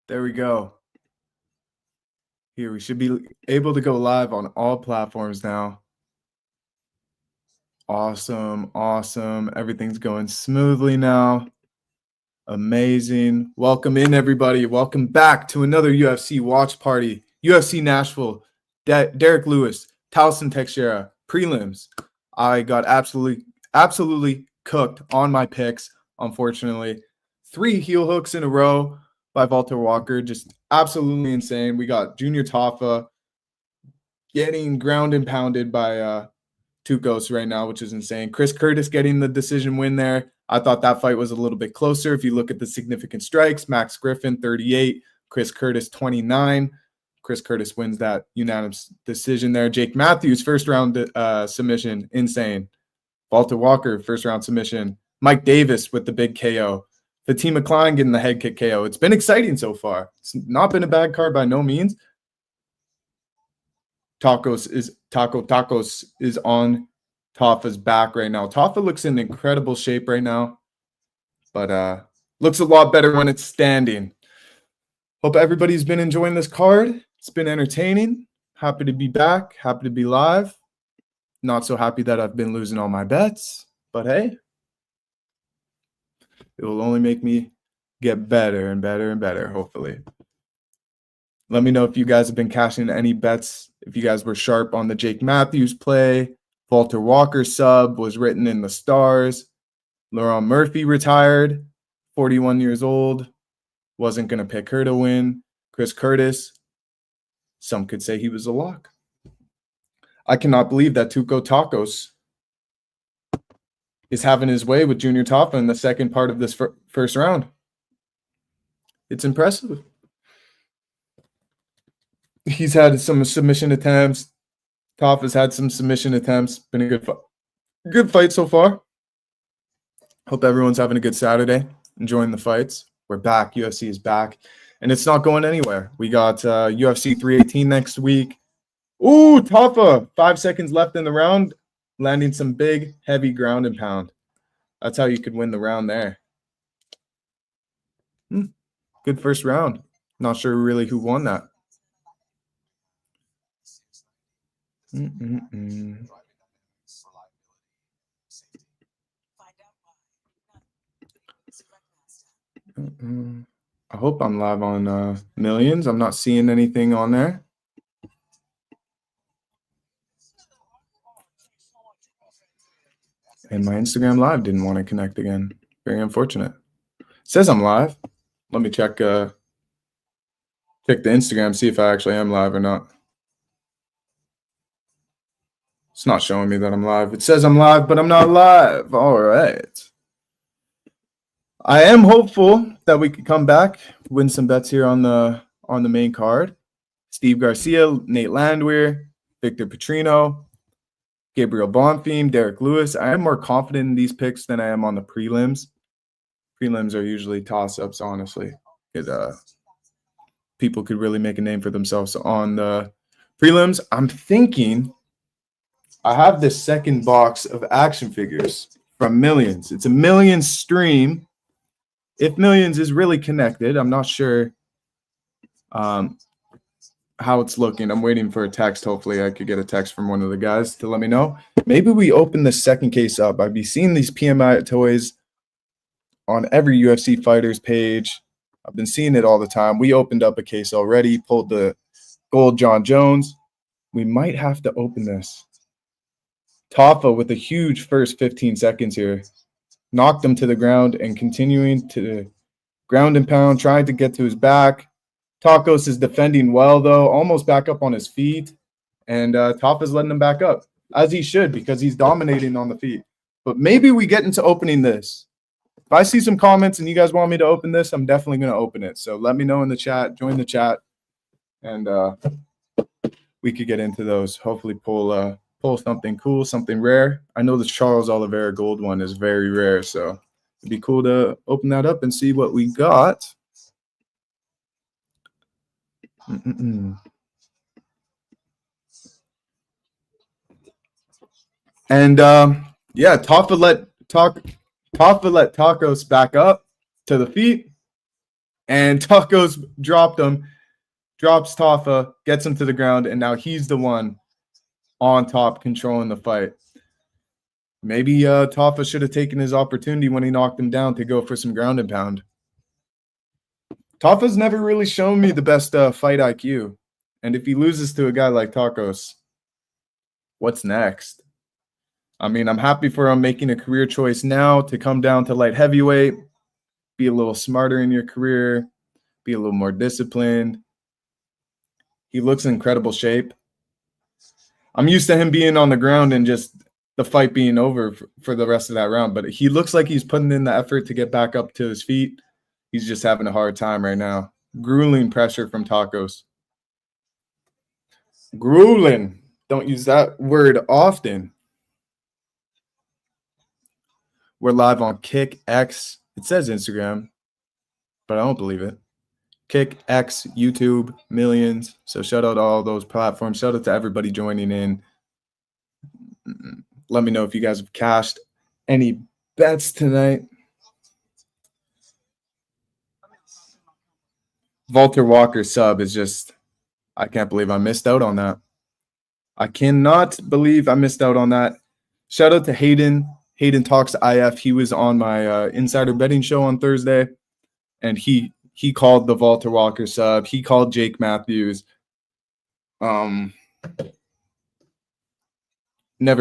There we go. Here, we should be able to go live on all platforms now. Awesome, awesome. Everything's going smoothly now. Amazing. Welcome in, everybody. Welcome back to another UFC watch party. UFC Nashville, Derrick Lewis, Tallison Teixeira, prelims. I got absolutely cooked on my picks, unfortunately. 3 heel hooks in a row by Walter Walker. Just absolutely insane. We got Junior Tafa getting ground and pounded by Tukos right now, which is insane. Chris Curtis getting the decision win there. I thought that fight was a little bit closer. If you look at the significant strikes, Max Griffin 38, Chris Curtis 29. Chris Curtis wins that unanimous decision there. Jake Matthews, first round submission, insane. Walter Walker, first round submission. Mike Davis with the big KO. Fatima Klein getting the head kick KO. It's been exciting so far. It's not been a bad card by no means. Tacos is on Tafa's back right now. Tafa looks in incredible shape right now, but looks a lot better when it's standing. Hope everybody's been enjoying this card. It's been entertaining. Happy to be back. Happy to be live. Not so happy that I've been losing all my bets, but hey, it will only make me get better and better and better, hopefully. Let me know if you guys have been cashing any bets, if you guys were sharp on the Jake Matthews play. Walter Walker sub was written in the stars. Laurent Murphy retired, 41 years old. Wasn't going to pick her to win. Chris Curtis, some could say he was a lock. I cannot believe that Tuco Tacos is having his way with Junior Tafa in the second part of this first round. It's impressive. He's had some submission attempts. Tafa's had some submission attempts. Been a good fight so far. Hope everyone's having a good Saturday, enjoying the fights. We're back. UFC is back, and it's not going anywhere. We got UFC 318 next week. Ooh, Tafa, 5 seconds left in the round, landing some big, heavy ground and pound. That's how you could win the round there. Good first round. Not sure really who won that. I hope I'm live on Millions. I'm not seeing anything on there. And my Instagram live didn't want to connect again. Very unfortunate. It says I'm live. Let me check the Instagram, see if I actually am live or not. It's not showing me that I'm live. It says I'm live, but I'm not live. All right. I am hopeful that we could come back, win some bets here on the main card. Steve Garcia, Nate Landwehr, Victor Petrino, Gabriel Bonfim, Derrick Lewis. I am more confident in these picks than I am on the prelims. Prelims are usually toss-ups, honestly, because people could really make a name for themselves on the prelims. I'm thinking I have this second box of action figures from Millions. It's a Millions stream. If Millions is really connected, I'm not sure how it's looking. I'm waiting for a text. Hopefully I could get a text from one of the guys to let me know. Maybe we open the second case up. I've been seeing these PMI toys on every UFC fighters page. I've been seeing it all the time. We opened up a case already, pulled the gold John Jones. We might have to open this. Tafa with a huge first 15 seconds here. Knocked him to the ground and continuing to ground and pound, trying to get to his back. Tacos is defending well, though, almost back up on his feet. And Tafa's letting him back up, as he should, because he's dominating on the feet. But maybe we get into opening this. If I see some comments and you guys want me to open this, I'm definitely going to open it. So let me know in the chat. Join the chat. And we could get into those. Hopefully pull something cool, something rare. I know the Charles Oliveira gold one is very rare, so it'd be cool to open that up and see what we got. And yeah, Tafa let Tacos back up to the feet. And Tacos dropped him, drops Tafa, gets him to the ground, and now he's the one on top controlling the fight. Maybe Tafa should have taken his opportunity when he knocked him down to go for some ground and pound. Tafa's never really shown me the best fight IQ. And if he loses to a guy like Tacos, what's next? I mean, I'm happy for him making a career choice now to come down to light heavyweight, be a little smarter in your career, be a little more disciplined. He looks in incredible shape. I'm used to him being on the ground and just the fight being over for the rest of that round, but he looks like he's putting in the effort to get back up to his feet. He's just having a hard time right now. Grueling pressure from Tacos. Grueling. Don't use that word often. We're live on Kick X. It says Instagram, but I don't believe it. Kick X, YouTube, millions. So shout out to all those platforms. Shout out to everybody joining in. Let me know if you guys have cashed any bets tonight. Walter Walker sub is just, I can't believe I missed out on that. I cannot believe I missed out on that. Shout out to Hayden. Hayden Talks IF. He was on my insider betting show on Thursday, and he called the Walter Walker sub. He called Jake Matthews. Never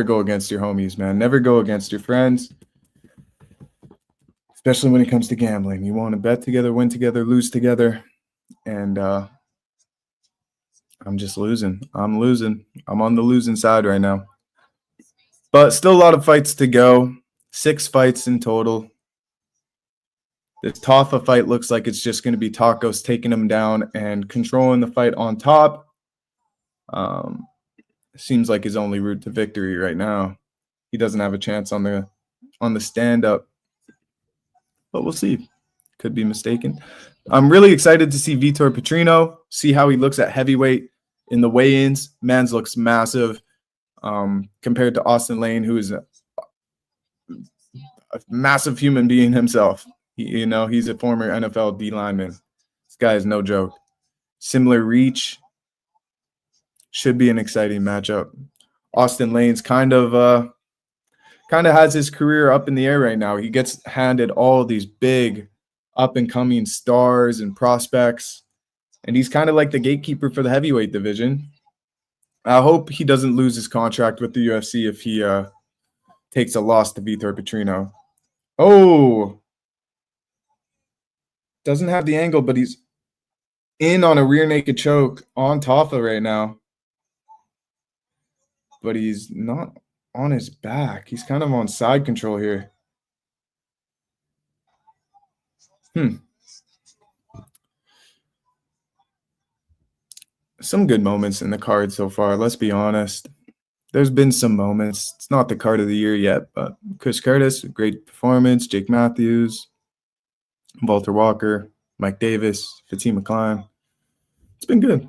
go against your homies, man. Never go against your friends, especially when it comes to gambling. You want to bet together, win together, lose together, and I'm just losing. I'm losing. I'm on the losing side right now. But still a lot of fights to go. 6 fights in total. This Tafa fight looks like it's just going to be Tacos taking him down and controlling the fight on top. Seems like his only route to victory right now. He doesn't have a chance on the stand-up. But we'll see. Could be mistaken. I'm really excited to see Vitor Petrino, see how he looks at heavyweight in the weigh-ins. Mans looks massive compared to Austin Lane, who is a massive human being himself. He's a former NFL D lineman. This guy is no joke. Similar reach. Should be an exciting matchup. Austin Lane's kind of has his career up in the air right now. He gets handed all these big up-and-coming stars and prospects, and he's kind of like the gatekeeper for the heavyweight division. I hope he doesn't lose his contract with the UFC if he takes a loss to Vitor Petrino. Oh! Doesn't have the angle, but he's in on a rear naked choke on Tafa right now. But he's not on his back. He's kind of on side control here. Some good moments in the card so far, let's be honest. There's been some moments. It's not the card of the year yet, but Chris Curtis, great performance. Jake Matthews, Walter Walker, Mike Davis, Fatima Klein. It's been good.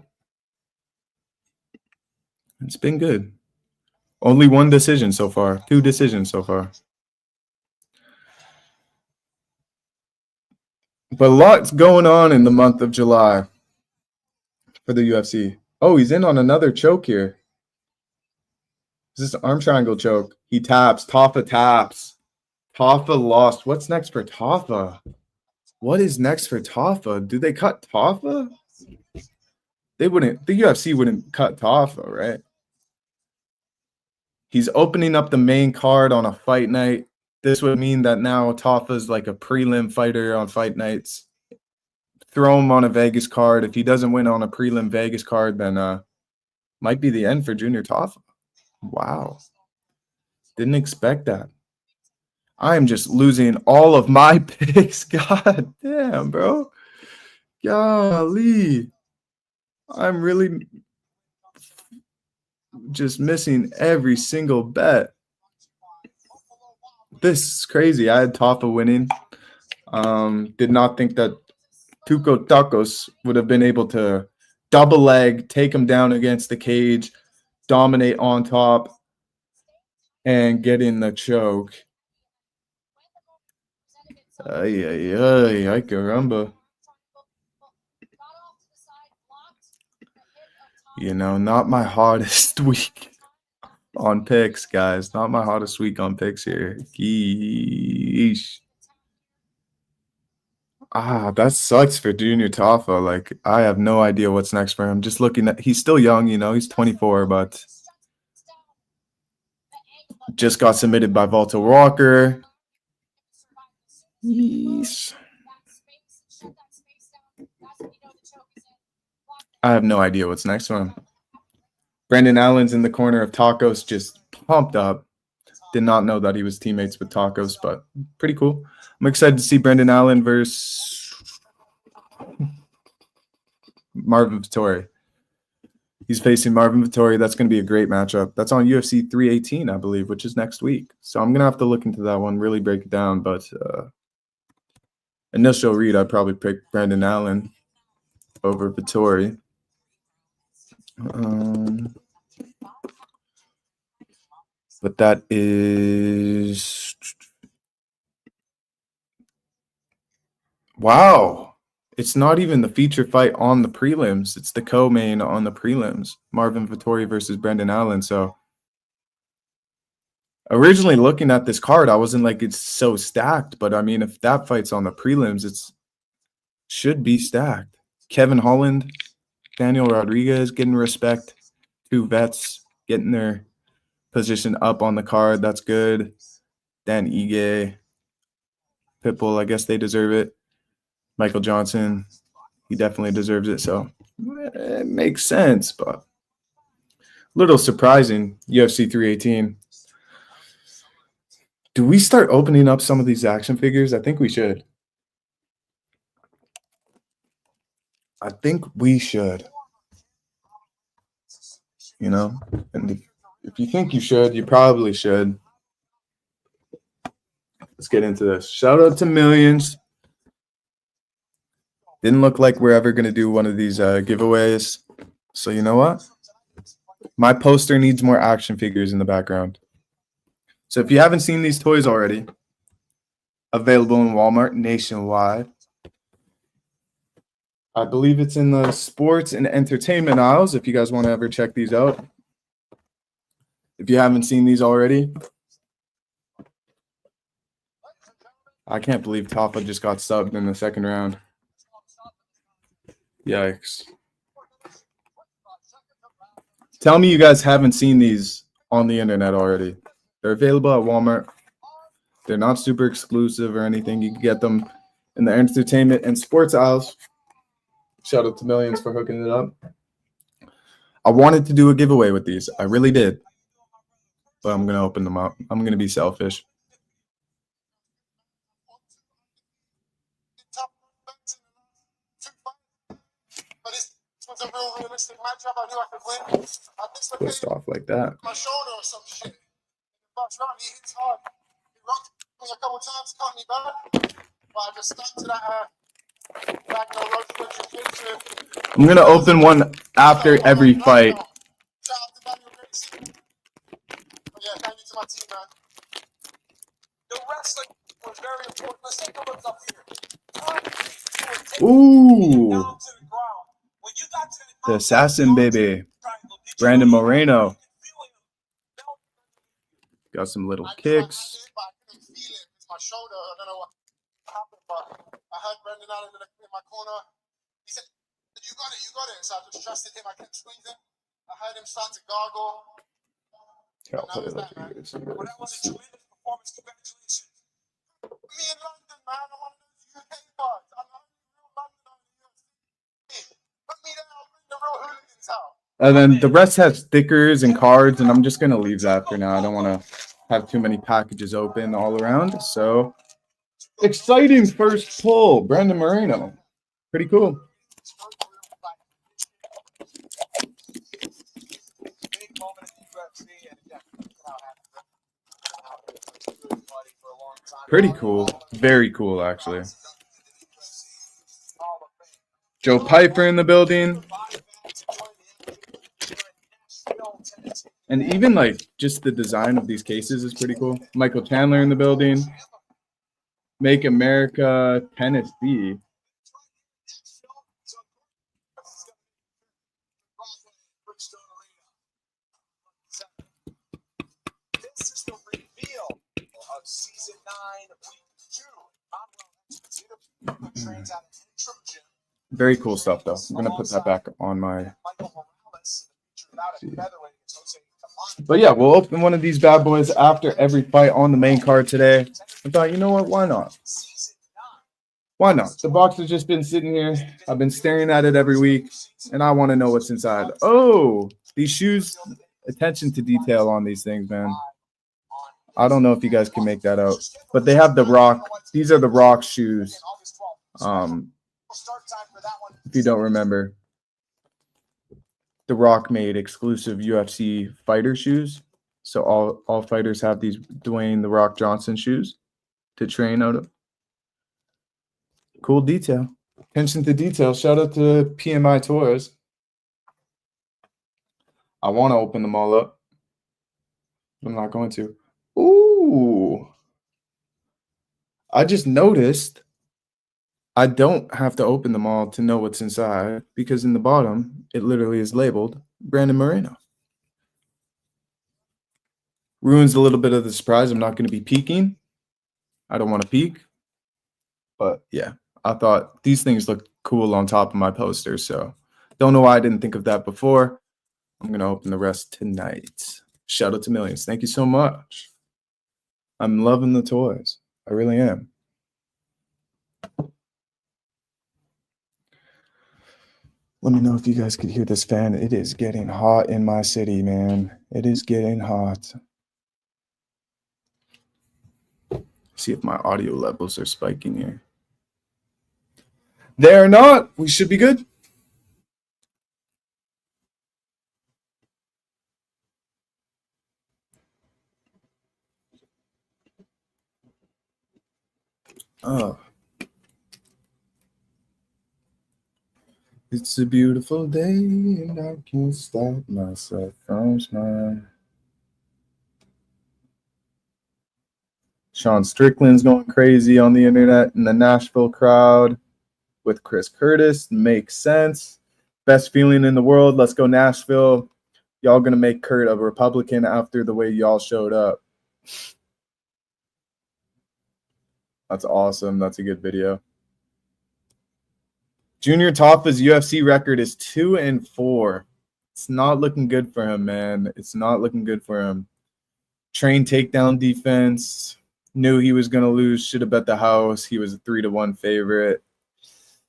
It's been good. Only 1 decision so far. 2 decisions so far. But a lot's going on in the month of July for the UFC. Oh, he's in on another choke here. Is this an arm triangle choke? He taps. Tafa taps. Tafa lost. What's next for Tafa? What is next for Tafa? Do they cut Tafa? They wouldn't. The UFC wouldn't cut Tafa, right? He's opening up the main card on a fight night. This would mean that now Tafa's like a prelim fighter on fight nights. Throw him on a Vegas card. If he doesn't win on a prelim Vegas card, then might be the end for Junior Tafa. Wow. Didn't expect that. I am just losing all of my picks. God damn, bro. Golly. I'm really just missing every single bet. This is crazy. I had Tafa winning. Did not think that Tuco Tacos would have been able to double leg, take him down against the cage, dominate on top, and get in the choke. Ay, caramba. You know, not my hottest week on picks, guys. Not my hottest week on picks here. Yeesh. That sucks for Junior Taffa. Like, I have no idea what's next for him. Just looking at, he's still young, you know, he's 24, but just got submitted by Volta Walker. Yeesh. I have no idea what's next for him. Brandon Allen's in the corner of Tacos, just pumped up. Did not know that he was teammates with Tacos, but pretty cool. I'm excited to see Brandon Allen versus Marvin Vettori. He's facing Marvin Vettori. That's going to be a great matchup. That's on UFC 318, I believe, which is next week. So I'm going to have to look into that one, really break it down. But initial read, I'd probably pick Brandon Allen over Vettori. But that is... Wow. It's not even the feature fight on the prelims. It's the co-main on the prelims. Marvin Vettori versus Brandon Allen. So originally looking at this card, I wasn't like it's so stacked. But, I mean, if that fight's on the prelims, it should be stacked. Kevin Holland, Daniel Rodriguez getting respect. Two vets getting their position up on the card. That's good. Dan Ige, Pitbull, I guess they deserve it. Michael Johnson, he definitely deserves it. So it makes sense, but a little surprising. UFC 318. Do we start opening up some of these action figures? I think we should. I think we should. You know, and if you think you should, you probably should. Let's get into this. Shout out to Millions. Didn't look like we're ever going to do one of these giveaways. So you know what? My poster needs more action figures in the background. So if you haven't seen these toys already, available in Walmart nationwide. I believe it's in the sports and entertainment aisles if you guys want to ever check these out. If you haven't seen these already. I can't believe Taffa just got subbed in the second round. Yikes. Tell me you guys haven't seen these on the internet already. They're available at Walmart. They're not super exclusive or anything. You can get them in the entertainment and sports aisles. Shout out to Millions for hooking it up. I wanted to do a giveaway with these. I really did. But I'm going to open them up. I'm going to be selfish. Twist off like that. My shoulder or some shit. He hits hard. He rocked me a couple times, caught me back. But I just stuck to that back no road. I'm gonna open one after every fight. Yeah, thank you to my team, man. The wrestling was very important. Let's take a look up here. Ooh. The assassin, baby. Brandon Moreno. Got some little kicks. My shoulder, I don't know what happened, but I heard Brandon Allen in my corner. He said, you got it. So I just trusted him. I kept squeezing. I heard him start to gargle. Well, that was a tremendous performance. Congratulations. Me in London, man. I want to do UK parts. I'm not real London on the UFC. Put me there. I'll bring the real hooligans out. And then the rest has stickers and cards, and I'm just going to leave that for now. I don't want to have too many packages open all around. So, exciting first pull. Brandon Moreno. Pretty cool. Pretty cool. Very cool, actually. Joe Piper in the building. And even like just the design of these cases is pretty cool. Michael Chandler in the building. Make America Tennessee. Very cool stuff, though. I'm gonna put that back on my. But yeah, we'll open one of these bad boys after every fight on the main card today. I thought, you know what? Why not? Why not? The box has just been sitting here. I've been staring at it every week, and I want to know what's inside. Oh, these shoes. Attention to detail on these things, man. I don't know if you guys can make that out, but they have the Rock. These are the Rock shoes. If you don't remember, the Rock made exclusive UFC fighter shoes. So all fighters have these Dwayne The Rock Johnson shoes to train out of. Cool detail. Attention to detail. Shout out to PMI Tours. I want to open them all up. I'm not going to. Ooh. I just noticed I don't have to open them all to know what's inside because in the bottom, it literally is labeled Brandon Moreno. Ruins a little bit of the surprise. I'm not going to be peeking. I don't want to peek. But yeah, I thought these things look cool on top of my poster. So don't know why I didn't think of that before. I'm going to open the rest tonight. Shout out to Millions. Thank you so much. I'm loving the toys. I really am. Let me know if you guys could hear this fan. It is getting hot in my city, man. It is getting hot. See if my audio levels are spiking here. They're not. We should be good. Oh. It's a beautiful day and I can't stop myself from smiling. Sean Strickland's going crazy on the internet in the Nashville crowd with Chris Curtis. Makes sense. Best feeling in the world. Let's go Nashville. Y'all going to make Kurt a Republican after the way y'all showed up. That's awesome. That's a good video. Junior Tafa's UFC record is 2-4. It's not looking good for him, man. It's not looking good for him. Trained takedown defense. Knew he was going to lose. Should have bet the house. He was a 3-1 favorite.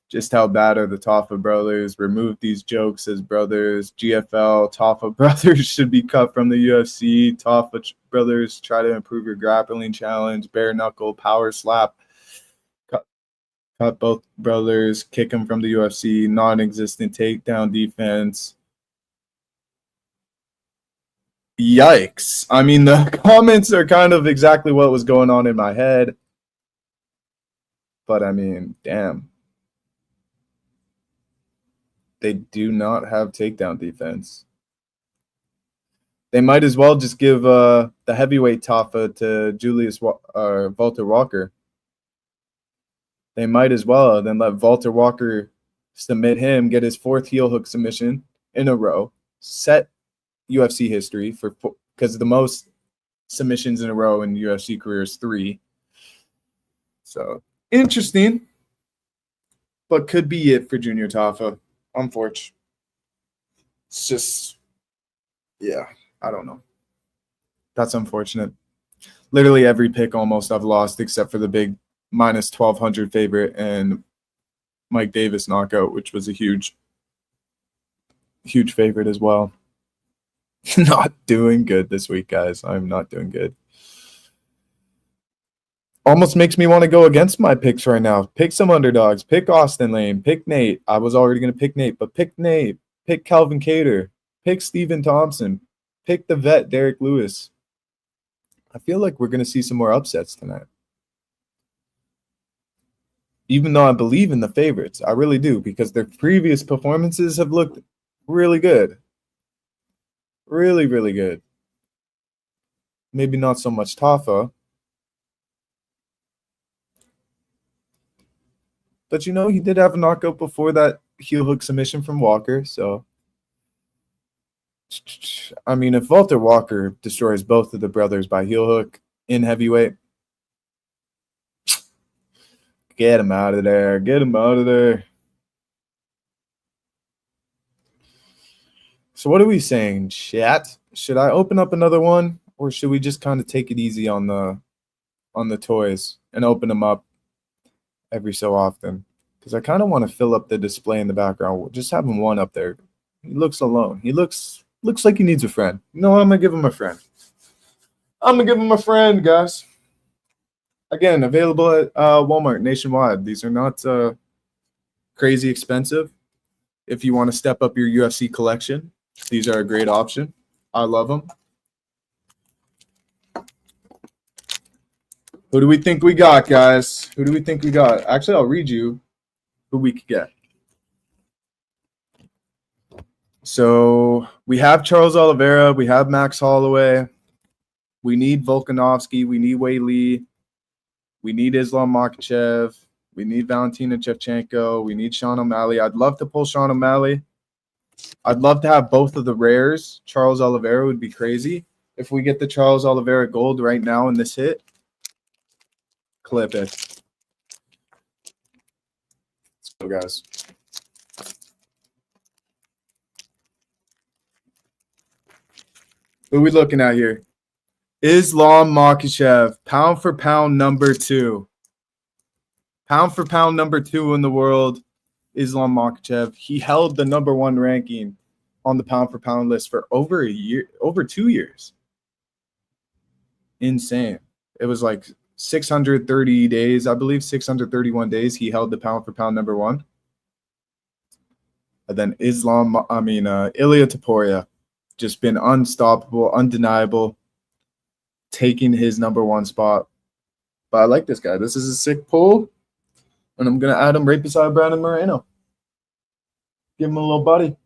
Just how bad are the Tafa brothers? Remove these jokes as brothers. GFL, Tafa brothers should be cut from the UFC. Tafa brothers, try to improve your grappling challenge. Bare knuckle, power slap. Cut both brothers, kick him from the UFC, non-existent takedown defense. Yikes. I mean, the comments are kind of exactly what was going on in my head. But, I mean, damn. They do not have takedown defense. They might as well just give the heavyweight Tafa to Walter Walker. They might as well then let Walter Walker submit him, get his 4th heel hook submission in a row, set UFC history because the most submissions in a row in UFC career is 3. So interesting, but could be it for Junior Tafa. Unfortunately, it's just, yeah, I don't know. That's unfortunate. Literally every pick almost I've lost except for the big minus 1,200 favorite and Mike Davis knockout, which was a huge favorite as well. Not doing good this week, guys. I'm not doing good. Almost makes me want to go against my picks right now. Pick some underdogs. Pick Austin Lane. Pick Nate. I was already going to pick Nate, but pick Nate. Pick Calvin Cater. Pick Steven Thompson. Pick the vet, Derrick Lewis. I feel like we're going to see some more upsets tonight. Even though I believe in the favorites, I really do, because their previous performances have looked really good. Really, really good. Maybe not so much Tafa. But, you know, he did have a knockout before that heel hook submission from Walker. So, I mean, if Walter Walker destroys both of the brothers by heel hook in heavyweight, Get him out of there. Get him out of there. So what are we saying, chat? Should I open up another one, or should we just kind of take it easy on the toys and open them up every so often? Because I kind of want to fill up the display in the background. Just having one up there. He looks alone. He looks like he needs a friend. You know what? I'm gonna give him a friend. I'm gonna give him a friend, guys. Again, available at Walmart nationwide. These are not crazy expensive. If you want to step up your UFC collection, these are a great option. I love them. Who do we think we got, guys? Who do we think we got? Actually, I'll read you who we could get. So we have Charles Oliveira. We have Max Holloway. We need Volkanovski. We need Wei Lee. We need Islam Makhachev. We need Valentina Shevchenko. We need Sean O'Malley. I'd love to pull Sean O'Malley. I'd love to have both of the rares. Charles Oliveira would be crazy. If we get the Charles Oliveira gold right now in this hit, clip it. Let's go, guys. Who are we looking at here? Islam Makhachev, pound for pound number 2. Pound for pound number 2 in the world, Islam Makhachev. He held the number 1 ranking on the pound for pound list for over 2 years. Insane. It was like 630 days, I believe 631 days he held the pound for pound number 1. And then Ilia Topuria, just been unstoppable, undeniable, taking his number 1 spot. But I like this guy. This is a sick pull. And I'm going to add him right beside Brandon Moreno. Give him a little buddy.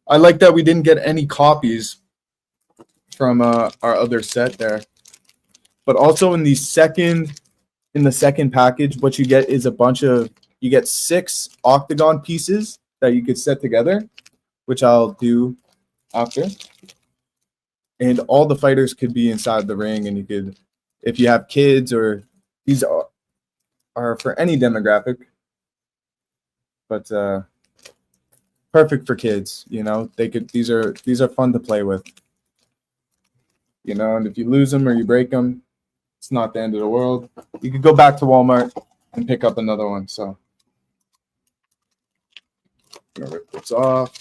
I like that we didn't get any copies from our other set there. But also in the second package, what you get is you get 6 octagon pieces that you could set together, which I'll do after. And all the fighters could be inside the ring, and you could, if you have kids, or these are for any demographic, but perfect for kids. You know, these are fun to play with. You know, and if you lose them or you break them, it's not the end of the world. You could go back to Walmart and pick up another one. So I'm gonna rip this off.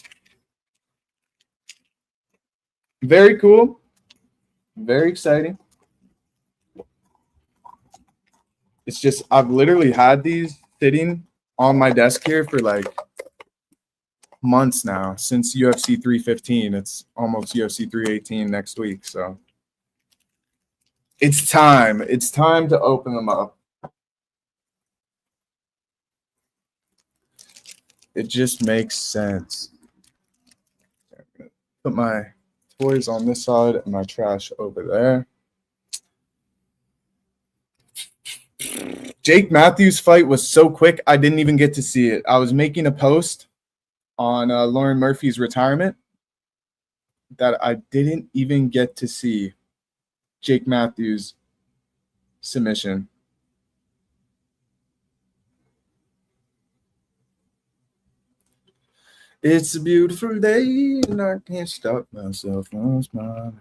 Very cool. Very exciting. It's just, I've literally had these sitting on my desk here for like months now, since UFC 315. It's almost UFC 318 next week. So it's time. It's time to open them up. It just makes sense. I'm gonna put my toys on this side and my trash over there. Jake Matthews' fight was so quick, I didn't even get to see it. I was making a post on Lauren Murphy's retirement that I didn't even get to see Jake Matthews' submission. It's a beautiful day and I can't stop myself from smiling.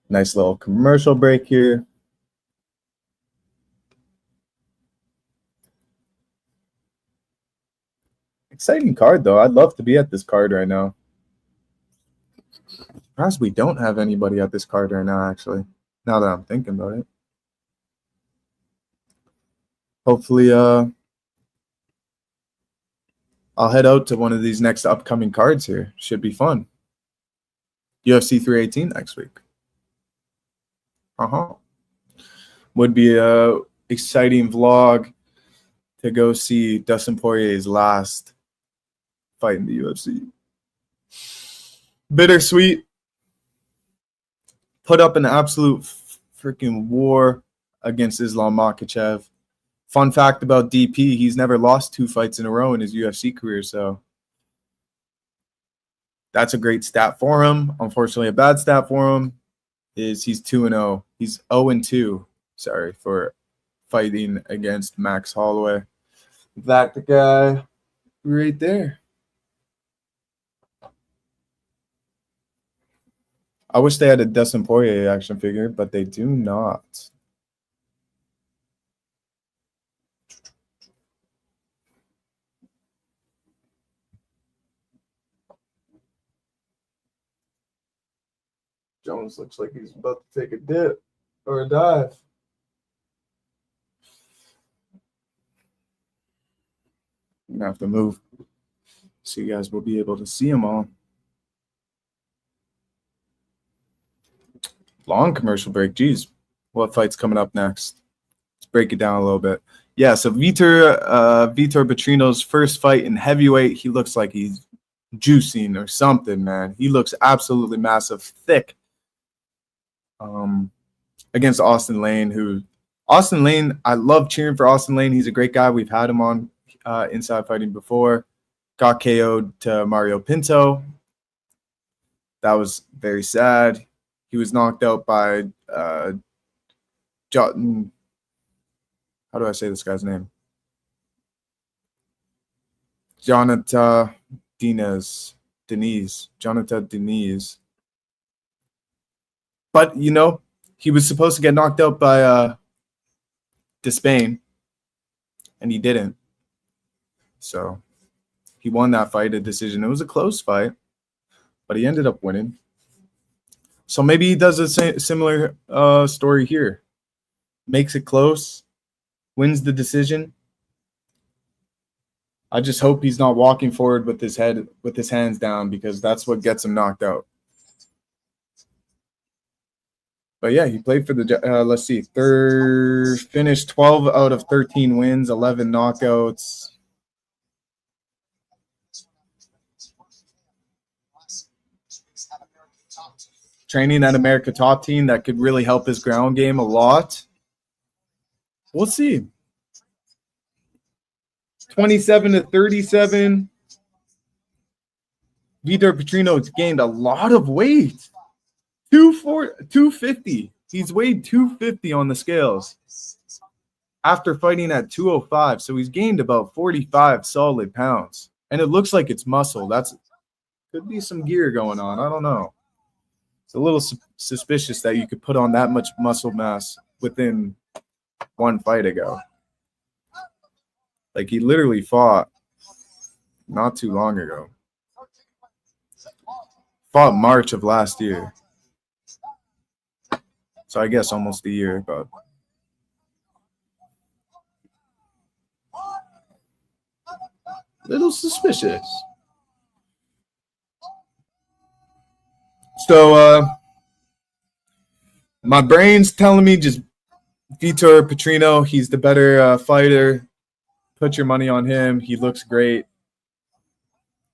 Nice little commercial break here. Exciting card, though. I'd love to be at this card right now. Perhaps we don't have anybody at this card right now, actually, now that I'm thinking about it. Hopefully, I'll head out to one of these next upcoming cards here. Should be fun. UFC 318 next week. Would be a exciting vlog to go see Dustin Poirier's last fight in the UFC. Bittersweet. Put up an absolute freaking war against Islam Makhachev. Fun fact about DP, he's never lost 2 fights in a row in his UFC career, so That's a great stat for him. Unfortunately, a bad stat for him is he's 2-0. He's 0-2, sorry, for fighting against Max Holloway. That the guy right there. I wish they had a Dustin Poirier action figure, but they do not. Jones looks like he's about to take a dip or a dive. I'm gonna have to move so you guys will be able to see them all. Long commercial break. Geez, what fight's coming up next? Let's break it down a little bit. Yeah, so Vitor Petrino's first fight in heavyweight. He looks like he's juicing or something, man. He looks absolutely massive, thick. Against Austin Lane, I love cheering for Austin Lane. He's a great guy. We've had him on Inside Fighting before. Got KO'd to Mario Pinto. That was very sad. He was knocked out by how do I say this guy's name? Jonathan Diniz. But, you know, he was supposed to get knocked out by Despain, and he didn't. So he won that fight, a decision. It was a close fight, but he ended up winning. So maybe he does a similar story here. Makes it close, wins the decision. I just hope he's not walking forward with his hands down, because that's what gets him knocked out. But yeah, he played for the, let's see, finished 12 out of 13 wins, 11 knockouts. Training at America Top Team, that could really help his ground game a lot. We'll see. 27-37. Vitor Petrino's gained a lot of weight. 250. He's weighed 250 on the scales after fighting at 205. So he's gained about 45 solid pounds. And it looks like it's muscle. Could be some gear going on. I don't know. It's a little suspicious that you could put on that much muscle mass within one fight ago. Like, he literally fought not too long ago. Fought March of last year. So I guess almost a year, but little suspicious. So my brain's telling me just Vitor Petrino. He's the better fighter. Put your money on him. He looks great.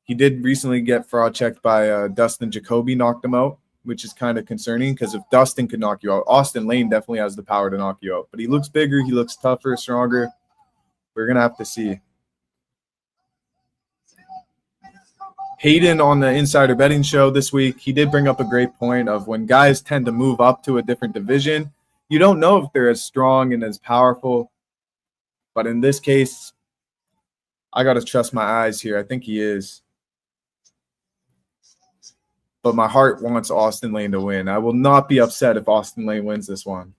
He did recently get fraud checked by Dustin Jacoby, knocked him out, which is kind of concerning, because if Dustin could knock you out, Austin Lane definitely has the power to knock you out. But he looks bigger. He looks tougher, stronger. We're going to have to see. Hayden on the Insider Betting Show this week, he did bring up a great point of when guys tend to move up to a different division, you don't know if they're as strong and as powerful. But in this case, I got to trust my eyes here. I think he is. But my heart wants Austin Lane to win. I will not be upset if Austin Lane wins this one.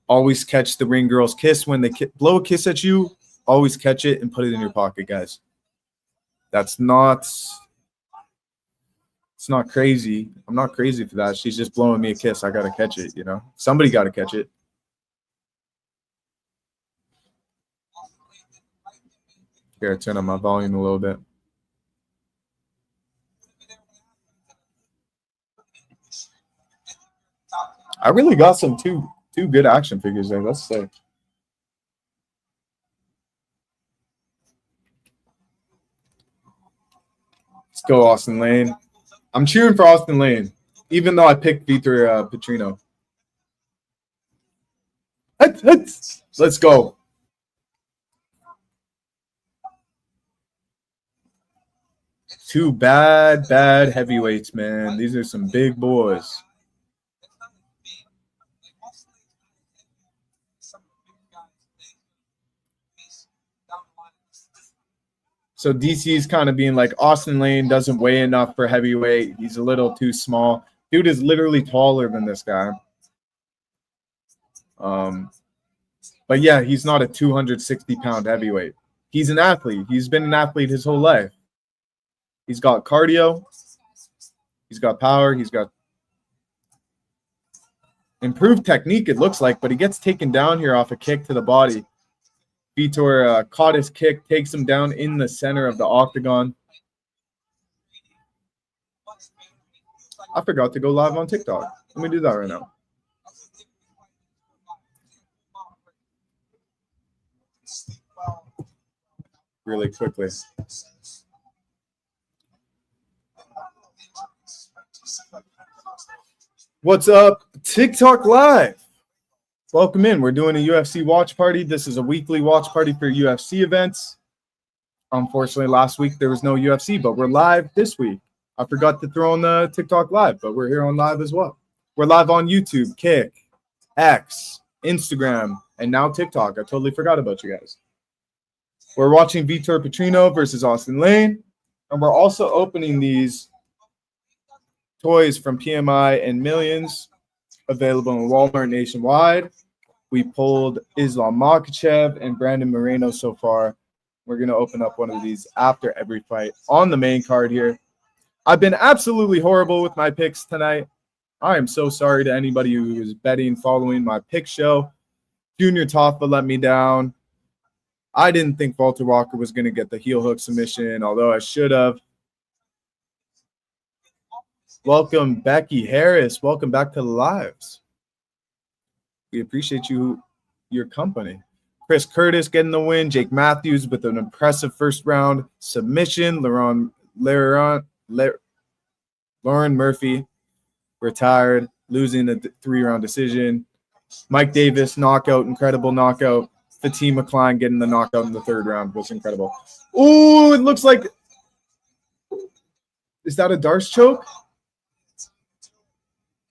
Always catch the ring girl's kiss. When they blow a kiss at you, always catch it and put it in your pocket, guys. It's not crazy. I'm not crazy for that. She's just blowing me a kiss. I got to catch it, you know. Somebody got to catch it. Here, I turn on my volume a little bit. I really got some two good action figures there, let's say. Let's go, Austin Lane. I'm cheering for Austin Lane, even though I picked Vitor Petrino. Let's go. Two bad heavyweights, man. These are some big boys. So DC's kind of being like, Austin Lane doesn't weigh enough for heavyweight. He's a little too small. Dude is literally taller than this guy. But yeah, he's not a 260-pound heavyweight. He's an athlete. He's been an athlete his whole life. He's got cardio. He's got power. He's got improved technique, it looks like, but he gets taken down here off a kick to the body. Vitor caught his kick, takes him down in the center of the octagon. I forgot to go live on TikTok. Let me do that right now. Really quickly. What's up? TikTok Live. Welcome in. We're doing a UFC watch party. This is a weekly watch party for UFC events. Unfortunately, last week there was no UFC, but we're live this week. I forgot to throw on the TikTok Live, but we're here on live as well. We're live on YouTube, Kick, X, Instagram, and now TikTok. I totally forgot about you guys. We're watching Vitor Petrino versus Austin Lane, and we're also opening these toys from PMI and Millions, available in Walmart nationwide. We pulled Islam Makhachev and Brandon Moreno so far. We're going to open up one of these after every fight on the main card here. I've been absolutely horrible with my picks tonight. I am so sorry to anybody who is betting following my pick show. Junior Toffa let me down. I didn't think Walter Walker was going to get the heel hook submission, although I should have. Welcome, Becky Harris. Welcome back to the lives. We appreciate your company. Chris Curtis getting the win. Jake Matthews with an impressive first round submission. Lauren Murphy retired, losing a 3-round decision. Mike Davis knockout, incredible knockout. Fatima Klein getting the knockout in the 3rd round was incredible. Ooh, it looks like, is that a Darce choke?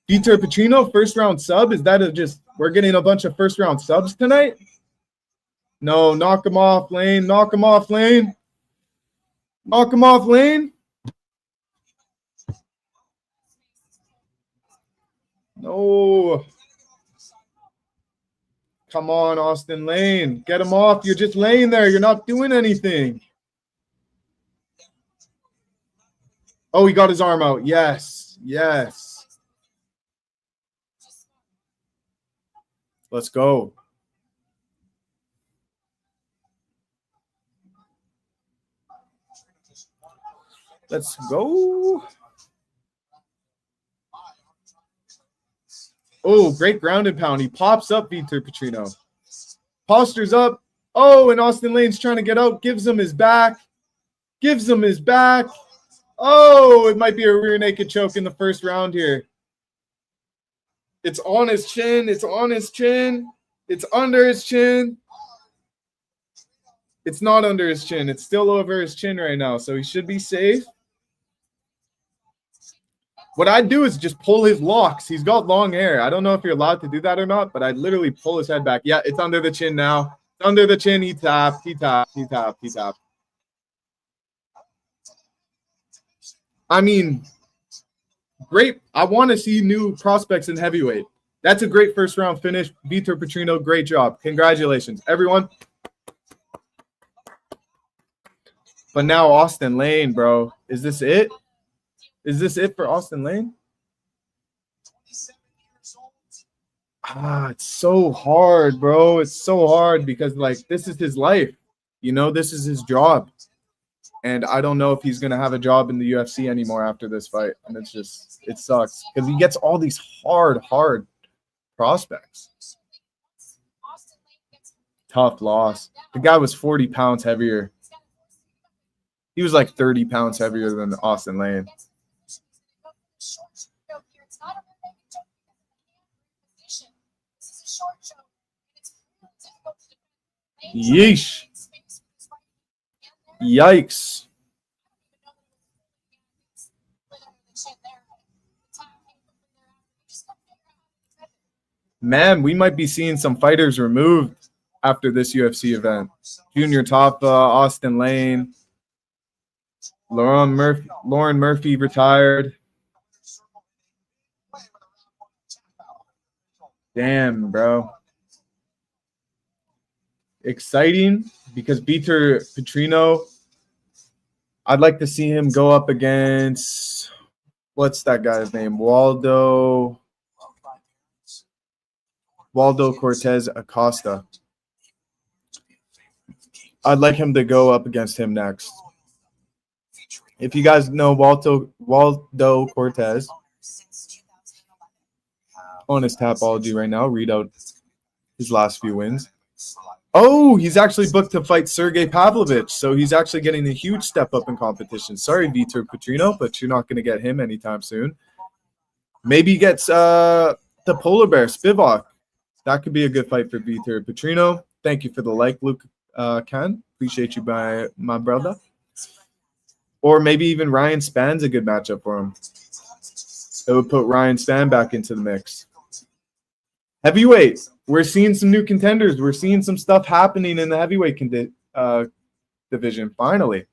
Vitor Petrino, 1st round sub. Is that we're getting a bunch of 1st round subs tonight? No, knock him off, Lane. Knock him off, Lane. Knock him off, Lane. No. Come on, Austin Lane. Get him off. You're just laying there. You're not doing anything. Oh, he got his arm out. Yes. Yes. Let's go. Let's go. Oh, great ground and pound. He pops up Vitor Petrino. Postures up. Oh, and Austin Lane's trying to get out. Gives him his back. Gives him his back. Oh, it might be a rear naked choke in the 1st round here. It's on his chin. It's on his chin. It's under his chin. It's not under his chin. It's still over his chin right now, so he should be safe. What I'd do is just pull his locks. He's got long hair. I don't know if you're allowed to do that or not, but I'd literally pull his head back. Yeah, it's under the chin now. It's under the chin. He tapped. He tapped. He tapped. He tapped. I mean, great. I want to see new prospects in heavyweight. That's a great 1st round finish. Vitor Petrino, great job. Congratulations, everyone. But now Austin Lane, bro. Is this it? Is this it for Austin Lane? It's so hard, bro. It's so hard because, like, this is his life. You know, this is his job. And I don't know if he's going to have a job in the UFC anymore after this fight. And it's just, it sucks because he gets all these hard prospects. Tough loss. The guy was 40 pounds heavier. He was like 30 pounds heavier than Austin Lane. Yeesh. Yikes. Man, we might be seeing some fighters removed after this UFC event. Junior Taffa, Austin Lane, Lauren Murphy retired. Damn, bro. Exciting because Vitor Petrino, I'd like to see him go up against, what's that guy's name? Waldo Cortez Acosta. I'd like him to go up against him next. If you guys know Waldo Cortez, on his Tapology right now, read out his last few wins. Oh, he's actually booked to fight Sergey Pavlovich, so he's actually getting a huge step up in competition. Sorry, Vitor Petrino, but you're not going to get him anytime soon. Maybe he gets the polar bear, Spivak. That could be a good fight for Vitor Petrino. Thank you for the like, Luke Khan. Appreciate you, my brother. Or maybe even Ryan Spann's a good matchup for him. It would put Ryan Spann back into the mix. Heavyweight. We're seeing some new contenders. We're seeing some stuff happening in the heavyweight division, finally.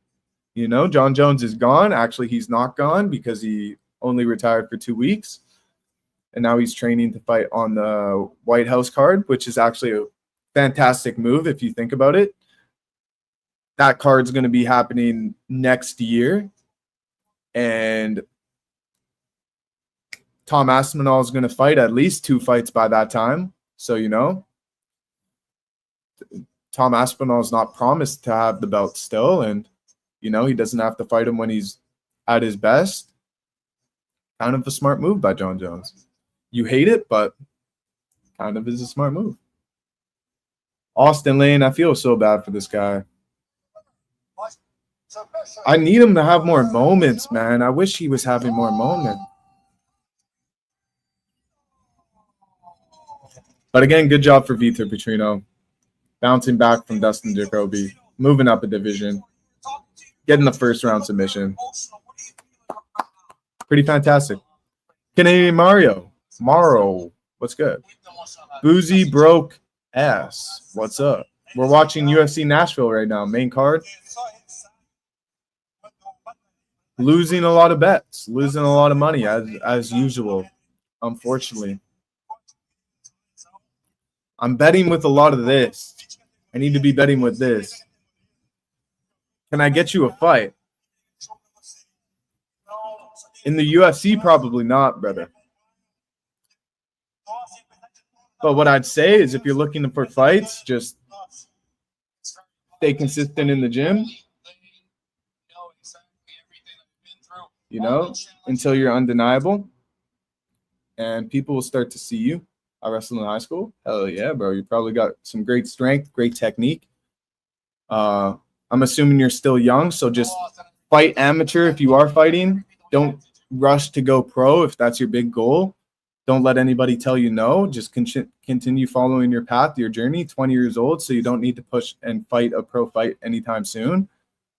You know, John Jones is gone. Actually, he's not gone because he only retired for 2 weeks. And now he's training to fight on the White House card, which is actually a fantastic move if you think about it. That card's going to be happening next year. And Tom Aspinall is going to fight at least 2 fights by that time. So, you know, Tom Aspinall is not promised to have the belt still. And, you know, he doesn't have to fight him when he's at his best. Kind of a smart move by John Jones. You hate it, but kind of is a smart move. Austin Lane, I feel so bad for this guy. I need him to have more moments, man. I wish he was having more moments. But again, good job for Vitor Petrino. Bouncing back from Dustin Jacoby. Moving up a division. Getting the first round submission. Pretty fantastic. Canadian Mario, what's good? Boozy Broke Ass, what's up? We're watching UFC Nashville right now, main card. Losing a lot of bets, losing a lot of money as usual, unfortunately. I'm betting with a lot of this. I need to be betting with this. Can I get you a fight? In the UFC, probably not, brother. But what I'd say is if you're looking for fights, just stay consistent in the gym, you know, until you're undeniable. And people will start to see you. I wrestled in high school. Hell yeah, bro. You probably got some great strength, great technique. I'm assuming you're still young, so just fight amateur if you are fighting. Don't rush to go pro if that's your big goal. Don't let anybody tell you no. Just continue following your path, your journey. 20 years old, so you don't need to push and fight a pro fight anytime soon.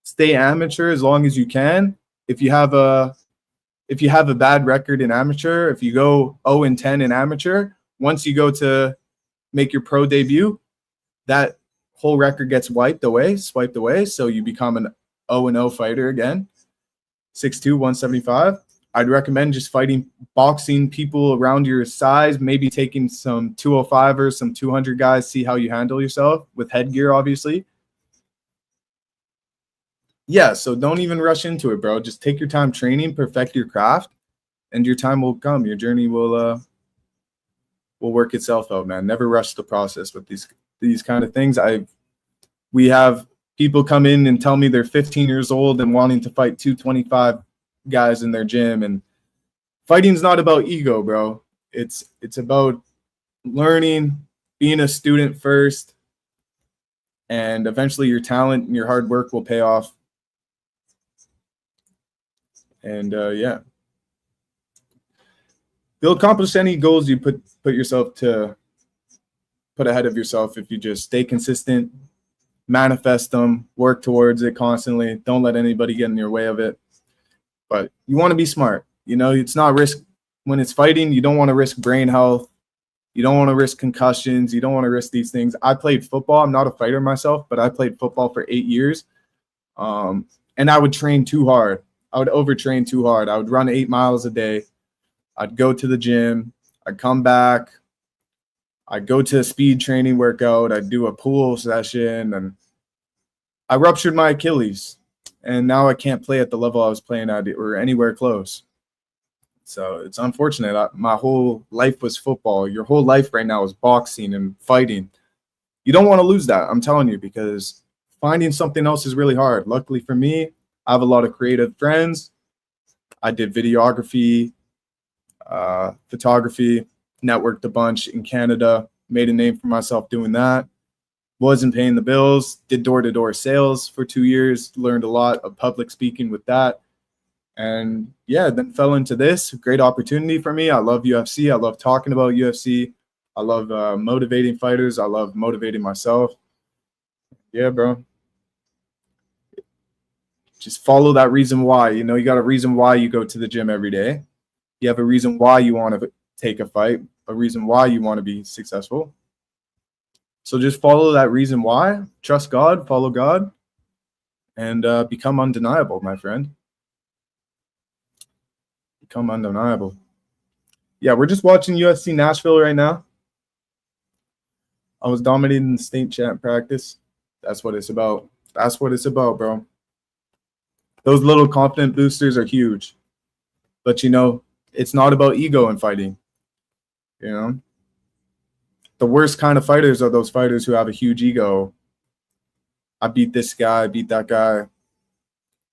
Stay amateur as long as you can. If you have a bad record in amateur, if you go 0-10 in amateur, once you go to make your pro debut, that whole record gets swiped away, so you become an 0-0 fighter again. 6'2", 175. I'd recommend just boxing people around your size, maybe taking some 205ers, some 200 guys, see how you handle yourself with headgear, obviously. Yeah, so don't even rush into it, bro. Just take your time training, perfect your craft, and your time will come. Your journey will work itself out, man. Never rush the process with these kind of things. We have people come in and tell me they're 15 years old and wanting to fight 225 guys in their gym, and fighting's not about ego, bro. It's about learning, being a student first, and eventually your talent and your hard work will pay off. And yeah, you'll accomplish any goals you put yourself to put ahead of yourself if you just stay consistent, manifest them, work towards it constantly. Don't let anybody get in your way of it. But you want to be smart. You know, it's not risk when it's fighting. You don't want to risk brain health, You don't want to risk concussions. You don't want to risk these things. I played football. I'm not a fighter myself, but I played football for 8 years. And I would train too hard. I would overtrain too hard. I would run 8 miles a day. I'd go to the gym. I'd come back. I'd go to a speed training workout. I'd do a pool session. And I ruptured my Achilles. And now I can't play at the level I was playing at or anywhere close. So it's unfortunate. My whole life was football. Your whole life right now is boxing and fighting. You don't want to lose that, I'm telling you, because finding something else is really hard. Luckily for me, I have a lot of creative friends. I did videography, photography, networked a bunch in Canada, made a name for myself doing that. Wasn't paying the bills, did door-to-door sales for 2 years, learned a lot of public speaking with that. And yeah, then fell into this. Great opportunity for me. I love UFC. I love talking about UFC. I love motivating fighters. I love motivating myself. Yeah, bro. Just follow that reason why. You know, you got a reason why you go to the gym every day. You have a reason why you want to take a fight, a reason why you want to be successful. So just follow that reason why. Trust God, follow God, and become undeniable, my friend. Become undeniable. Yeah, we're just watching UFC Nashville right now. I was dominating the state champ practice. That's what it's about. That's what it's about, bro. Those little confident boosters are huge. But, you know, it's not about ego in fighting. You know? The worst kind of fighters are those fighters who have a huge ego. I beat this guy, I beat that guy.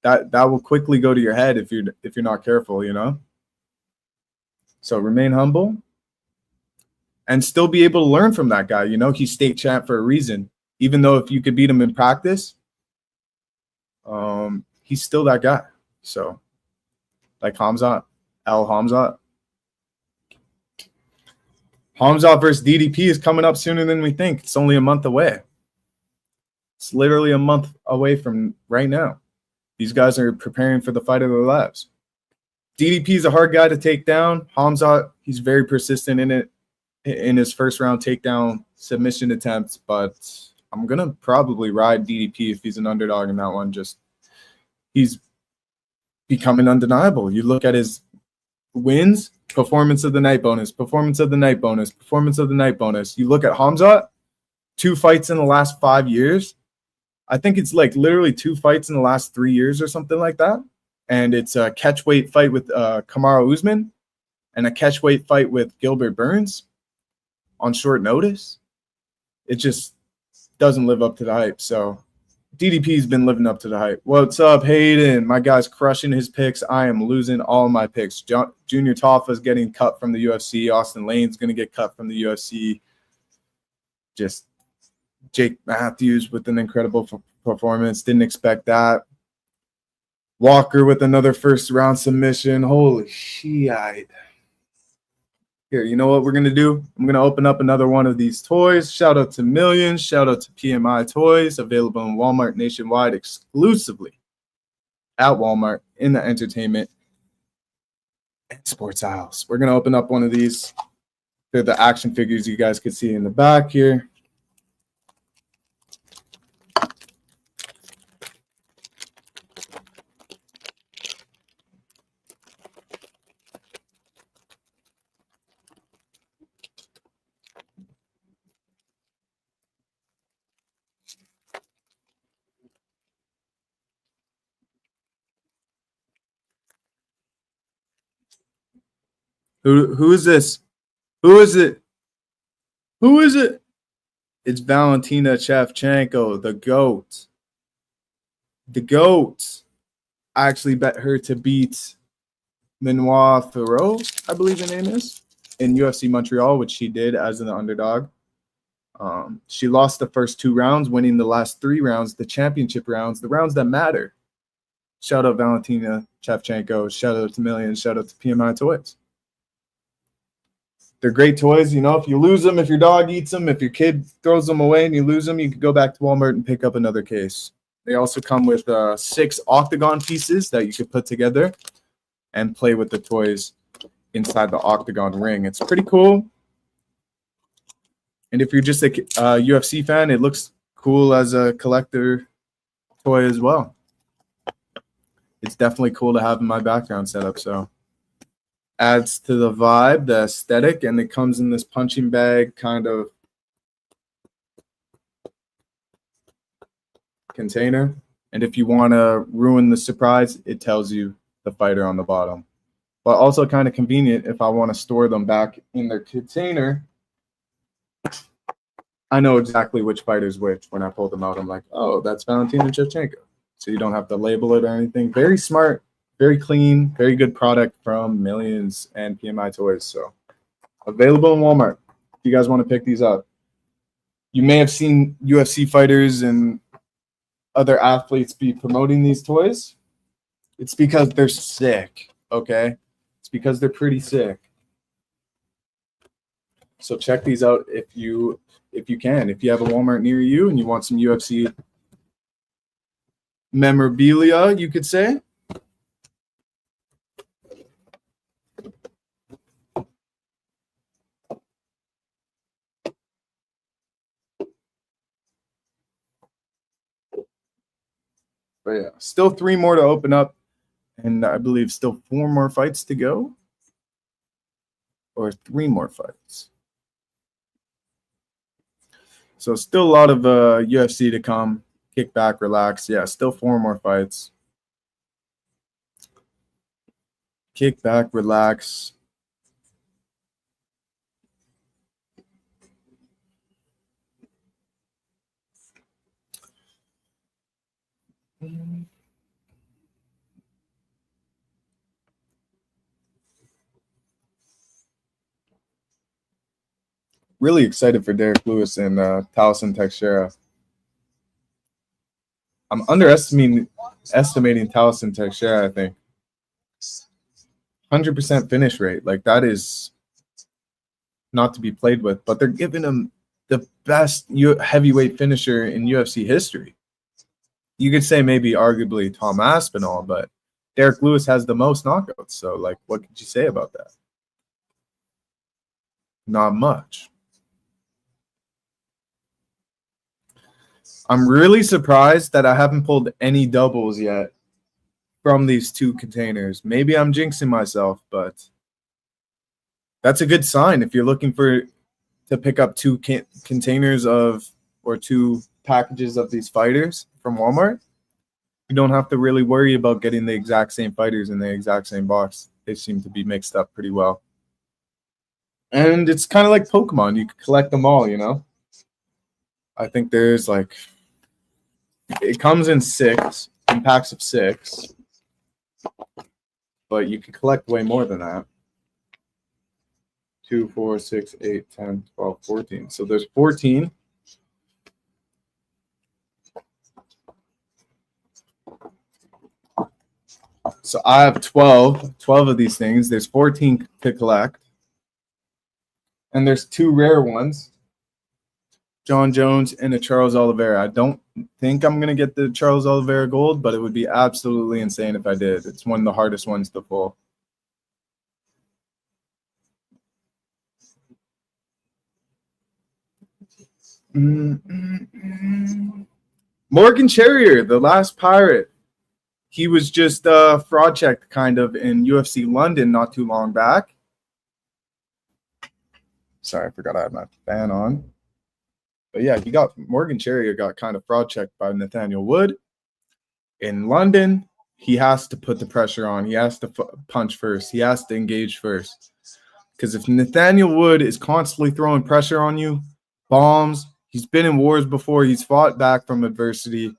That will quickly go to your head if you're not careful, you know? So remain humble and still be able to learn from that guy. You know, he's state champ for a reason. Even though if you could beat him in practice, he's still that guy. So, like Hamzat, Hamzat versus DDP is coming up sooner than we think. It's only a month away. It's literally a month away from right now. These guys are preparing for the fight of their lives. DDP is a hard guy to take down. Hamzat, he's very persistent in his first round takedown submission attempts, but I'm going to probably ride DDP if he's an underdog in that one. Just he's becoming undeniable. You look at his wins, performance of the night bonus, performance of the night bonus, performance of the night bonus. You look at Hamzat, 2 fights in the last 5 years. I think it's like literally 2 fights in the last 3 years or something like that. And it's a catchweight fight with Kamaru Usman and a catchweight fight with Gilbert Burns on short notice. It just doesn't live up to the hype. So DDP's been living up to the hype. What's up, Hayden? My guy's crushing his picks. I am losing all my picks. Junior Taffa's getting cut from the UFC. Austin Lane's going to get cut from the UFC. Just Jake Matthews with an incredible performance. Didn't expect that. Walker with another first-round submission. Holy shit. Here, you know what we're going to do? I'm going to open up another one of these toys. Shout out to Millions. Shout out to PMI Toys. Available in Walmart nationwide exclusively at Walmart in the entertainment and sports aisles. We're going to open up one of these. They're the action figures you guys could see in the back here. Who is this? Who is it? Who is it? It's Valentina Shevchenko, the GOAT. The GOAT. I actually bet her to beat Benoit Thoreau, I believe her name is, in UFC Montreal, which she did as an underdog. She lost the first 2 rounds, winning the last 3 rounds, the championship rounds, the rounds that matter. Shout out Valentina Shevchenko. Shout out to Millions. Shout out to PMI Toys. They're great toys. You know, if you lose them, if your dog eats them, if your kid throws them away and you lose them, you can go back to Walmart and pick up another case. They also come with 6 octagon pieces that you could put together and play with the toys inside the octagon ring. It's pretty cool. And if you're just a UFC fan, it looks cool as a collector toy as well. It's definitely cool to have in my background setup. So adds to the vibe, the aesthetic, and it comes in this punching bag kind of container. And if you want to ruin the surprise, it tells you the fighter on the bottom. But also kind of convenient if I want to store them back in their container. I know exactly which fighter's which when I pull them out. I'm like, oh, that's Valentina Shevchenko. So you don't have to label it or anything. Very smart, very clean, very good product from Millions and PMI Toys. So available in Walmart if you guys want to pick these up. You may have seen UFC fighters and other athletes be promoting these toys. It's because they're sick, okay? It's because they're pretty sick. So check these out if you can. If you have a Walmart near you and you want some UFC memorabilia, you could say. But yeah, still 3 more to open up, and I believe still 4 more fights to go, or 3 more fights. So still a lot of UFC to come. Kick back, relax. Yeah, still 4 more fights. Kick back, relax. Really excited for Derrick Lewis and Tallison Teixeira. I'm underestimating Tallison Teixeira, I think. 100% finish rate. Like, that is not to be played with. But they're giving him the best heavyweight finisher in UFC history. You could say maybe arguably Tom Aspinall, but Derrick Lewis has the most knockouts. So, like, what could you say about that? Not much. I'm really surprised that I haven't pulled any doubles yet from these 2 containers. Maybe I'm jinxing myself, but that's a good sign if you're looking to pick up 2 containers or 2 packages of these fighters from Walmart. You don't have to really worry about getting the exact same fighters in the exact same box. They seem to be mixed up pretty well. And it's kind of like Pokemon. You can collect them all, you know? I think there's like... It comes in packs of 6. But you can collect way more than that. 2, 4, 6, 8, 10, 12, 14. So there's 14. So I have 12 of these things. There's 14 to collect. And there's 2 rare ones. John Jones and a Charles Oliveira. I don't think I'm going to get the Charles Oliveira gold, but it would be absolutely insane if I did. It's one of the hardest ones to pull. Morgan Charrier, the last pirate. He was just fraud checked kind of in UFC London not too long back. Sorry, I forgot I had my fan on. But yeah, Morgan Charrier got kind of fraud checked by Nathaniel Wood. In London, he has to put the pressure on. He has to punch first. He has to engage first. Because if Nathaniel Wood is constantly throwing pressure on you, bombs, he's been in wars before. He's fought back from adversity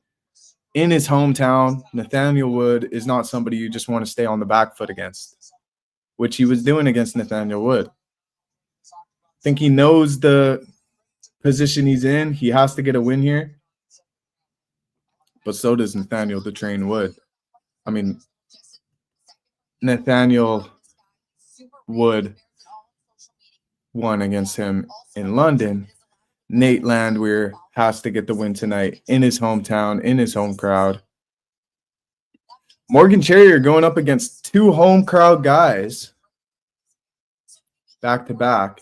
in his hometown. Nathaniel Wood is not somebody you just want to stay on the back foot against, which he was doing against Nathaniel Wood. I think he knows the position he's in. He has to get a win here. But so does Nathaniel the Train Wood. I mean, Nathaniel Wood won against him in London. Nate Landwehr has to get the win tonight in his hometown, in his home crowd. Morgan Charrier going up against 2 home crowd guys back to back.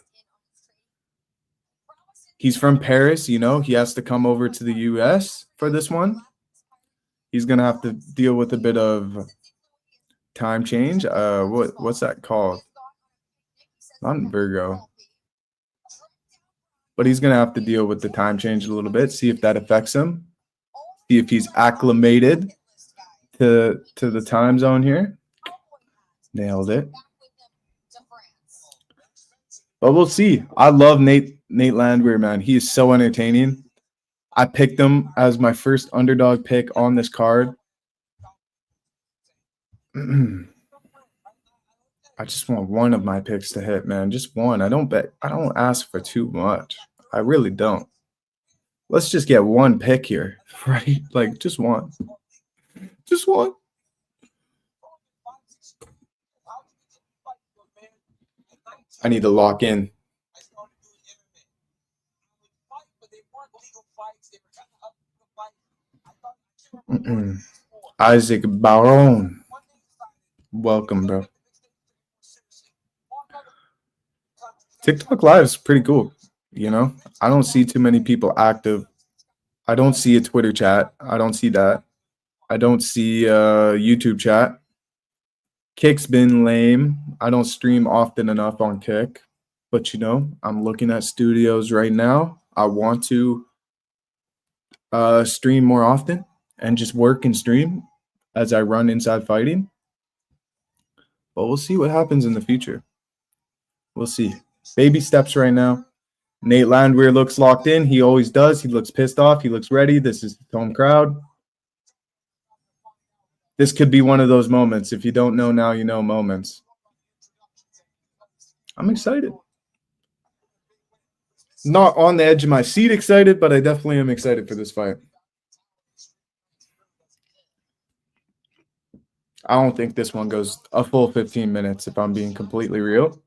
He's from Paris, you know. He has to come over to the US for this one. He's going to have to deal with a bit of time change. What's that called? Not Virgo. But he's going to have to deal with the time change a little bit, see if that affects him. See if he's acclimated to the time zone here. Nailed it. But we'll see. I love Nate Landwehr, man. He is so entertaining. I picked him as my first underdog pick on this card. I just want one of my picks to hit, man. Just one. I don't ask for too much. I really don't. Let's just get one pick here, right? Like, just one. Just one. I need to lock in. Isaac Baron. Welcome, bro. TikTok Live is pretty cool. You know, I don't see too many people active. I don't see a Twitter chat. I don't see that. I don't see a YouTube chat. Kick's been lame. I don't stream often enough on Kick. But, you know, I'm looking at studios right now. I want to stream more often and just work and stream as I run Inside Fighting. But we'll see what happens in the future. We'll see. Baby steps right now. Nate Landwehr looks locked in. He always does. He looks pissed off. He looks ready. This is his home crowd. This could be one of those moments. If you don't know now, you know moments. I'm excited. Not on the edge of my seat excited, but I definitely am excited for this fight. I don't think this one goes a full 15 minutes, if I'm being completely real.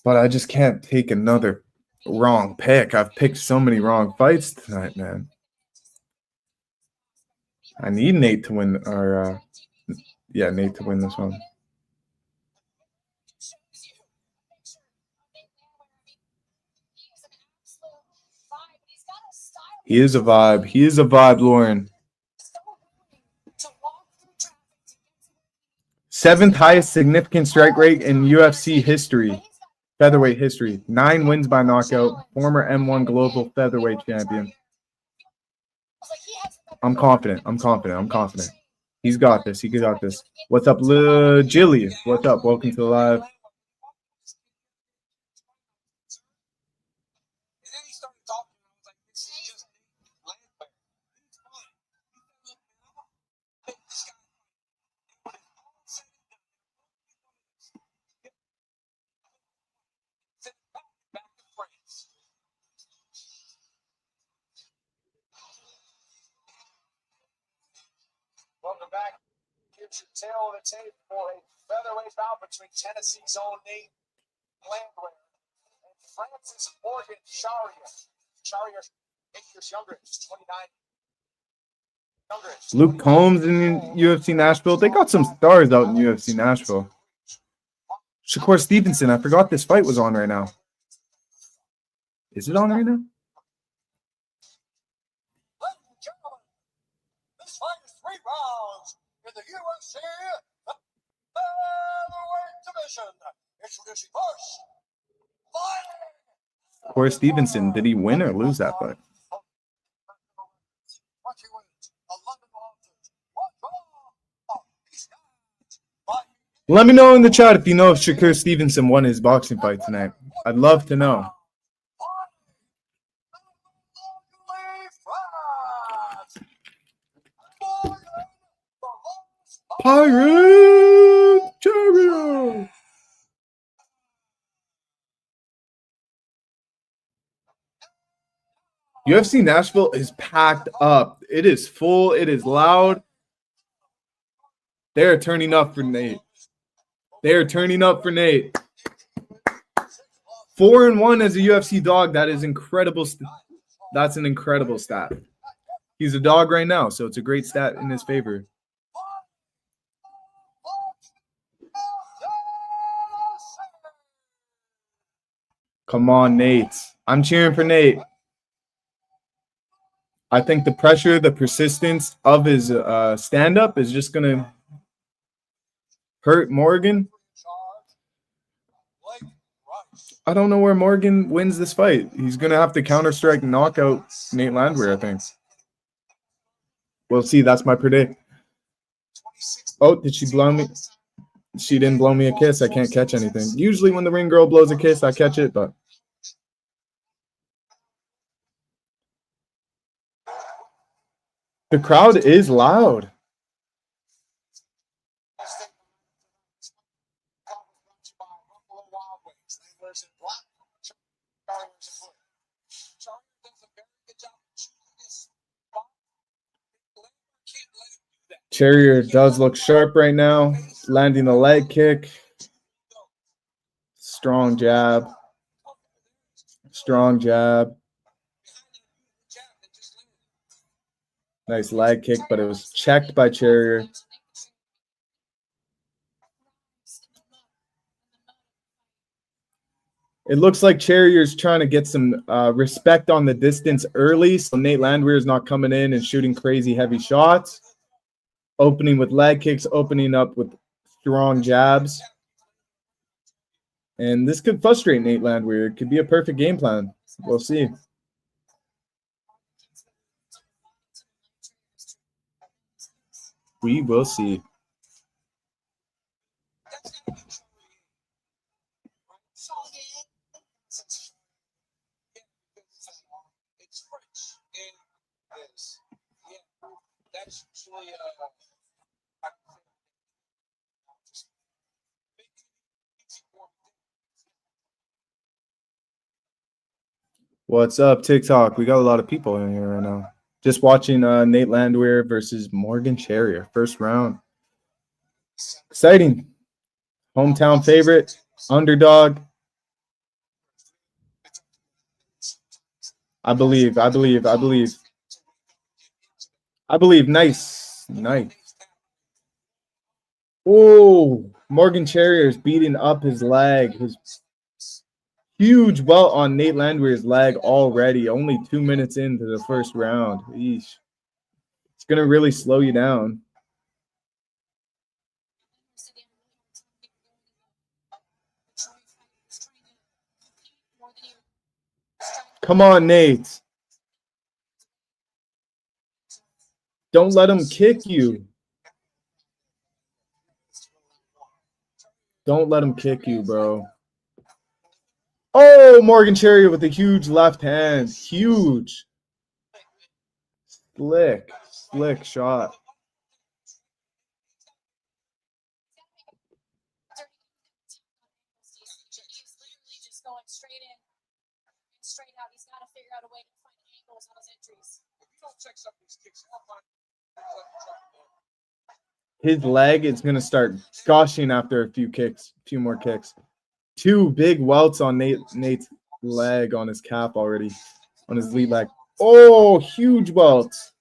But I just can't take another wrong pick. I've picked so many wrong fights tonight, man. I need Nate to win, Nate to win this one. He is a vibe. He is a vibe, Lauren. 7th highest significant strike rate in UFC history. Featherweight history. 9 wins by knockout. Former M1 global featherweight champion. I'm confident. He's got this. He got this. What's up, Jilly? What's up? Welcome to the live. Welcome back. Here's your tail of the tape for a featherweight bout between Tennessee's own Nate Landwehr and Francis Morgan Sharia. Sharia, 8 years younger, just 29. Luke Combs in UFC Nashville. They got some stars out in UFC Nashville. Shakur Stevenson. I forgot this fight was on right now. Is it on right now? This fight is 3 rounds in the UFC featherweight division. Introducing first, Shakur Stevenson. Did he win or lose that fight? Let me know in the chat if you know if Shakur Stevenson won his boxing fight tonight. I'd love to know. Pirate Champion! UFC Nashville is packed up. It is full. It is loud. They're turning up for Nate. 4-1 as a UFC dog. That is incredible. That's an incredible stat. He's a dog right now, so it's a great stat in his favor. Come on, Nate. I'm cheering for Nate. I think the pressure, the persistence of his stand-up is just going to hurt Morgan. I don't know where Morgan wins this fight. He's going to have to counter-strike and knock out Nate Landwehr, I think. We'll see. That's my predict. Oh, did she blow me? She didn't blow me a kiss. I can't catch anything. Usually when the ring girl blows a kiss, I catch it, but the crowd is loud. Teixeira does look sharp right now, landing the leg kick. Strong jab. Strong jab. Nice leg kick, but it was checked by Teixeira. It looks like Teixeira's trying to get some respect on the distance early, so Nate Landwehr is not coming in and shooting crazy heavy shots. Opening with leg kicks, opening up with strong jabs. And this could frustrate Nate Landwehr. It could be a perfect game plan. We'll see. We will see. What's up, TikTok? We got a lot of people in here right now. Just watching Nate Landwehr versus Morgan Teixeira, first round. Exciting. Hometown favorite, underdog. I believe. Nice. Oh, Morgan Teixeira is beating up his leg. His huge welt on Nate Landwehr's leg already. Only 2 minutes into the first round. Eesh. It's going to really slow you down. Come on, Nate. Don't let him kick you. Don't let him kick you, bro. Oh, Morgan Teixeira with a huge left hand. Huge. Slick shot. His leg is going to start gushing after a few more kicks. 2 big welts on Nate's leg, on his calf already, on his lead leg. Oh, huge welts.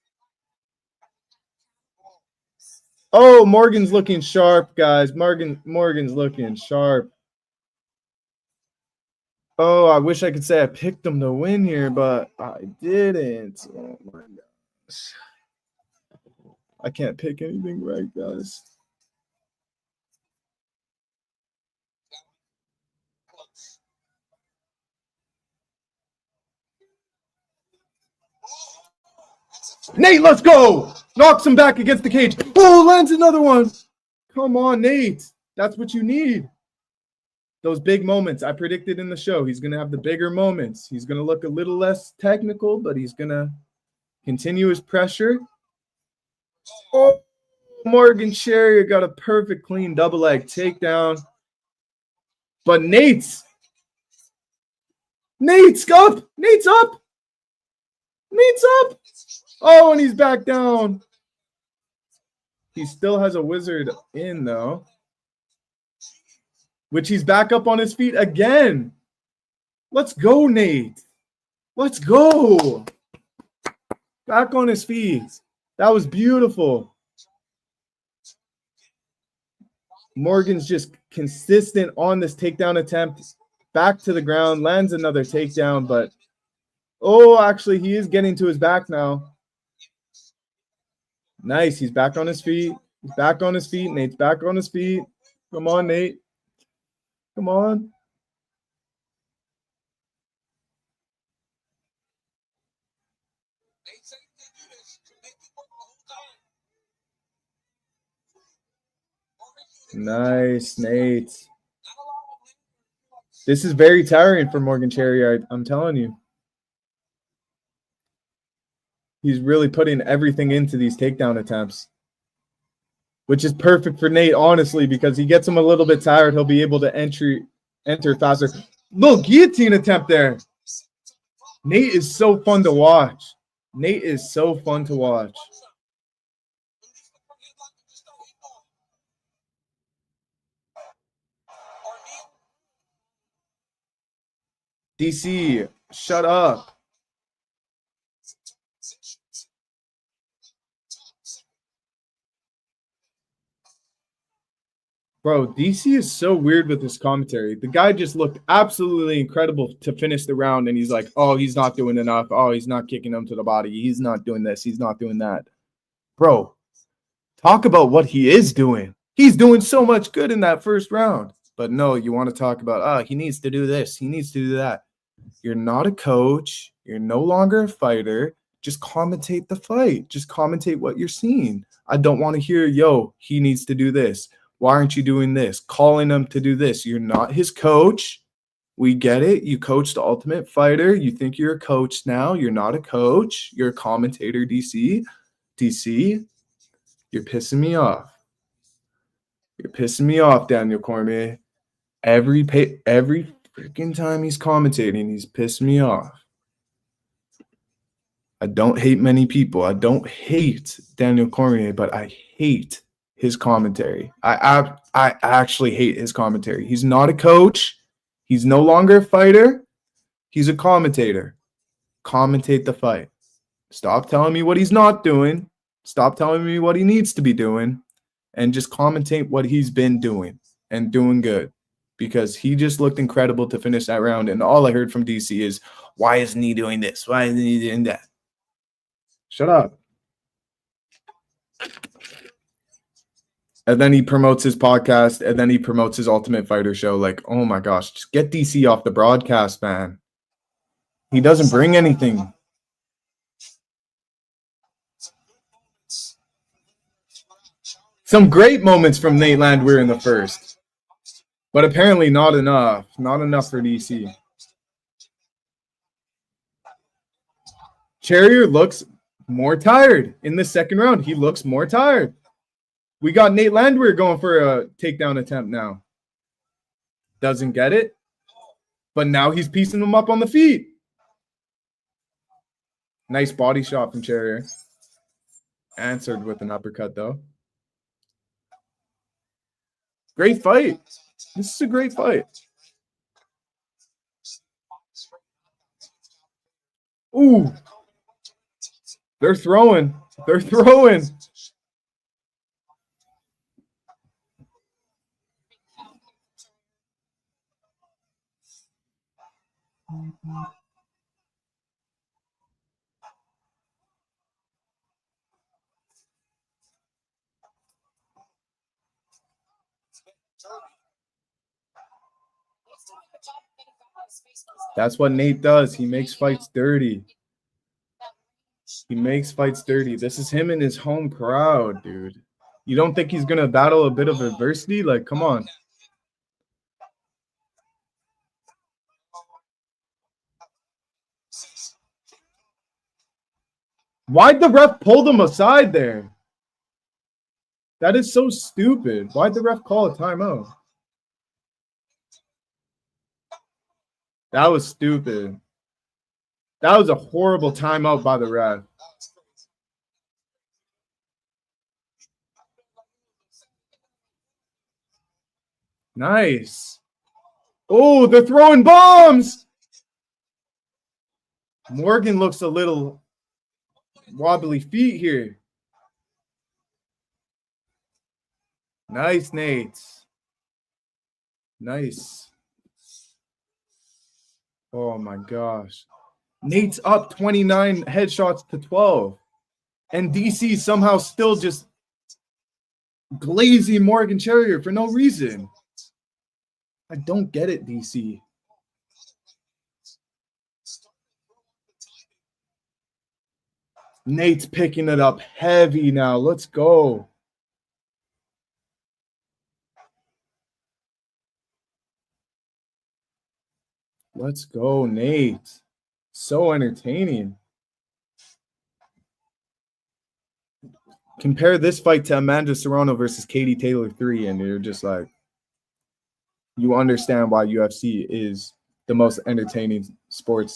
Oh, Morgan's looking sharp, guys. Morgan's looking sharp. Oh, I wish I could say I picked him to win here, but I didn't. Oh, my gosh. I can't pick anything right, guys. Nate, let's go! Knocks him back against the cage. Oh, lands another one. Come on, Nate. That's what you need. Those big moments. I predicted in the show. He's going to have the bigger moments. He's going to look a little less technical, but he's going to continue his pressure. Oh, Morgan Teixeira got a perfect clean double leg takedown. But Nate's up. Nate's up. Oh, and he's back down. He still has a wizard in, though. Which he's back up on his feet again. Let's go, Nate. Let's go. Back on his feet. That was beautiful. Morgan's just consistent on this takedown attempt. back to the ground, lands another takedown, but oh, actually, he is getting to his back now. Nice. He's back on his feet. He's back on his feet. Nate's back on his feet. Come on, Nate. Come on. Nice, Nate. This is very tiring for Morgan Cherry, I'm telling you. He's really putting everything into these takedown attempts, which is perfect for Nate, honestly, because he gets him a little bit tired. He'll be able to enter faster. Look, guillotine attempt there. Nate is so fun to watch. Nate is so fun to watch. DC, shut up. Bro, DC is so weird with his commentary. The guy just looked absolutely incredible to finish the round, and he's like, oh, he's not doing enough. Oh, he's not kicking him to the body. He's not doing this. He's not doing that. Bro, talk about what he is doing. He's doing so much good in that first round. But no, you want to talk about, he needs to do this. He needs to do that. You're not a coach. You're no longer a fighter. Just commentate the fight. Just commentate what you're seeing. I don't want to hear, yo, he needs to do this. Why aren't you doing this? Calling him to do this. You're not his coach. We get it. You coach the Ultimate Fighter. You think you're a coach now. You're not a coach. You're a commentator, DC. DC, you're pissing me off. You're pissing me off, Daniel Cormier. Every freaking time he's commentating, he's pissing me off. I don't hate many people. I don't hate Daniel Cormier, but I hate his commentary. I actually hate his commentary. He's not a coach. He's no longer a fighter. He's a commentator. Commentate the fight. Stop telling me what he's not doing. Stop telling me what he needs to be doing. And just commentate what he's been doing and doing good. Because he just looked incredible to finish that round. And all I heard from DC is, why isn't he doing this? Why isn't he doing that? Shut up. And then he promotes his podcast, and then he promotes his Ultimate Fighter show. Like, oh my gosh, just get DC off the broadcast, man. He doesn't bring anything. Some great moments from Nate Landwehr in the first. But apparently not enough. Not enough for DC. Cherrier looks more tired in the second round. He looks more tired. We got Nate Landwehr going for a takedown attempt now. Doesn't get it. But now he's piecing him up on the feet. Nice body shot from Cherrier. Answered with an uppercut, though. Great fight. This is a great fight. Ooh. They're throwing. They're throwing. That's what Nate does. He makes fights dirty. He makes fights dirty. This is him in his home crowd, dude. You don't think he's going to battle a bit of adversity? Like, come on. Why'd the ref pull them aside there? That is so stupid. Why'd the ref call a timeout? That was stupid. That was a horrible timeout by the ref. Nice. Oh, they're throwing bombs. Morgan looks a little wobbly feet here. Nice, Nate. Nice. Oh my gosh. Nate's up 29 headshots to 12. And DC somehow still just glazing Morgan Charrier for no reason. I don't get it, DC. Nate's picking it up heavy now. Let's go. Let's go, Nate. So entertaining. Compare this fight to Amanda Serrano versus Katie Taylor 3, and you're just like, you understand why UFC is the most entertaining sport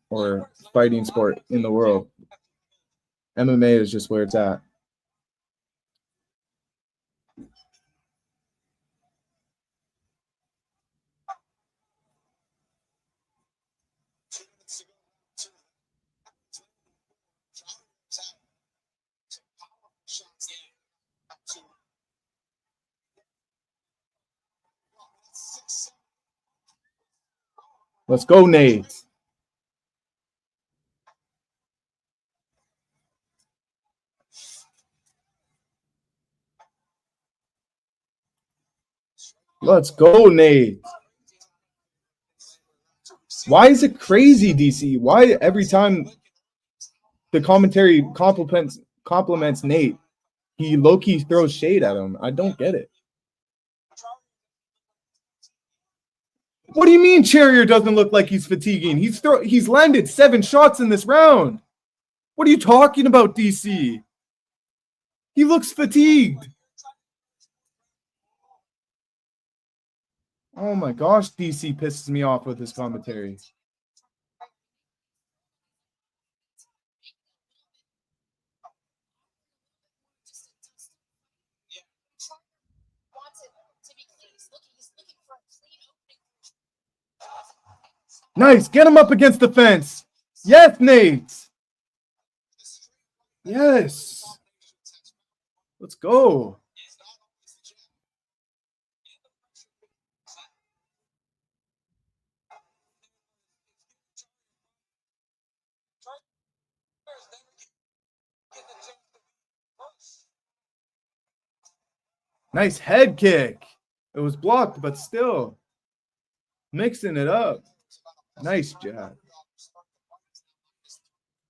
or fighting sport in the world. MMA is just where it's at. Let's go, Nate. Let's go, Nate. Why is it crazy, DC? Why every time the commentary compliments Nate, he low-key throws shade at him? I don't get it. What do you mean Charrier doesn't look like he's fatiguing? He's landed 7 shots in this round. What are you talking about, DC? He looks fatigued. Oh my gosh, DC pisses me off with his commentary. Nice. Get him up against the fence. Yes, Nate. Yes. Let's go. Nice head kick. It was blocked, but still mixing it up. Nice jab.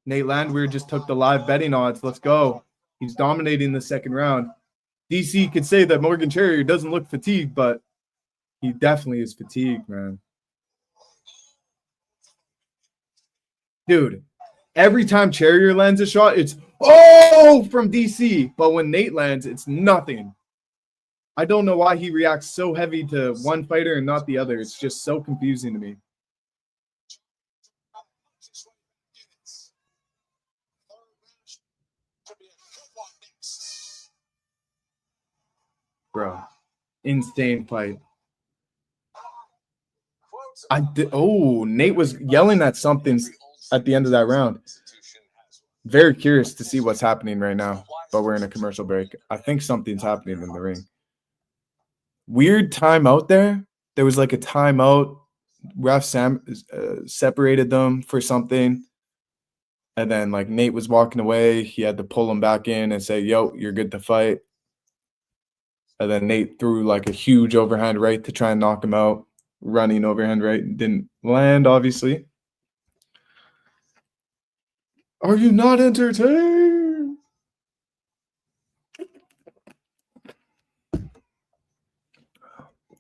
Nate Landwehr just took the live betting odds. Let's go. He's dominating the second round. DC could say that Morgan Charrier doesn't look fatigued, but he definitely is fatigued, man. Dude, every time Charrier lands a shot, it's from DC. But when Nate lands, it's nothing. I don't know why he reacts so heavy to one fighter and not the other. It's just so confusing to me. Bro, insane fight. Nate was yelling at something at the end of that round. Very curious to see what's happening right now, but we're in a commercial break. I think something's happening in the ring. Weird timeout there. There was like a timeout. Ref separated them for something. And then like Nate was walking away. He had to pull him back in and say, yo, you're good to fight. And then Nate threw like a huge overhand right to try and knock him out. Running overhand right. Didn't land, obviously. Are you not entertained?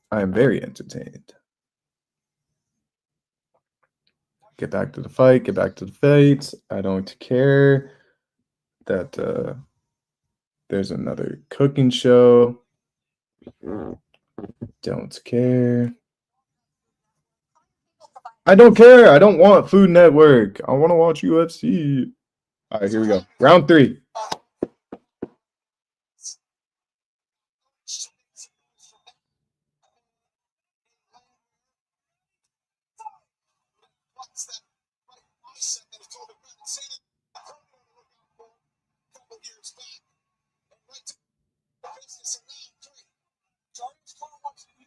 I am very entertained. Get back to the fight. Get back to the fight. I don't care that there's another cooking show. Don't care. I don't care. I don't want Food Network. I want to watch UFC. All right, here we go. Round 3.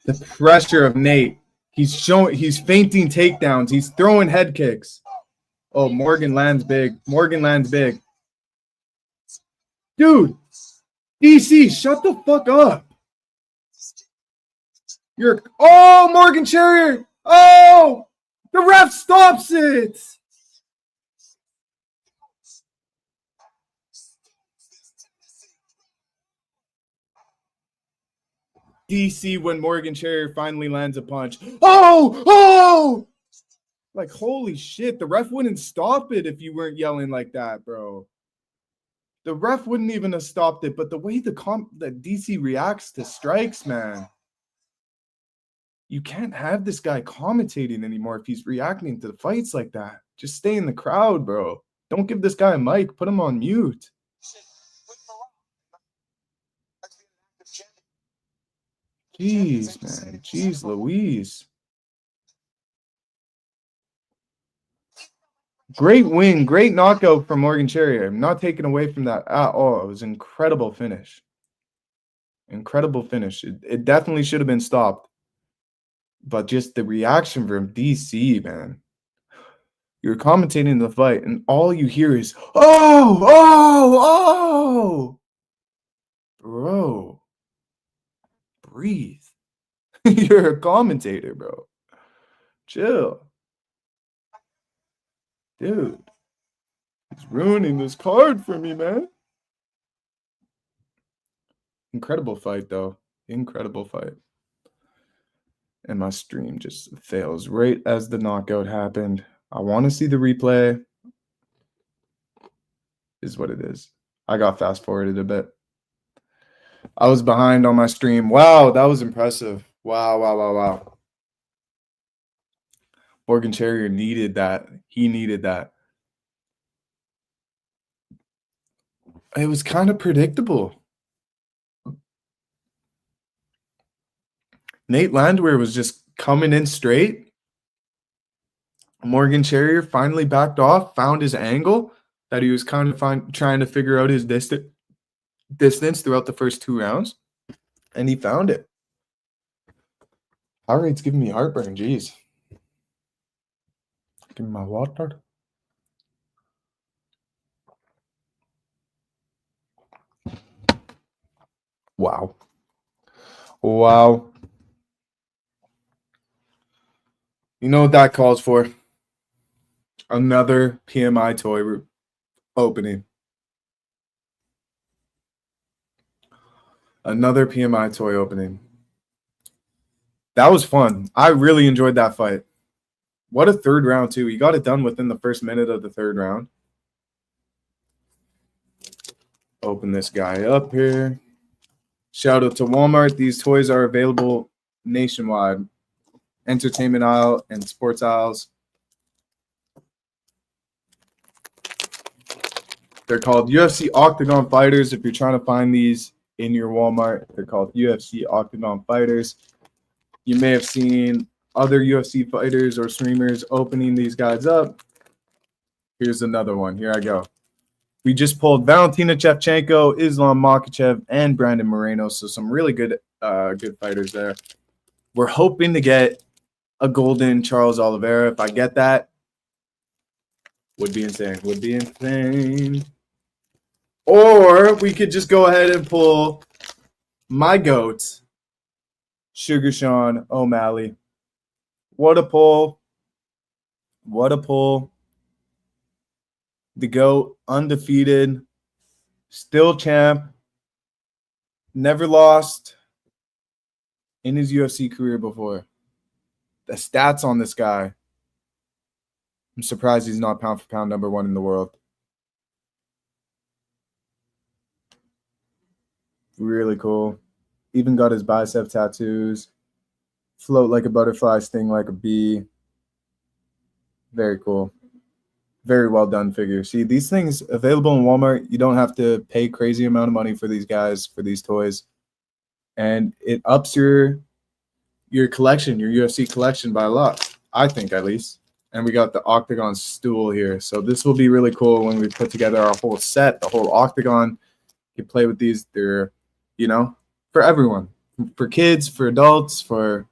The pressure of Nate. He's feinting takedowns. He's throwing head kicks. Oh, Morgan lands big. Morgan lands big. Dude, DC, shut the fuck up. Morgan Charrier. Oh, the ref stops it. DC when Morgan Charrier finally lands a punch. Oh! Like, holy shit. The ref wouldn't stop it if you weren't yelling like that, bro. The ref wouldn't even have stopped it, but the way that DC reacts to strikes, man. You can't have this guy commentating anymore if he's reacting to the fights like that. Just stay in the crowd, bro. Don't give this guy a mic. Put him on mute. Jeez, man. Jeez Louise. Great win. Great knockout from Morgan Charrier. I'm not taking away from that at all. It was an incredible finish. Incredible finish. It definitely should have been stopped. But just the reaction from DC, man. You're commentating the fight, and all you hear is, oh! Bro. Breathe. You're a commentator, bro. Chill. Dude. He's ruining this card for me, man. Incredible fight, though. Incredible fight. And my stream just fails right as the knockout happened. I want to see the replay. Is what it is. I got fast forwarded a bit. I was behind on my stream. Wow, that was impressive. Wow. Morgan Charrier needed that. He needed that. It was kind of predictable. Nate Landwehr was just coming in straight. Morgan Charrier finally backed off, found his angle that he was kind of trying to figure out his distance throughout the first 2 rounds, and he found it. Heart rate's giving me heartburn. Jeez. Give me my water. Wow. You know what that calls for? Another PMI toy opening. Another PMI toy opening. That was fun. I really enjoyed that fight. What a third round, too. He got it done within the first minute of the third round. Open this guy up here. Shout out to Walmart. These toys are available nationwide. Entertainment aisle and sports aisles. They're called UFC Octagon Fighters. If you're trying to find these in your Walmart, they're called UFC Octagon Fighters. You may have seen other UFC fighters or streamers opening these guys up. Here's another one. Here I go. We just pulled Valentina Shevchenko, Islam Makhachev, and Brandon Moreno. So some really good fighters there. We're hoping to get a golden Charles Oliveira. If I get that, would be insane. Or we could just go ahead and pull my GOAT, Sugar Sean O'Malley. What a pull. The GOAT, undefeated, still champ, never lost in his UFC career before. The stats on this guy. I'm surprised he's not pound for pound #1 in the world. Really cool. Even got his bicep tattoos. Float like a butterfly, sting like a bee. Very cool. Very well done figure. See, these things available in Walmart. You don't have to pay crazy amount of money for these guys, for these toys. And it ups your collection, your UFC collection by a lot, I think at least. And we got the Octagon stool here. So this will be really cool when we put together our whole set, the whole Octagon. You can play with these. They're, for everyone. For kids, for adults, for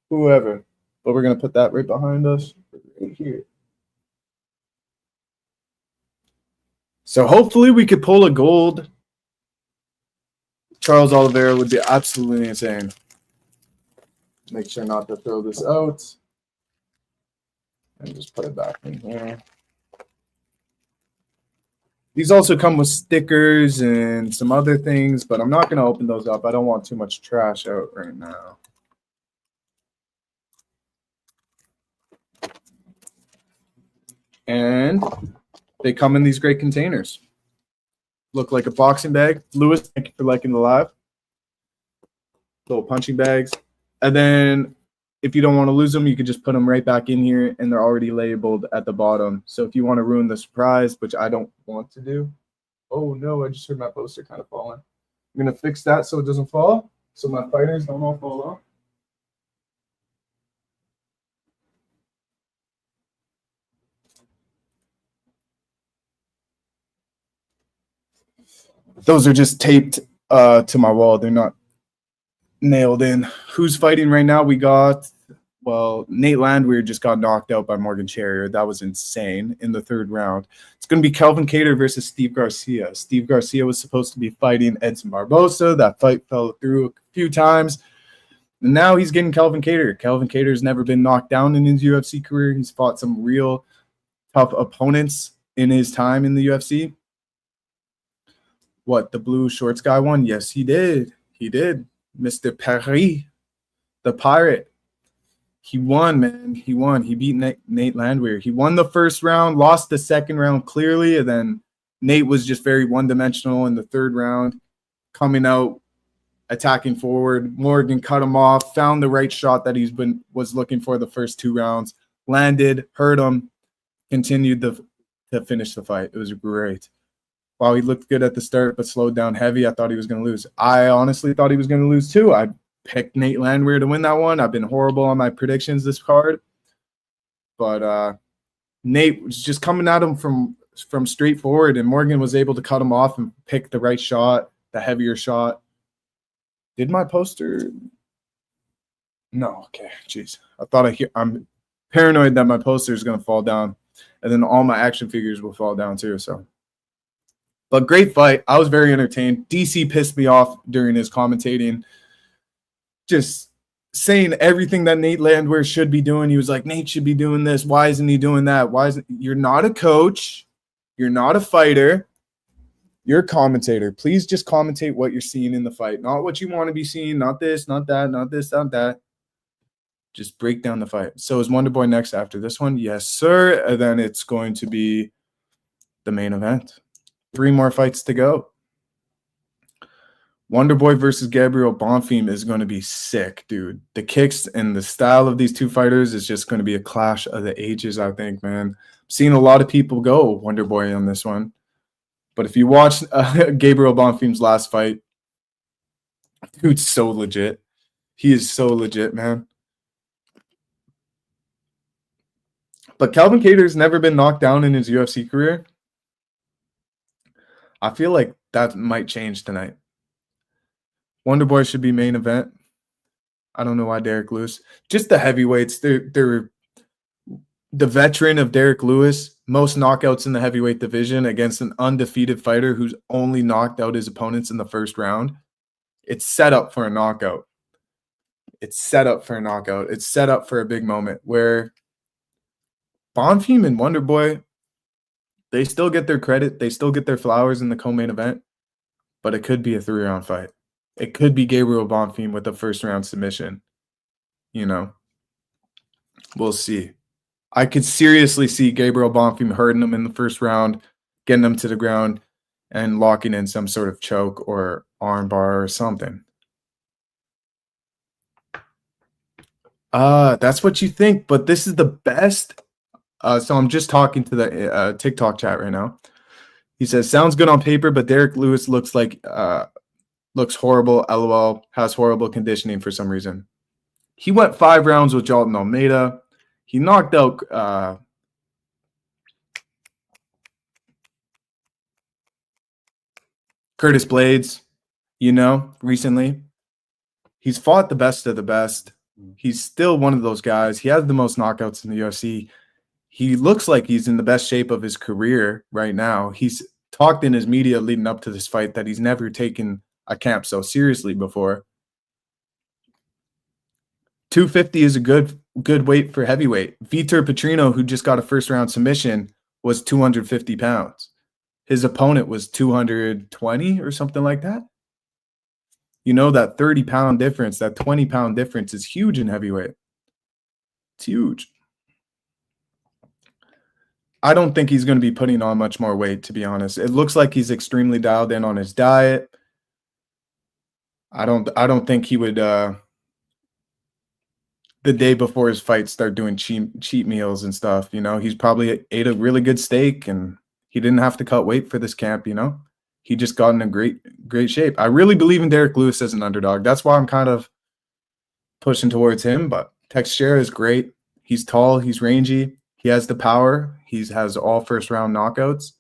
whoever. but we're going to put that right behind us right here. So hopefully we could pull a gold. Charles Oliveira would be absolutely insane. Make sure not to throw this out. And just put it back in here. These also come with stickers and some other things, but I'm not going to open those up. I don't want too much trash out right now. And they come in these great containers. Look like a boxing bag. Lewis, thank you for liking the live. Little punching bags. And then if you don't want to lose them, you can just put them right back in here, and they're already labeled at the bottom. So if you want to ruin the surprise, which I don't want to do. Oh, no, I just heard my poster kind of falling. I'm going to fix that so it doesn't fall, so my fighters don't all fall off. Those are just taped to my wall. They're not nailed in. Who's fighting right now? We got, well, Nate Landwehr just got knocked out by Morgan Charrier. That was insane in the third round. It's going to be Kelvin Kattar versus Steve Garcia. Steve Garcia was supposed to be fighting Edson Barbosa. That fight fell through a few times. And now he's getting Kelvin Kattar. Kelvin Kattar's never been knocked down in his UFC career. He's fought some real tough opponents in his time in the UFC. What, the blue shorts guy won? Yes, he did. He did. Mr. Paris, the pirate. He won, man. He won. He beat Nate Landwehr. He won the first round, lost the second round clearly, and then Nate was just very one-dimensional in the third round, coming out, attacking forward. Morgan cut him off, found the right shot that was looking for the first two rounds, landed, hurt him, continued to finish the fight. It was great. Wow, he looked good at the start, but slowed down heavy. I thought he was going to lose. I honestly thought he was going to lose too. I picked Nate Landwehr to win that one. I've been horrible on my predictions this card. But Nate was just coming at him from straight forward, and Morgan was able to cut him off and pick the right shot, the heavier shot. Did my poster? No, okay, jeez. I thought I'm paranoid that my poster is going to fall down, and then all my action figures will fall down too, so. But great fight. I was very entertained. DC pissed me off during his commentating. Just saying everything that Nate Landwehr should be doing. He was like, Nate should be doing this. Why isn't he doing that? You're not a coach. You're not a fighter. You're a commentator. Please just commentate what you're seeing in the fight. Not what you want to be seeing. Not this, not that, not this, not that. Just break down the fight. So is Wonder Boy next after this one? Yes, sir. And then it's going to be the main event. 3 more fights to go. Wonder Boy versus Gabriel Bonfim is going to be sick, dude. The kicks and the style of these two fighters is just going to be a clash of the ages, I think, man. I've seen a lot of people go Wonder Boy on this one. But if you watch Gabriel Bonfim's last fight, dude's so legit. He is so legit, man. But Kelvin Kattar's never been knocked down in his UFC career. I feel like that might change tonight. Wonder Boy should be main event. I don't know why Derrick Lewis. Just the heavyweights. They're the veteran of Derrick Lewis. Most knockouts in the heavyweight division against an undefeated fighter who's only knocked out his opponents in the first round. It's set up for a knockout. It's set up for a knockout. It's set up for a big moment where Bonfim and Wonder Boy, they still get their credit. They still get their flowers in the co-main event, but it could be a 3-round fight. It could be Gabriel Bonfim with a first-round submission. You know, we'll see. I could seriously see Gabriel Bonfim hurting him in the first round, getting him to the ground, and locking in some sort of choke or arm bar or something. That's what you think, but this is the best. So I'm just talking to the TikTok chat right now. He says, sounds good on paper, but Derrick Lewis looks horrible. LOL, has horrible conditioning for some reason. He went 5 rounds with Jalton Almeida. He knocked out Curtis Blades, recently. He's fought the best of the best. He's still one of those guys. He has the most knockouts in the UFC. He looks like he's in the best shape of his career right now. He's talked in his media leading up to this fight that he's never taken a camp so seriously before. 250 is a good weight for heavyweight. Vitor Petrino, who just got a first-round submission, was 250 pounds. His opponent was 220 or something like that. You know, that 30-pound difference, that 20-pound difference is huge in heavyweight. It's huge. I don't think he's going to be putting on much more weight, to be honest. It looks like he's extremely dialed in on his diet. I don't think he would the day before his fight start doing cheat meals and stuff. You know, he's probably ate a really good steak and he didn't have to cut weight for this camp, you know. He just got in a great shape. I really believe in Derrick Lewis as an underdog. That's why I'm kind of pushing towards him, but Teixeira is great. He's tall, he's rangy, he has the power, he has all first-round knockouts,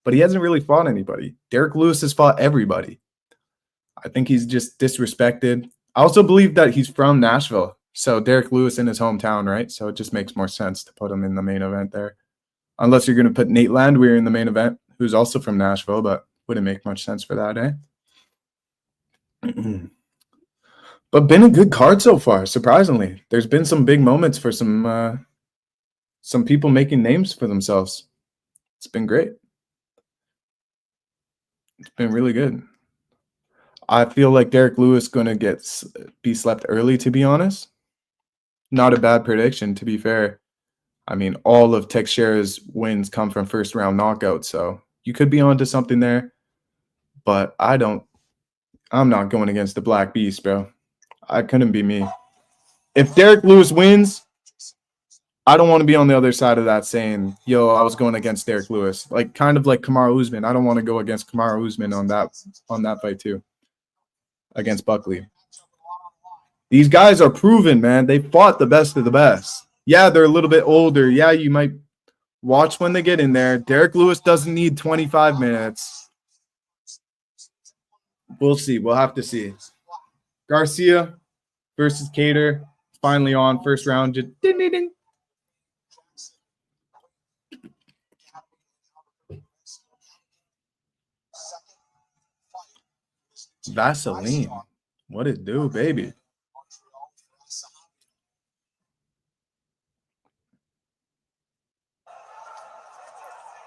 but he hasn't really fought anybody. Derrick Lewis has fought everybody. I think he's just disrespected. I also believe that he's from Nashville, so Derrick Lewis in his hometown, right? So it just makes more sense to put him in the main event there. Unless you're going to put Nate Landwehr in the main event, who's also from Nashville, but wouldn't make much sense for that, eh? But been a good card so far, surprisingly. There's been some big moments for some people making names for themselves. It's been great. It's been really good. I feel like Derrick Lewis going to be slept early, to be honest. Not a bad prediction, to be fair. I mean, all of Teixeira's wins come from first-round knockouts, so you could be onto something there. But I'm not going against the Black Beast, bro. I couldn't be me. If Derrick Lewis wins, I don't want to be on the other side of that saying, yo, I was going against Derrick Lewis. Like, kind of like Kamaru Usman. I don't want to go against Kamaru Usman on that fight too. Against Buckley. These guys are proven, man. They fought the best of the best. Yeah, they're a little bit older. Yeah, you might watch when they get in there. Derrick Lewis doesn't need 25 minutes. We'll see. We'll have to see. Garcia versus Cater. Finally on. First round. Just ding, ding, ding. Vaseline. What it do, baby?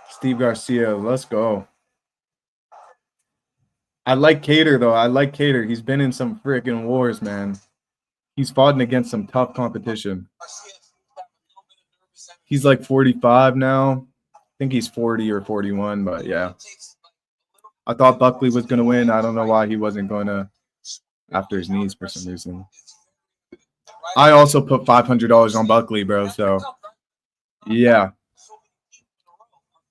Steve Garcia, let's go. I like Cater, though. I like Cater. He's been in some freaking wars, man. He's fought against some tough competition. He's like 45 now. I think he's 40 or 41, but yeah. I thought Buckley was going to win. I don't know why he wasn't going to after his knees for some reason. I also put $500 on Buckley, bro, so yeah.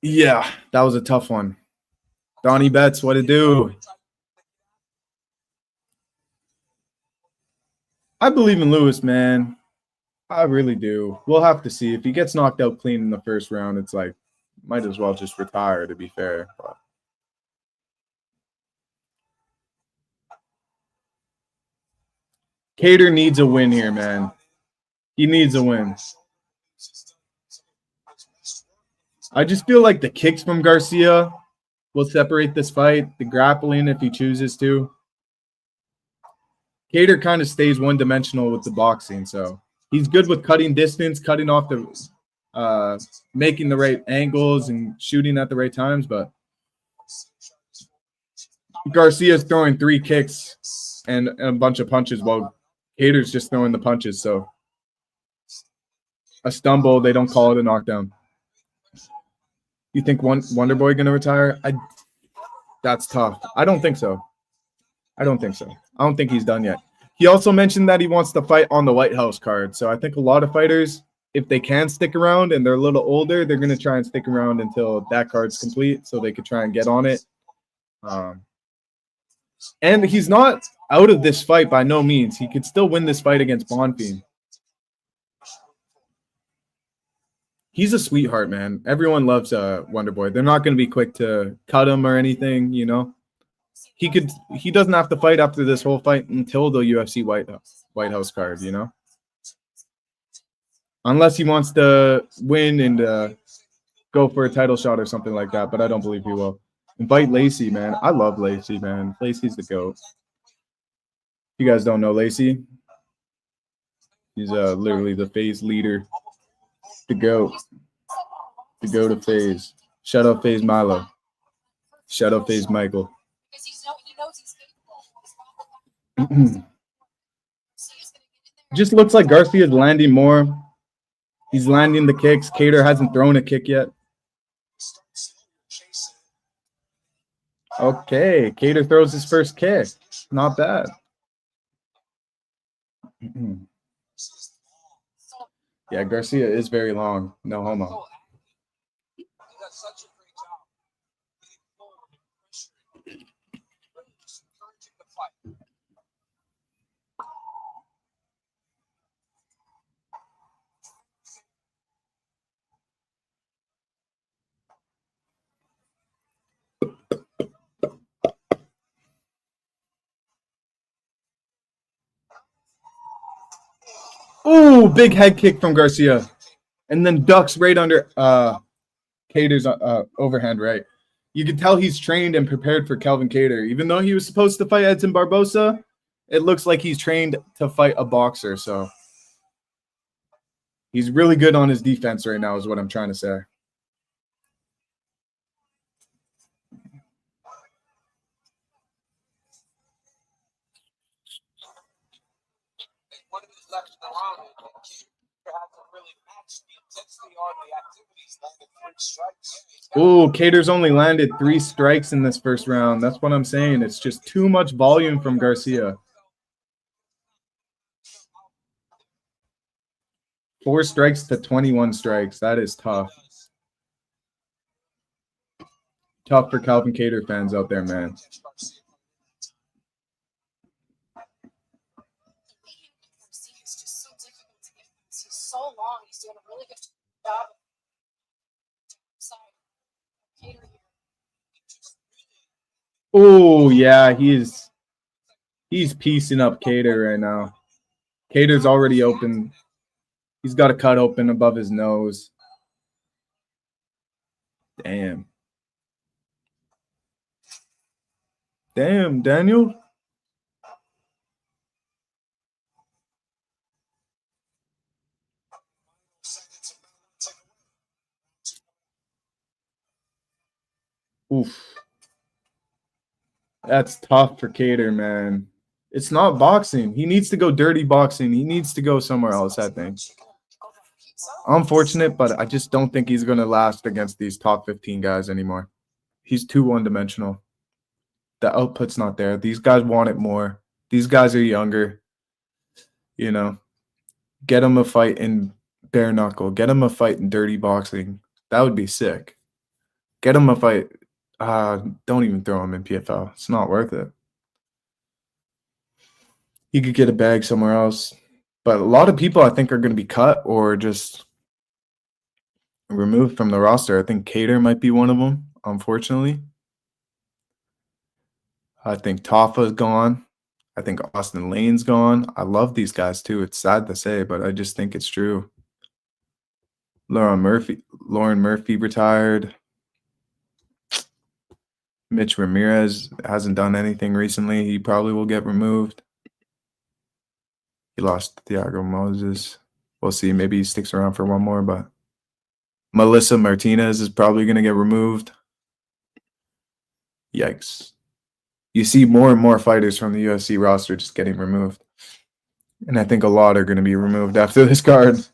Yeah, that was a tough one. Donnie Betts, what it do? I believe in Lewis, man. I really do. We'll have to see. If he gets knocked out clean in the first round, it's like, might as well just retire, to be fair. But Cater needs a win here, man. He needs a win. I just feel like the kicks from Garcia will separate this fight. The grappling, if he chooses to. Cater kind of stays one-dimensional with the boxing, so he's good with cutting distance, cutting off the making the right angles and shooting at the right times, but Garcia's throwing 3 kicks and a bunch of punches while Cater's just throwing the punches, so a stumble, they don't call it a knockdown. You think Wonder Boy going to retire? That's tough. I don't think so. I don't think he's done yet. He also mentioned that he wants to fight on the White House card. So I think a lot of fighters, if they can stick around and they're a little older, they're going to try and stick around until that card's complete so they could try and get on it. And he's not out of this fight by no means. He could still win this fight against Bonfim. He's a sweetheart, man. Everyone loves Wonder Boy. They're not going to be quick to cut him or anything, you know. He doesn't have to fight after this whole fight until the UFC White House card, you know. Unless he wants to win and go for a title shot or something like that, but I don't believe he will. Invite Lacey, man. I love Lacey, man. Lacey's the GOAT. You guys don't know Lacey? He's literally the FaZe leader. The GOAT. The GOAT of FaZe. Shout out FaZe Milo. Shout out FaZe Michael. Just looks like Garcia's landing more. He's landing the kicks. Cater hasn't thrown a kick yet. Okay, Cater throws his first kick. Not bad. Yeah, Garcia is very long. No homo. Ooh, big head kick from Garcia. And then ducks right under Cater's overhand right. You can tell he's trained and prepared for Calvin Cater. Even though he was supposed to fight Edson Barbosa, it looks like he's trained to fight a boxer. So he's really good on his defense right now is what I'm trying to say. Ooh, Cater's only landed 3 strikes in this first round. That's what I'm saying. It's just too much volume from Garcia. 4 strikes to 21 strikes. That is tough. Tough for Calvin Cater fans out there, man. So long, he's doing a really good job. Oh yeah, he's piecing up Cater right now. Cater's already open. He's got a cut open above his nose. Damn. Damn, Daniel. Oof. That's tough for Cater, man. It's not boxing. He needs to go dirty boxing. He needs to go somewhere else, I think. Unfortunate, but I just don't think he's going to last against these top 15 guys anymore. He's too one-dimensional. The output's not there. These guys want it more. These guys are younger. You know, get him a fight in bare knuckle. Get him a fight in dirty boxing. That would be sick. Get him a fight. Don't even throw him in PFL. It's not worth it. He could get a bag somewhere else. But a lot of people, I think, are going to be cut or just removed from the roster. I think Cater might be one of them, unfortunately. I think Tafa's gone. I think Austin Lane's gone. I love these guys, too. It's sad to say, but I just think it's true. Lauren Murphy retired. Mitch Ramirez hasn't done anything recently. He probably will get removed. He lost to Thiago Moses. We'll see. Maybe he sticks around for one more, but Melissa Martinez is probably going to get removed. Yikes. You see more and more fighters from the UFC roster just getting removed. And I think a lot are going to be removed after this card.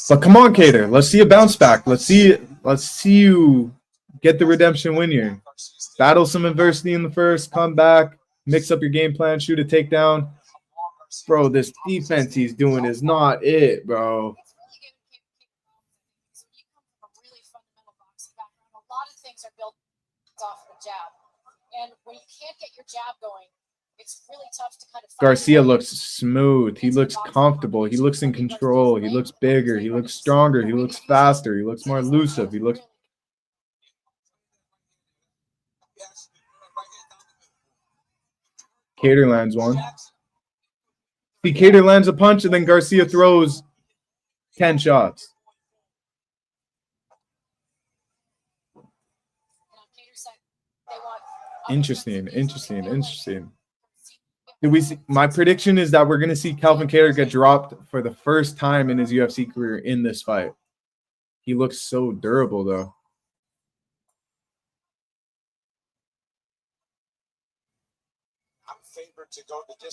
But come on, Cater. Let's see a bounce back. Let's see you get the redemption win here. Battle some adversity in the first, come back, mix up your game plan, shoot a takedown. Bro, this defense he's doing is not it, bro. A lot of things are built off the jab. And when you can't get your jab going, it's really tough to kind of Garcia looks smooth. He looks comfortable. He looks in control. He looks bigger. He looks stronger. He looks faster. He looks more elusive. He looks... Cater lands one. See, Cater lands a punch, and then Garcia throws 10 shots. Interesting. Did we see? My prediction is that we're going to see Calvin Kattar get dropped for the first time in his UFC career in this fight. He looks so durable, though.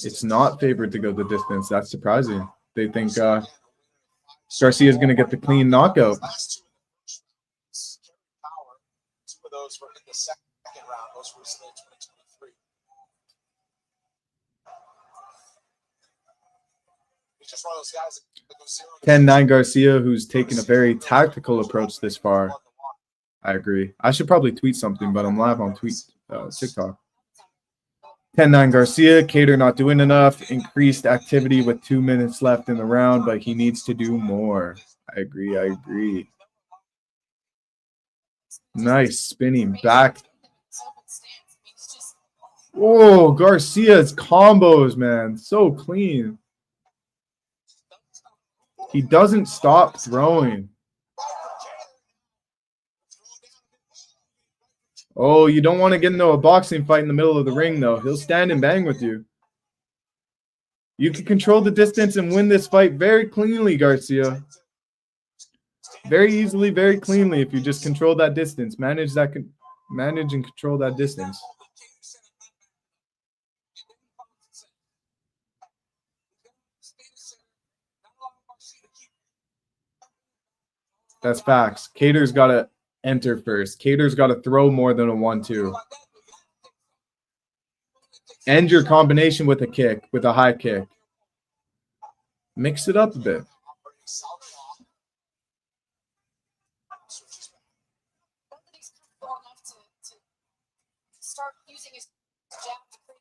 It's not favored to go the distance. That's surprising. They think Garcia is going to get the clean knockout. Two of those were in the second round. Those were in 2023. He's just one of those guys that goes 10-9 Garcia, who's taken a very tactical approach this far. I agree. I should probably tweet something, but I'm live on TikTok. 10-9 Garcia, Kattar not doing enough. Increased activity with 2 minutes left in the round, but he needs to do more. I agree. Nice spinning back. Oh, Garcia's combos, man. So clean. He doesn't stop throwing. Oh, you don't want to get into a boxing fight in the middle of the ring, though. He'll stand and bang with you. You can control the distance and win this fight very cleanly, Garcia. Very easily, very cleanly if you just control that distance. Manage and control that distance. That's facts. Kattar's got to enter first. Kattar's got to throw more than a 1-2. End your combination with a kick, with a high kick. Mix it up a bit. Start using his jab to create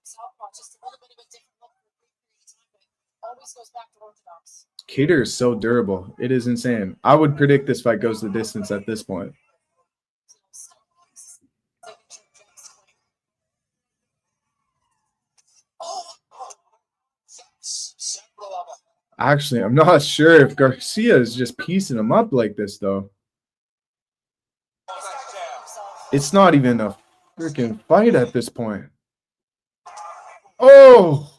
southpaw, just a little bit of a different look for a brief period of time, but always goes back to orthodox. Kattar is so durable. It is insane. I would predict this fight goes the distance at this point. Actually, I'm not sure if Garcia is just piecing him up like this, though. It's not even a freaking fight at this point. Oh!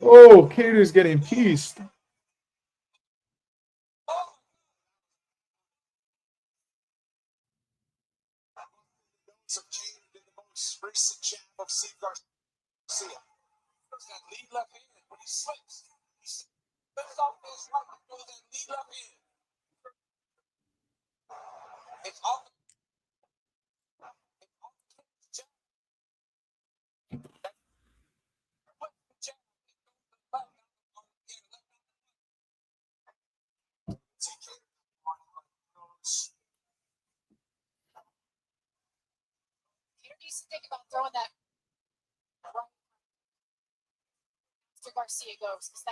Oh, Kattar's getting pieced. Recent jab of Steve Garcia. That lead left hand when he slips. He slips off his right with that lead left hand. It's off. Think about throwing that after Garcia goes, because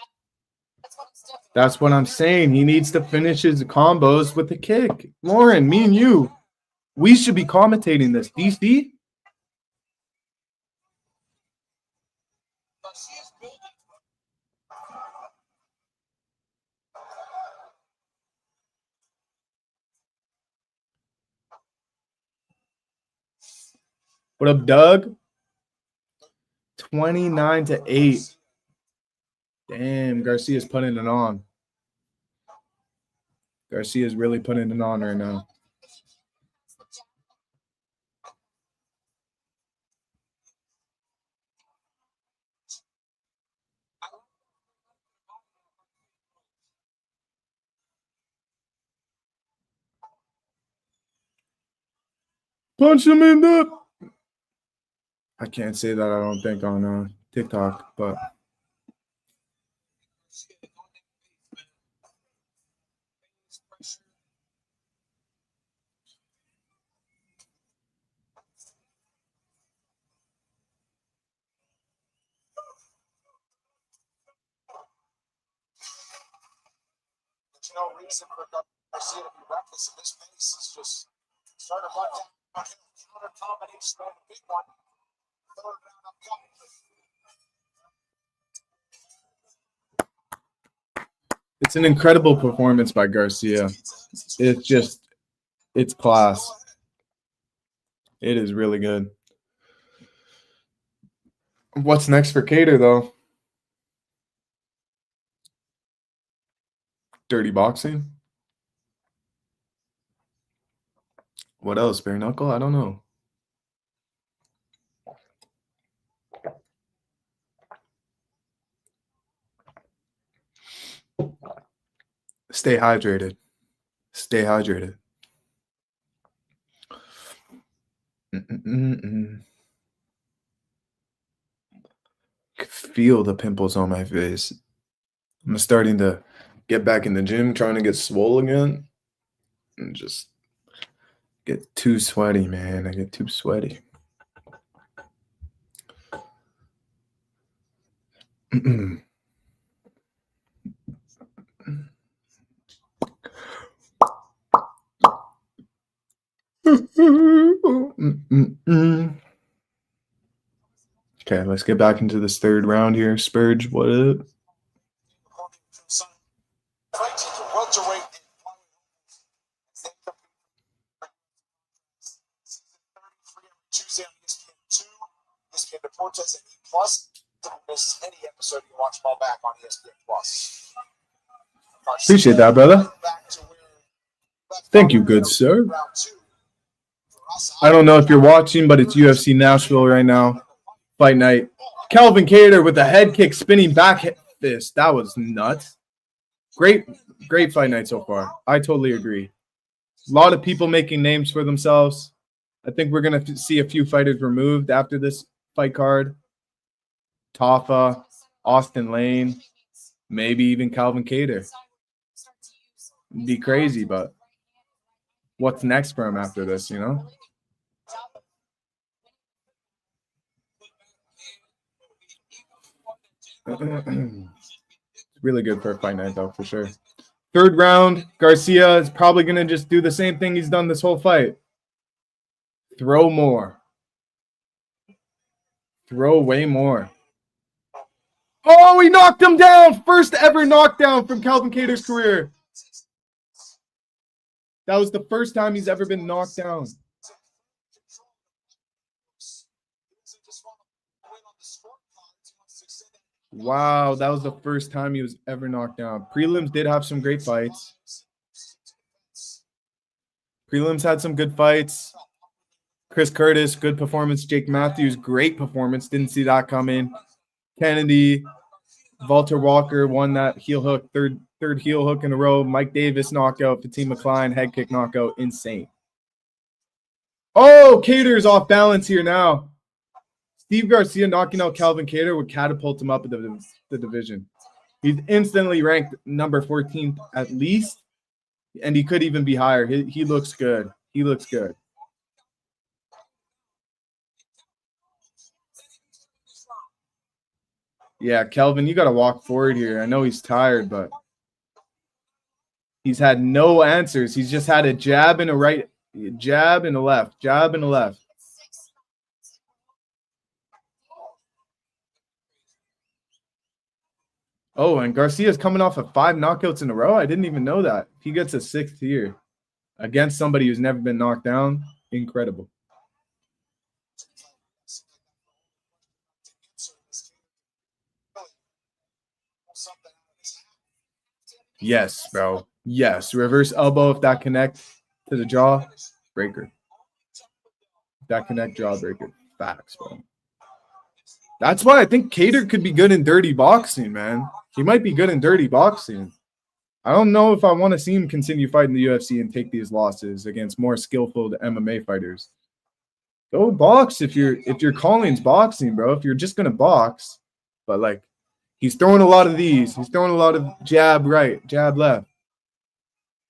that's what it's doing. That's what I'm saying. He needs to finish his combos with a kick. Lauren, me and you, we should be commentating this. DC? What up, Doug? 29-8. Damn, Garcia's putting it on. Garcia's really putting it on right now. Punch him in the... I can't say that, I don't think, on TikTok, but... There's no reason for Garcia to be reckless in this pace. It's just start to run down counter combination, a big one. Third round upcoming. It's an incredible performance by Garcia. It's class. It is really good. What's next for Cater, though? Dirty boxing? What else? Bare knuckle? I don't know. Stay hydrated. Stay hydrated. Feel the pimples on my face. I'm starting to get back in the gym, trying to get swole again, and just get too sweaty, man. I get too sweaty. Okay, let's get back into this third round here. Spurge, what up? Tuesday on ESPN2, ESPN Deportes, and E+. Don't miss any episode. You can watch them all back on ESPN+. Appreciate that, brother. Thank you, good sir. I don't know if you're watching, but it's UFC Nashville right now. Fight night. Calvin Kattar with a head kick, spinning back fist. That was nuts. Great fight night so far. I totally agree. A lot of people making names for themselves. I think we're going to see a few fighters removed after this fight card. Tafa, Austin Lane, maybe even Calvin Kattar. It'd be crazy, but what's next for him after this, you know? Really good for a fight night, though, for sure. Third round, Garcia is probably going to just do the same thing he's done this whole fight. Throw more. Throw way more. Oh, he knocked him down. First ever knockdown from Calvin Kattar's career. That was the first time he's ever been knocked down. Wow, that was the first time he was ever knocked down. Prelims did have some great fights. Prelims had some good fights. Chris Curtis, good performance. Jake Matthews, great performance. Didn't see that coming. Kennedy, Walter Walker won that heel hook, third heel hook in a row. Mike Davis knockout. Fatima Klein, head kick knockout. Insane. Oh, Kattar's off balance here now. Steve Garcia knocking out Calvin Kattar would catapult him up in the division. He's instantly ranked number 14 at least, and he could even be higher. He looks good. He looks good. Yeah, Kelvin, you got to walk forward here. I know he's tired, but he's had no answers. He's just had a jab and a right, jab and a left, jab and a left. Oh, and Garcia's coming off of 5 knockouts in a row. I didn't even know that. He gets a 6th here against somebody who's never been knocked down. Incredible. Yes, bro. Yes. Reverse elbow if that connect to the jaw. Breaker. If that connect, jaw breaker. Facts, bro. That's why I think Kattar could be good in dirty boxing, man. He might be good in dirty boxing. I don't know if I want to see him continue fighting the UFC and take these losses against more skillful MMA fighters. Go box if your calling's boxing, bro. If you're just gonna box, but like he's throwing a lot of these. He's throwing a lot of jab right, jab left.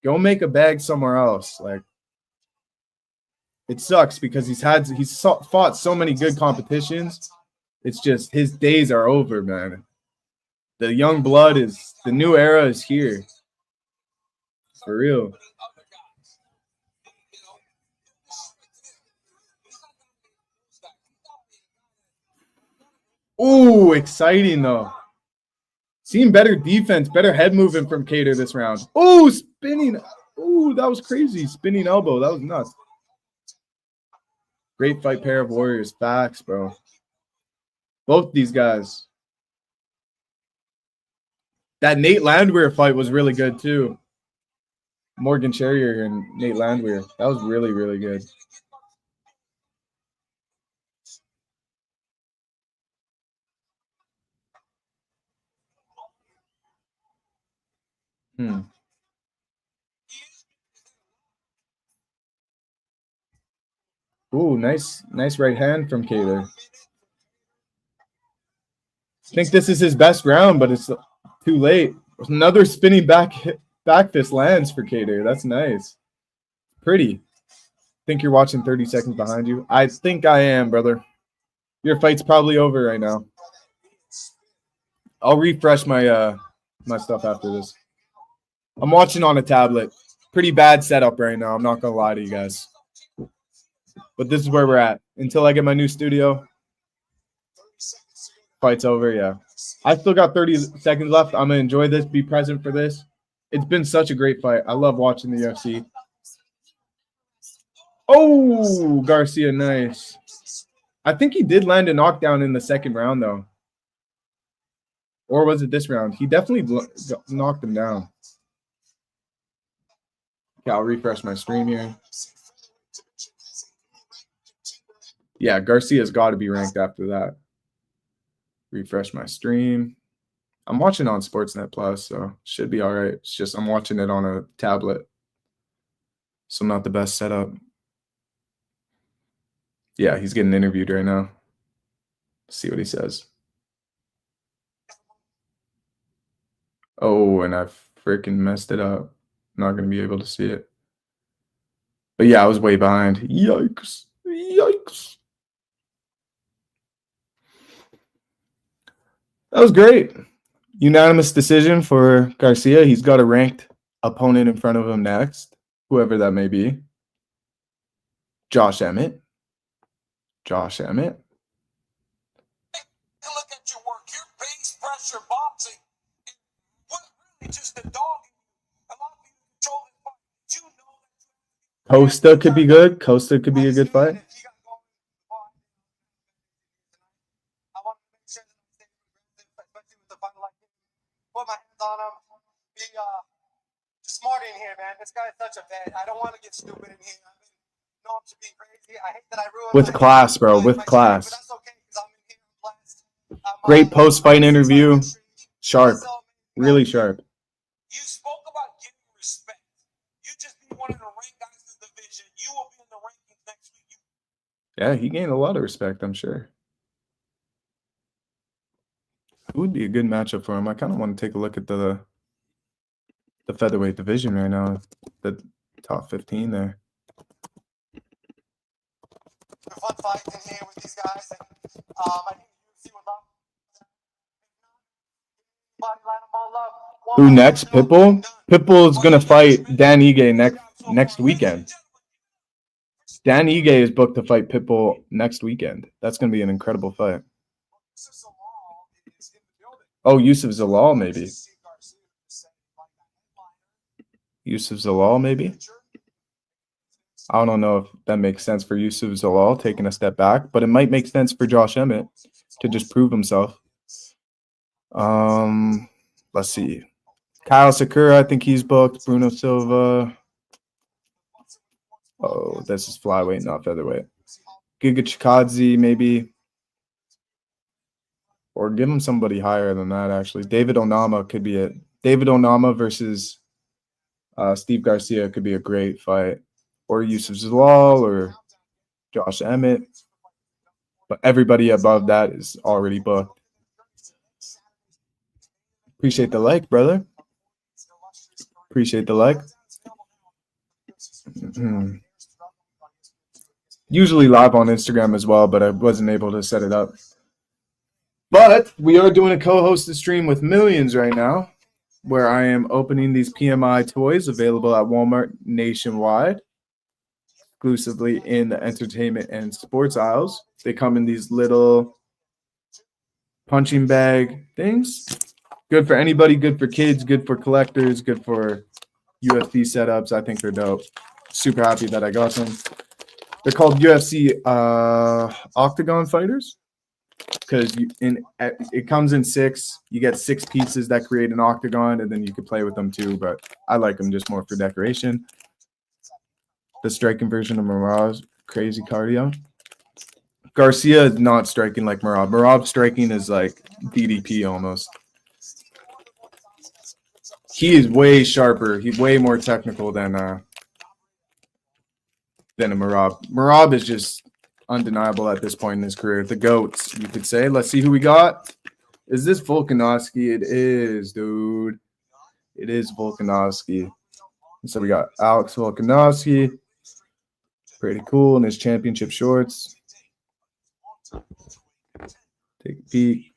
Go make a bag somewhere else. Like it sucks because he's fought so many good competitions. It's just his days are over, man. The young blood the new era is here. For real. Ooh, exciting though. Seeing better defense, better head movement from Cater this round. Oh, spinning. Oh, that was crazy. Spinning elbow. That was nuts. Great fight pair of warriors. Facts, bro. Both these guys. That Nate Landwehr fight was really good, too. Morgan Sherrier and Nate Landwehr. That was really, really good. Ooh, nice right hand from Cater. I think this is his best round, but it's too late. Another spinning back fist lands for Cater. That's nice. Pretty. Think you're watching 30 seconds behind you? I think I am, brother. Your fight's probably over right now. I'll refresh my my stuff after this. I'm watching on a tablet. Pretty bad setup right now. I'm not gonna lie to you guys. But this is where we're at. Until I get my new studio. Fight's over, yeah. I still got 30 seconds left. I'm gonna enjoy this, be present for this. It's been such a great fight. I love watching the UFC. Oh, Garcia, nice. I think he did land a knockdown in the second round, though. Or was it this round? He definitely knocked him down. Okay, I'll refresh my stream here. Yeah, Garcia's got to be ranked after that. Refresh my stream. I'm watching on Sportsnet Plus, so should be all right. It's just I'm watching it on a tablet, so not the best setup. Yeah, he's getting interviewed right now. Let's see what he says. Oh, and I freaking messed it up. Not going to be able to see it. But yeah, I was way behind. Yikes. Yikes. That was great. Unanimous decision for Garcia. He's got a ranked opponent in front of him next, whoever that may be. Josh Emmett. Josh Emmett. Look at your work. Your base pressure boxing. What really just a dog? A lot of people control this fight. You know that. Costa could be good. Costa could be a good fight. Put my hands on him. Be smart in here, man. This guy's such a vet. I don't want to get stupid in here. I mean, no, I'm being crazy. I hate that I ruined with class, bro. With class. But that's okay because I'm in here blessed. Great post-fight interview. Sharp. Really sharp. You spoke about getting respect. You just be one of the ranked guys in the division. You will be in the rankings next week. Yeah, he gained a lot of respect, I'm sure. It would be a good matchup for him. I kind of want to take a look at the featherweight division right now. The top 15 there. A fun fight in here with these guys. And, I think UFC would love. Who next? Pitbull? Pitbull is going to fight Dan Ige next weekend. Dan Ige is booked to fight Pitbull next weekend. That's going to be an incredible fight. Oh, Yusuf Zalal, maybe. Yusuf Zalal, maybe. I don't know if that makes sense for Yusuf Zalal taking a step back, but it might make sense for Josh Emmett to just prove himself. Let's see. Kyle Sakura, I think he's booked. Bruno Silva. Oh, this is flyweight, not featherweight. Giga Chikadze, maybe. Or give him somebody higher than that, actually. David Onama could be it. David Onama versus Steve Garcia could be a great fight. Or Yusuf Zalal or Josh Emmett. But everybody above that is already booked. Appreciate the like, brother. Appreciate the like. Usually live on Instagram as well, but I wasn't able to set it up. But we are doing a co-hosted stream with Millions right now, where I am opening these PMI toys available at Walmart nationwide, exclusively in the entertainment and sports aisles. They come in these little punching bag things. Good for anybody, good for kids, good for collectors, good for UFC setups. I think they're dope. Super happy that I got them. They're called UFC Octagon Fighters because it comes in 6. You get 6 pieces that create an octagon, and then you could play with them too. But I like them just more for decoration. The striking version of Mirage, crazy cardio. Garcia is not striking like Merab. Merab striking is like DDP almost. He is way sharper. He's way more technical than a Merab. Merab is just undeniable at this point in his career. The GOAT, you could say. Let's see who we got. Is this Volkanovski? It is, dude. It is Volkanovski. So we got Alex Volkanovski. Pretty cool in his championship shorts. Take a peek.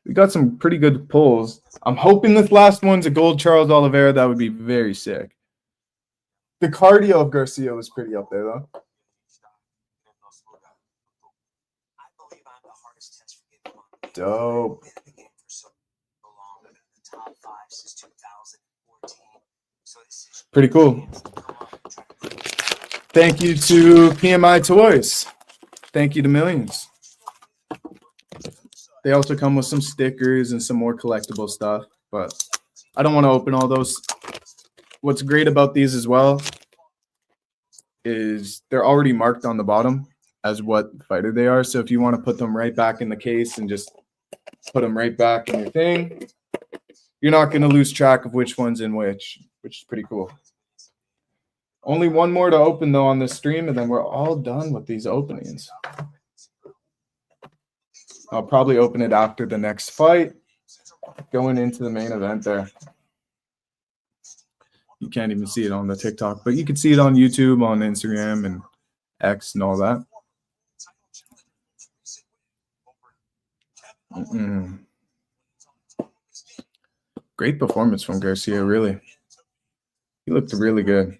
We got some pretty good pulls. I'm hoping this last one's a gold Charles Oliveira. That would be very sick. The cardio of Garcia was pretty up there, though. Dope. Pretty cool. Thank you to PMI Toys. Thank you to Millions. They also come with some stickers and some more collectible stuff, but I don't want to open all those. What's great about these as well is they're already marked on the bottom as what fighter they are. So if you want to put them right back in the case and just put them right back in your thing, you're not going to lose track of which one's in which is pretty cool. Only one more to open, though, on this stream, and then we're all done with these openings. I'll probably open it after the next fight, going into the main event there. You can't even see it on the TikTok, but you can see it on YouTube, on Instagram, and X and all that. Great performance from Garcia, really. He looked really good.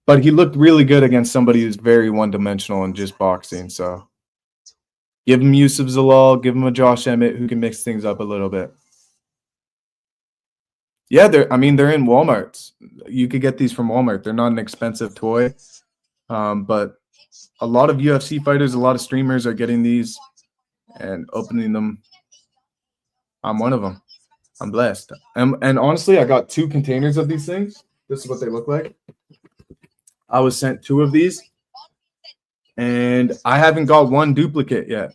But he looked really good against somebody who's very one-dimensional and just boxing, so give him Yusuf Zalal, give him a Josh Emmett who can mix things up a little bit. Yeah, they're in Walmart. You could get these from Walmart. They're not an expensive toy. But a lot of UFC fighters, a lot of streamers are getting these and opening them. I'm one of them. I'm blessed. And honestly, I got 2 containers of these things. This is what they look like. I was sent 2 of these. And I haven't got one duplicate yet.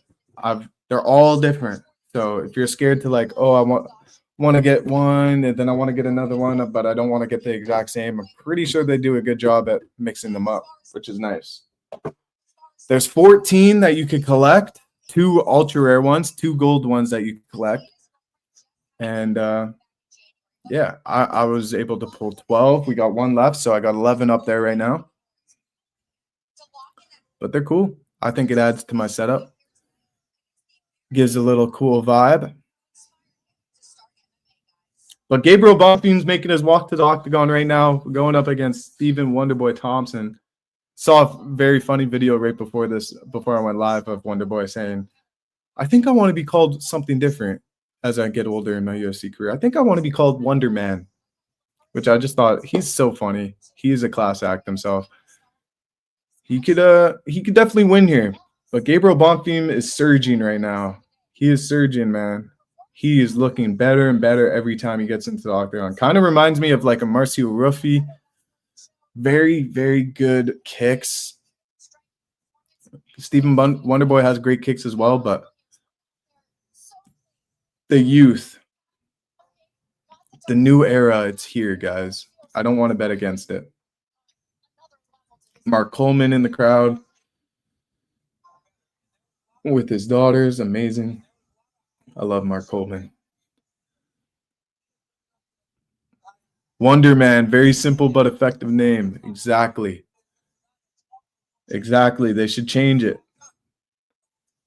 They're all different. So if you're scared to like, oh, I want to get one and then I want to get another one, but I don't want to get the exact same, I'm pretty sure they do a good job at mixing them up, which is nice. There's 14 that you could collect, 2 ultra rare ones, 2 gold ones that you could collect. And yeah, I was able to pull 12. We got 1 left, so I got 11 up there right now. But they're cool. I think it adds to my setup. Gives a little cool vibe. But Gabriel Bonfim's making his walk to the octagon right now, going up against Stephen Wonderboy Thompson. Saw a very funny video right before I went live of Wonderboy saying, I think I want to be called something different as I get older in my UFC career. I think I want to be called Wonder Man, which I just thought, he's so funny. He's a class act himself. He could definitely win here. But Gabriel Bonfim is surging right now. He is surging, man. He is looking better and better every time he gets into the octagon. Kind of reminds me of like a Marcio Ruffi. Very, very good kicks. Stephen Wonderboy has great kicks as well, but the youth, the new era, it's here, guys. I don't want to bet against it. Mark Coleman in the crowd with his daughters. Amazing. I love Mark Coleman. Wonder Man, very simple but effective name. Exactly. Exactly. They should change it.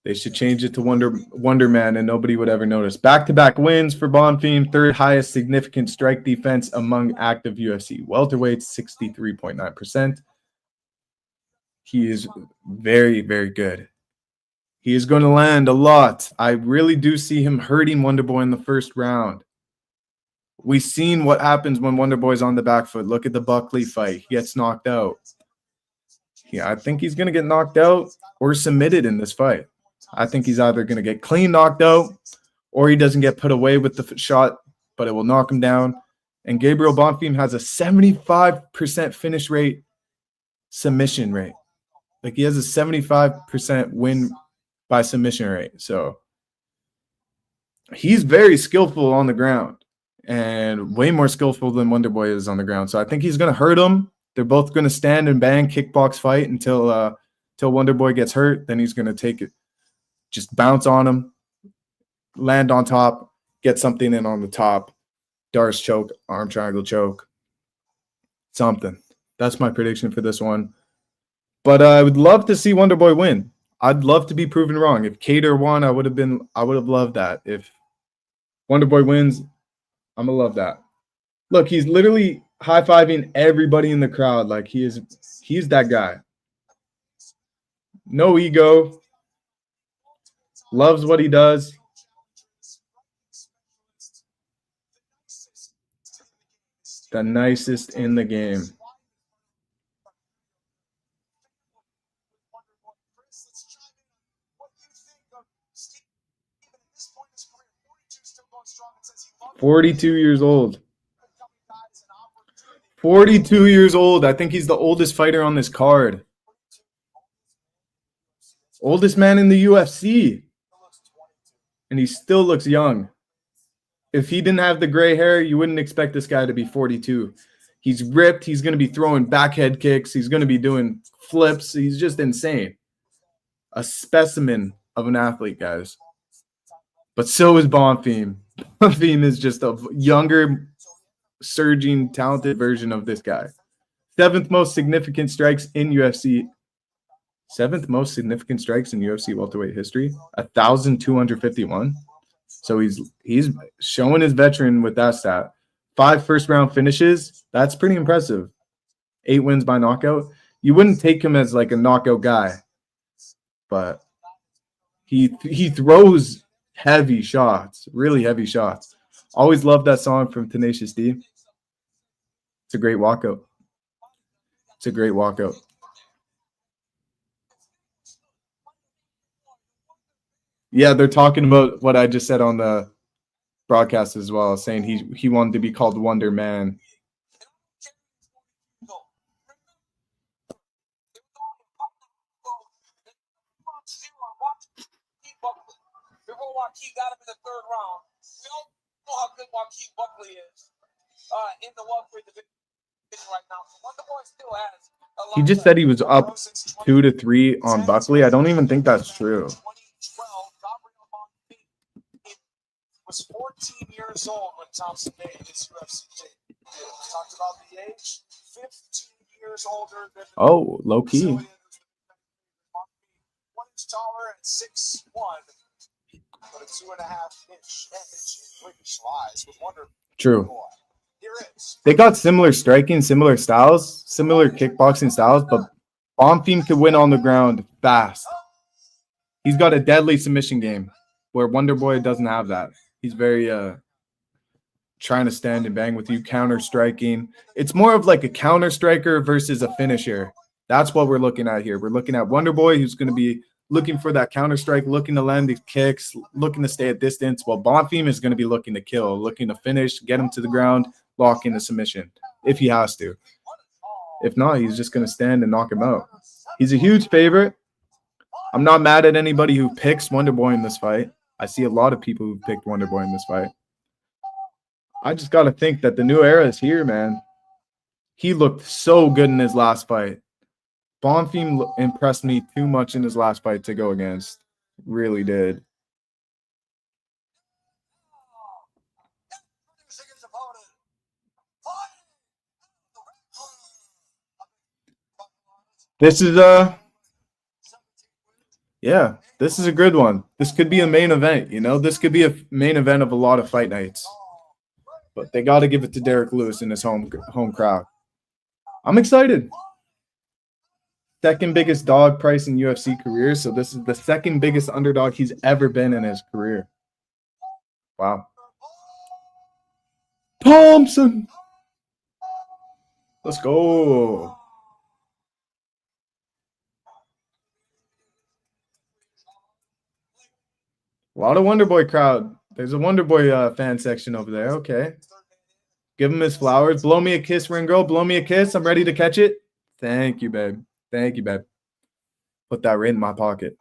They should change it to Wonder Man, and nobody would ever notice. Back-to-back wins for Bonfim, 3rd highest significant strike defense among active UFC welterweights, 63.9%. He is very, very good. He is going to land a lot. I really do see him hurting Wonderboy in the first round. We've seen what happens when Wonderboy's on the back foot. Look at the Buckley fight. He gets knocked out. Yeah, I think he's going to get knocked out or submitted in this fight. I think he's either going to get clean knocked out or he doesn't get put away with the shot, but it will knock him down. And Gabriel Bonfim has a 75% finish rate, submission rate. Like he has a 75% win by submission rate. So he's very skillful on the ground and way more skillful than Wonderboy is on the ground. So I think he's going to hurt him. They're both going to stand and bang kickbox fight until Wonderboy gets hurt. Then he's going to take it, just bounce on him, land on top, get something in on the top. Darce choke, arm triangle choke, something. That's my prediction for this one. But I would love to see Wonderboy win. I'd love to be proven wrong. If Cater won, I would have loved that. If Wonderboy wins, I'm gonna love that. Look, he's literally high-fiving everybody in the crowd. Like he's that guy. No ego. Loves what he does. The nicest in the game. "42 years old. 42 years old. I think he's the oldest fighter on this card. Oldest man in the UFC. And he still looks young. If he didn't have the gray hair, you wouldn't expect this guy to be 42. He's ripped. He's going to be throwing back head kicks. He's going to be doing flips. He's just insane. A specimen of an athlete, guys. But so is Bonfim. Bonfim is just a younger, surging, talented version of this guy. 7th most significant strikes in UFC. 7th most significant strikes in UFC welterweight history. 1,251. So he's showing his veteran with that stat. 5 first-round finishes. That's pretty impressive. 8 wins by knockout. You wouldn't take him as like a knockout guy, but he throws heavy shots, really heavy shots. Always loved that song from Tenacious D. It's a great walkout. It's a great walkout. Yeah, they're talking about what I just said on the broadcast as well, saying he wanted to be called Wonder Man. Joaquin got him in the 3rd round. We all know how good Joaquin Buckley is in the welterweight division right now. Wonderboy still has a lot. He just said he was up 2-3 on Buckley. I don't even think that's true. 2012, was 14 years old when Thompson made his UFC debut. Talked about the age, 15 years older than Low key. 1 inch taller and 6'1", but a 2.5-inch edge in British lies with Wonder. True. Boy. Here is. They got similar striking, similar styles, similar kickboxing styles, but Bonfim could win on the ground fast. He's got a deadly submission game where Wonderboy doesn't have that. He's very trying to stand and bang with you, counter striking. It's more of like a counter striker versus a finisher. That's what we're looking at here. We're looking at Wonderboy, who's going to be looking for that counter strike, looking to land these kicks, looking to stay at distance, while Bonfim is going to be looking to kill, looking to finish, get him to the ground, lock in the submission if he has to. If not, he's just going to stand and knock him out. He's a huge favorite. I'm not mad at anybody who picks Wonderboy in this fight. I see a lot of people who picked Wonderboy in this fight. I just got to think that the new era is here, man. He looked so good in his last fight. Bonfim impressed me too much in his last fight to go against. Really did. This is this is a good one. This could be a main event, you know? This could be a main event of a lot of fight nights. But they got to give it to Derrick Lewis in his home crowd. I'm excited. second biggest dog price in UFC career. So this is the second biggest underdog he's ever been in his career. Wow. Thompson. Let's go. A lot of Wonderboy crowd. There's a Wonderboy fan section over there. Okay. Give him his flowers. Blow me a kiss, ring girl. Blow me a kiss. I'm ready to catch it. Thank you, babe. Thank you, babe. Put that right in my pocket.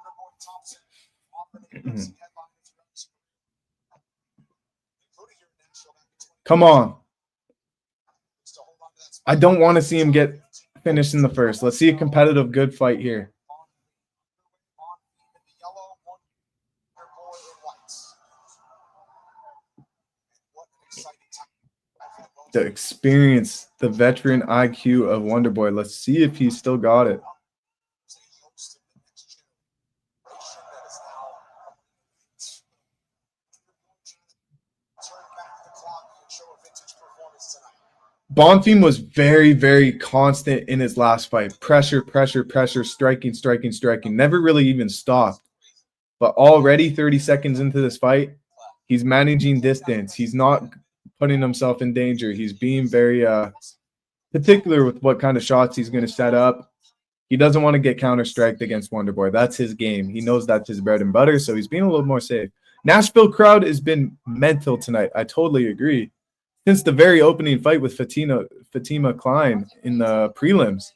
Come on. I don't want to see him get finished in the first. Let's see a competitive, good fight here. The experience, the veteran IQ of Wonderboy. Let's see if he's still got it. Bonfim was very, very constant in his last fight. Pressure, pressure, pressure, striking, striking, striking. Never really even stopped. But already 30 seconds into this fight, he's managing distance. He's not putting himself in danger. He's being very particular with what kind of shots he's going to set up. He doesn't want to get counter-striked against Wonderboy. That's his game. He knows that's his bread and butter, so he's being a little more safe. Nashville crowd has been mental tonight. I totally agree. Since the very opening fight with Fatima Klein in the prelims,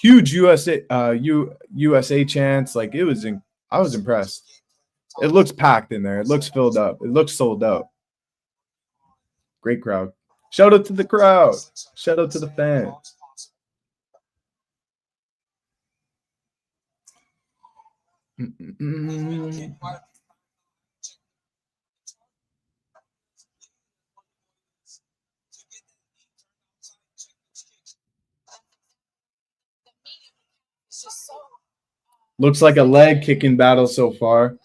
huge USA chants. Like I was impressed. It looks packed in there. It looks filled up. It looks sold out. Great crowd. Shout out to the crowd. Shout out to the fans. Looks like a leg kicking battle so far.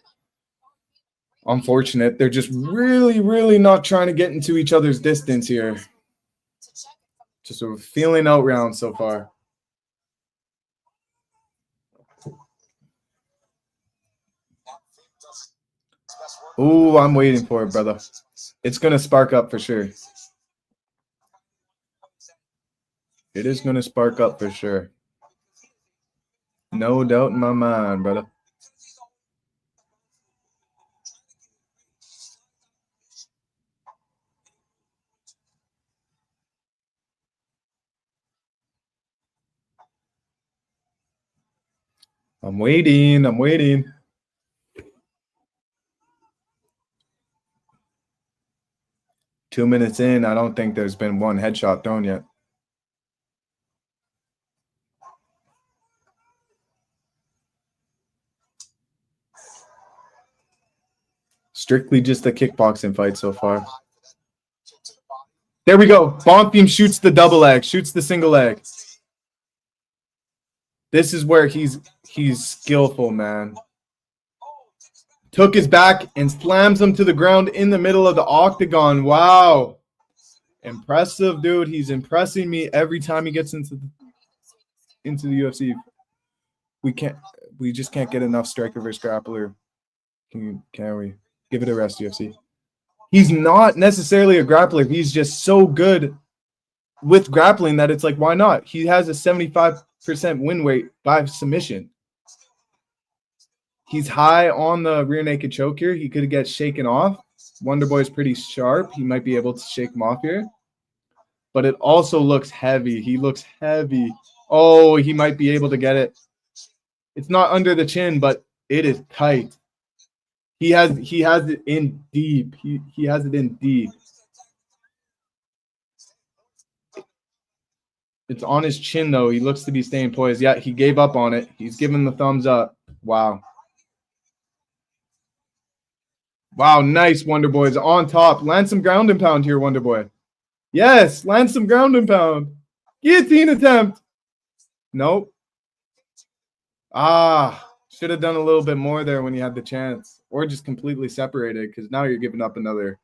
Unfortunate. They're just really, really not trying to get into each other's distance here. Just sort of feeling out round so far. Ooh, I'm waiting for it, brother. It's going to spark up for sure. It is going to spark up for sure. No doubt in my mind, brother. I'm waiting. I'm waiting. Two minutes in, I don't think there's been one headshot thrown yet. Strictly just a kickboxing fight so far. There we go. Bonfim shoots the double leg, shoots the single leg. This is where he's skillful, man. Took his back and slams him to the ground in the middle of the octagon. Wow. Impressive, dude. He's impressing me every time he gets into the UFC. We just can't get enough striker versus grappler. Can we? Give it a rest, UFC. He's not necessarily a grappler. He's just so good with grappling that it's like, why not? He has a 75% win rate by submission. He's high on the rear naked choke here. He could get shaken off. Wonderboy's pretty sharp. He might be able to shake him off here. But it also looks heavy. He looks heavy. Oh, he might be able to get it. It's not under the chin, but it is tight. He has it in deep. He has it in deep. It's on his chin, though. He looks to be staying poised. Yeah, he gave up on it. He's giving the thumbs up. Wow. Wow, nice, Wonderboy's on top. Land some ground and pound here, Wonderboy. Yes, land some ground and pound. Guillotine attempt. Nope. Should have done a little bit more there when you had the chance. Or just completely separated, because now you're giving up another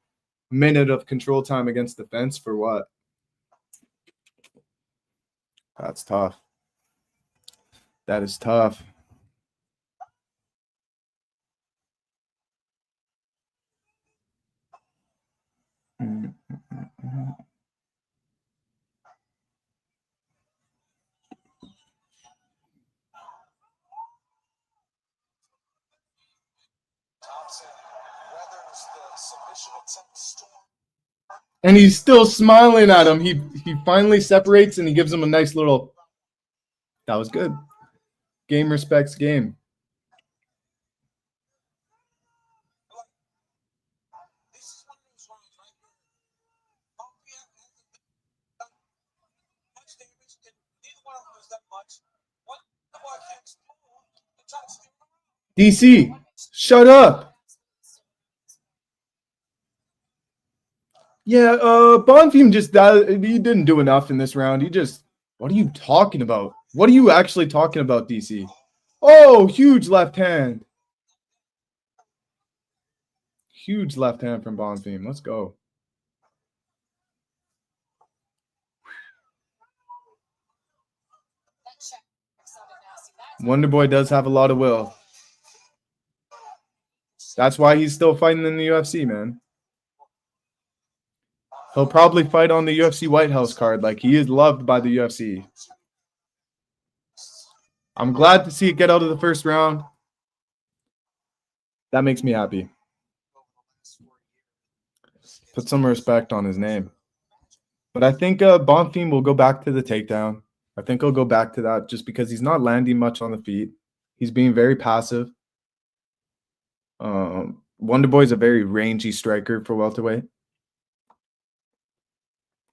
minute of control time against the fence for what? That's tough. That is tough. Thompson weathers the submission attempt storm. And he's still smiling at him. He finally separates and he gives him a nice little. That was good. Game respects game. This is one of those rounds right here. Bumpy hasn't done much damage, and neither one of them has done much. One boy kicks and tries to DC, shut up. Yeah, Bonfim just he didn't do enough in this round. What are you talking about? What are you actually talking about, DC? Oh, huge left hand. Huge left hand from Bonfim. Let's go. Wonderboy does have a lot of will. That's why he's still fighting in the UFC, man. He'll probably fight on the UFC White House card. Like, he is loved by the UFC. I'm glad to see it get out of the first round. That makes me happy. Put some respect on his name. But I think Bonfim will go back to the takedown. I think he'll go back to that just because he's not landing much on the feet. He's being very passive. Wonderboy is a very rangy striker for welterweight.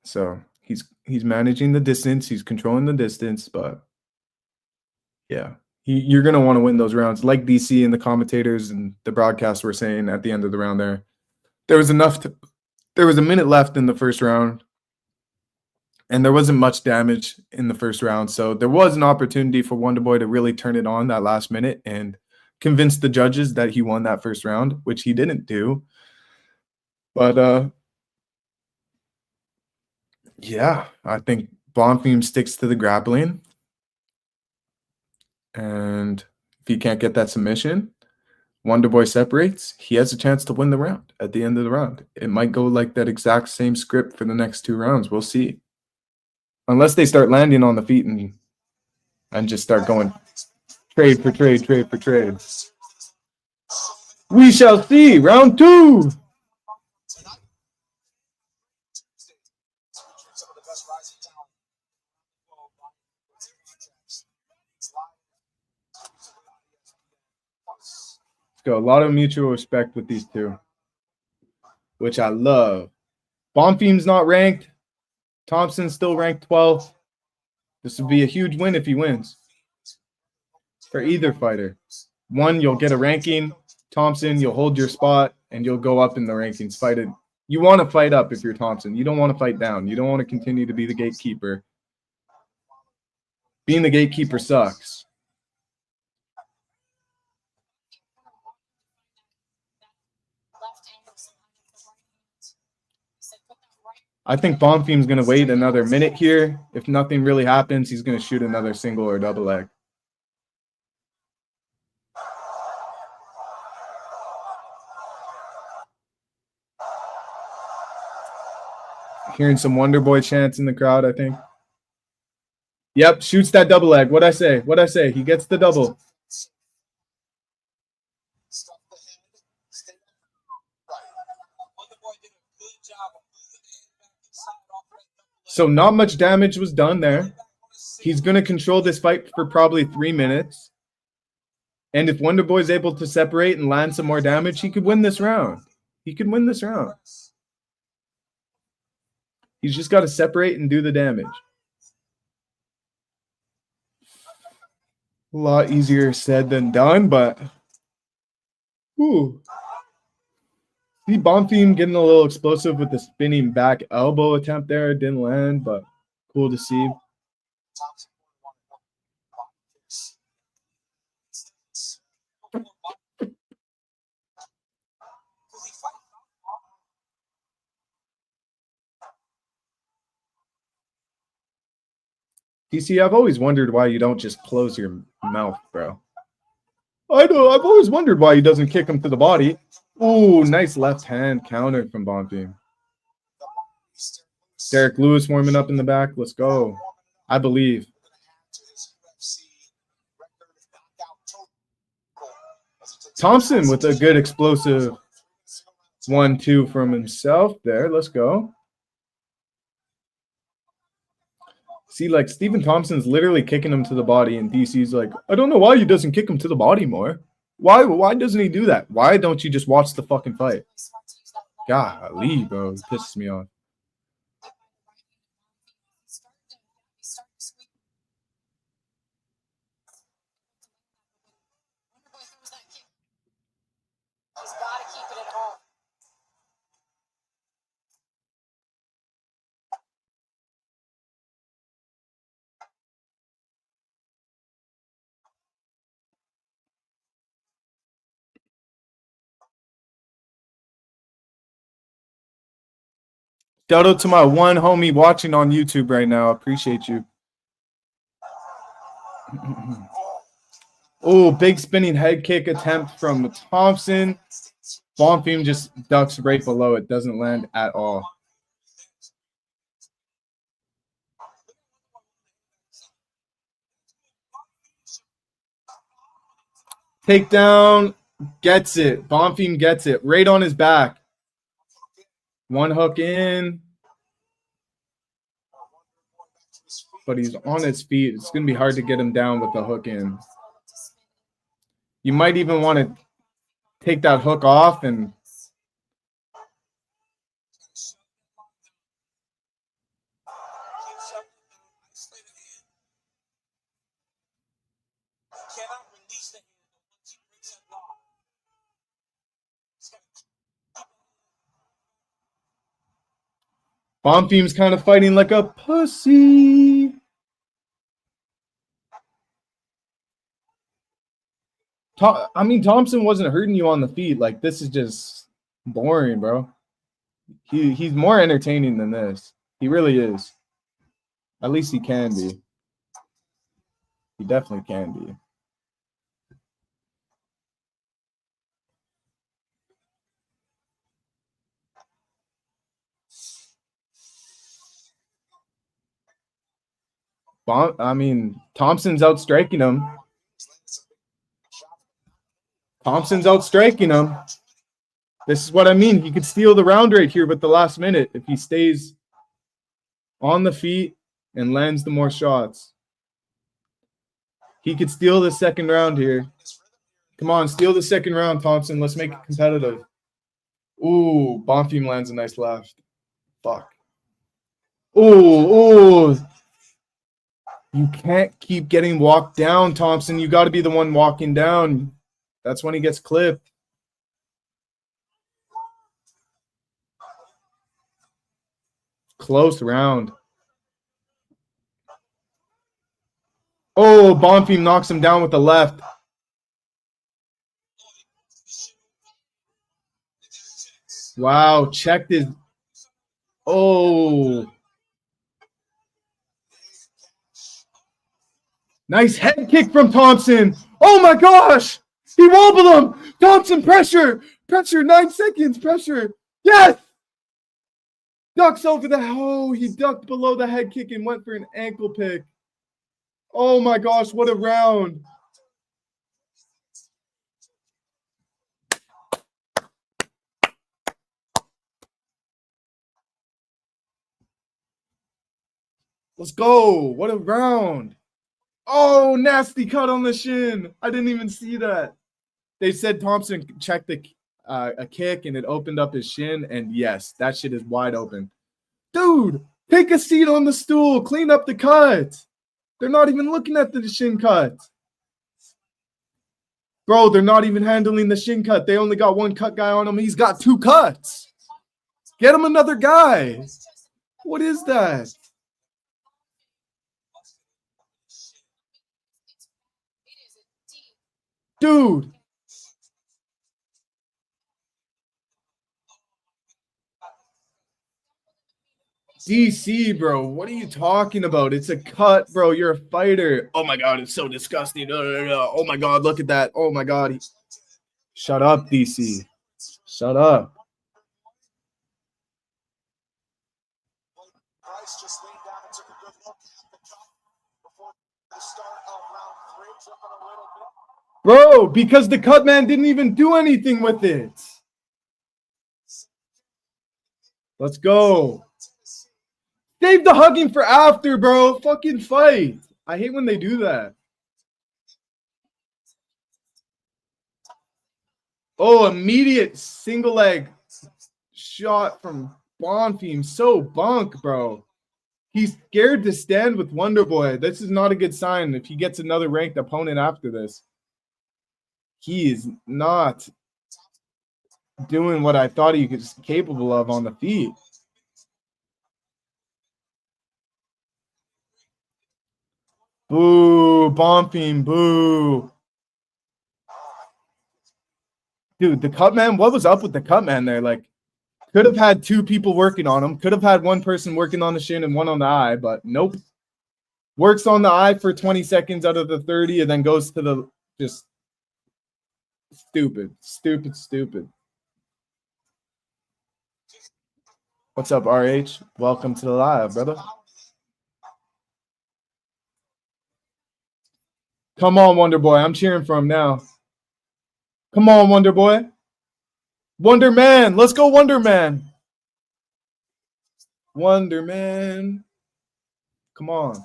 So he's managing the distance. He's controlling the distance. But, yeah, you're going to want to win those rounds. Like DC and the commentators and the broadcast were saying at the end of the round there. There was a minute left in the first round. And there wasn't much damage in the first round. So there was an opportunity for Wonderboy to really turn it on that last minute and convince the judges that he won that first round, which he didn't do. But, yeah, I think Bonfim sticks to the grappling. And if he can't get that submission, Wonderboy separates. He has a chance to win the round at the end of the round. It might go like that exact same script for the next two rounds. We'll see. Unless they start landing on the feet and just start going trade for trade, trade for trade. We shall see. Round two. some of the best rising talent. Let's go. A lot of mutual respect with these two, which I love. Bonfim's not ranked. Thompson's still ranked 12th. This would be a huge win if he wins. For either fighter. One, you'll get a ranking. Thompson, you'll hold your spot, and you'll go up in the rankings. Fight it. You want to fight up if you're Thompson. You don't want to fight down. You don't want to continue to be the gatekeeper. Being the gatekeeper sucks. I think Bonfim's going to wait another minute here. If nothing really happens, he's going to shoot another single or double leg. Hearing some Wonderboy chants in the crowd, I think. Yep, shoots that double leg. What'd I say? What'd I say? He gets the double. So not much damage was done there. He's going to control this fight for probably 3 minutes. And if Wonderboy is able to separate and land some more damage, he could win this round. He could win this round. He's just got to separate and do the damage. A lot easier said than done, but ooh. See Bonfim getting a little explosive with the spinning back elbow attempt there. It didn't land, but cool to see. DC, I've always wondered why you don't just close your mouth, bro. I know. I've always wondered why he doesn't kick him to the body. Ooh, nice left hand counter from Bonfim. Derrick Lewis warming up in the back. Let's go. I believe. Thompson with a good explosive 1-2 from himself there. Let's go. See, like, Stephen Thompson's literally kicking him to the body, and DC's like, I don't know why he doesn't kick him to the body more. Why doesn't he do that? Why don't you just watch the fucking fight? Golly, bro. It pisses me off. He's got to keep it at home. Shout out to my one homie watching on YouTube right now. Appreciate you. Oh, big spinning head kick attempt from Thompson. Bonfim just ducks right below it. Doesn't land at all. Takedown. Gets it. Bonfim gets it. Right on his back. One hook in. But he's on his feet. It's going to be hard to get him down with the hook in. You might even want to take that hook off and Bonfim's kind of fighting like a pussy. I mean, Thompson wasn't hurting you on the feet. Like, this is just boring, bro. He's more entertaining than this. He really is. At least he can be. He definitely can be. Thompson's outstriking him. Thompson's outstriking him. This is what I mean. He could steal the round right here with the last minute if he stays on the feet and lands the more shots. He could steal the second round here. Come on, steal the second round, Thompson. Let's make it competitive. Ooh, Bonfim lands a nice left. Fuck. Ooh. You can't keep getting walked down, Thompson. You got to be the one walking down. That's when he gets clipped. Close round. Oh, Bonfim knocks him down with the left. Wow, checked his. Oh. Nice head kick from Thompson. Oh my gosh. He wobbled him. Thompson, pressure. Pressure, 9 seconds. Pressure. Yes. Ducks over the. Oh, he ducked below the head kick and went for an ankle pick. Oh my gosh, what a round. Let's go. What a round. Oh, nasty cut on the shin. I didn't even see that. They said Thompson checked a kick and it opened up his shin. And yes, that shit is wide open. Dude, take a seat on the stool. Clean up the cut. They're not even looking at the shin cut. Bro, they're not even handling the shin cut. They only got one cut guy on him. He's got 2 cuts. Get him another guy. What is that? Dude. DC, bro, what are you talking about? It's a cut, bro. You're a fighter. Oh my god, it's so disgusting. Oh my god, look at that. Oh my god. Shut up, DC. Shut up. Price just leaned down and took a good look at the cut before the start of round 3, tripping a little bit. Bro, because the cut man didn't even do anything with it. Let's go. Save the hugging for after, bro. Fucking fight. I hate when they do that. Oh, immediate single leg shot from Bonfim. So bunk, bro. He's scared to stand with Wonderboy. This is not a good sign if he gets another ranked opponent after this. He is not doing what I thought he was capable of on the feet. Boo, Bonfim, boo. Dude, the cut man, what was up with the cut man there? Like, could have had 2 people working on him. Could have had 1 person working on the shin and 1 on the eye, but nope. Works on the eye for 20 seconds out of the 30 and then goes to the just stupid. What's up, RH? Welcome to the live, brother. Come on, Wonder Boy. I'm cheering for him now. Come on, Wonder Boy. Wonder Man. Let's go, Wonder Man. Wonder Man. Come on.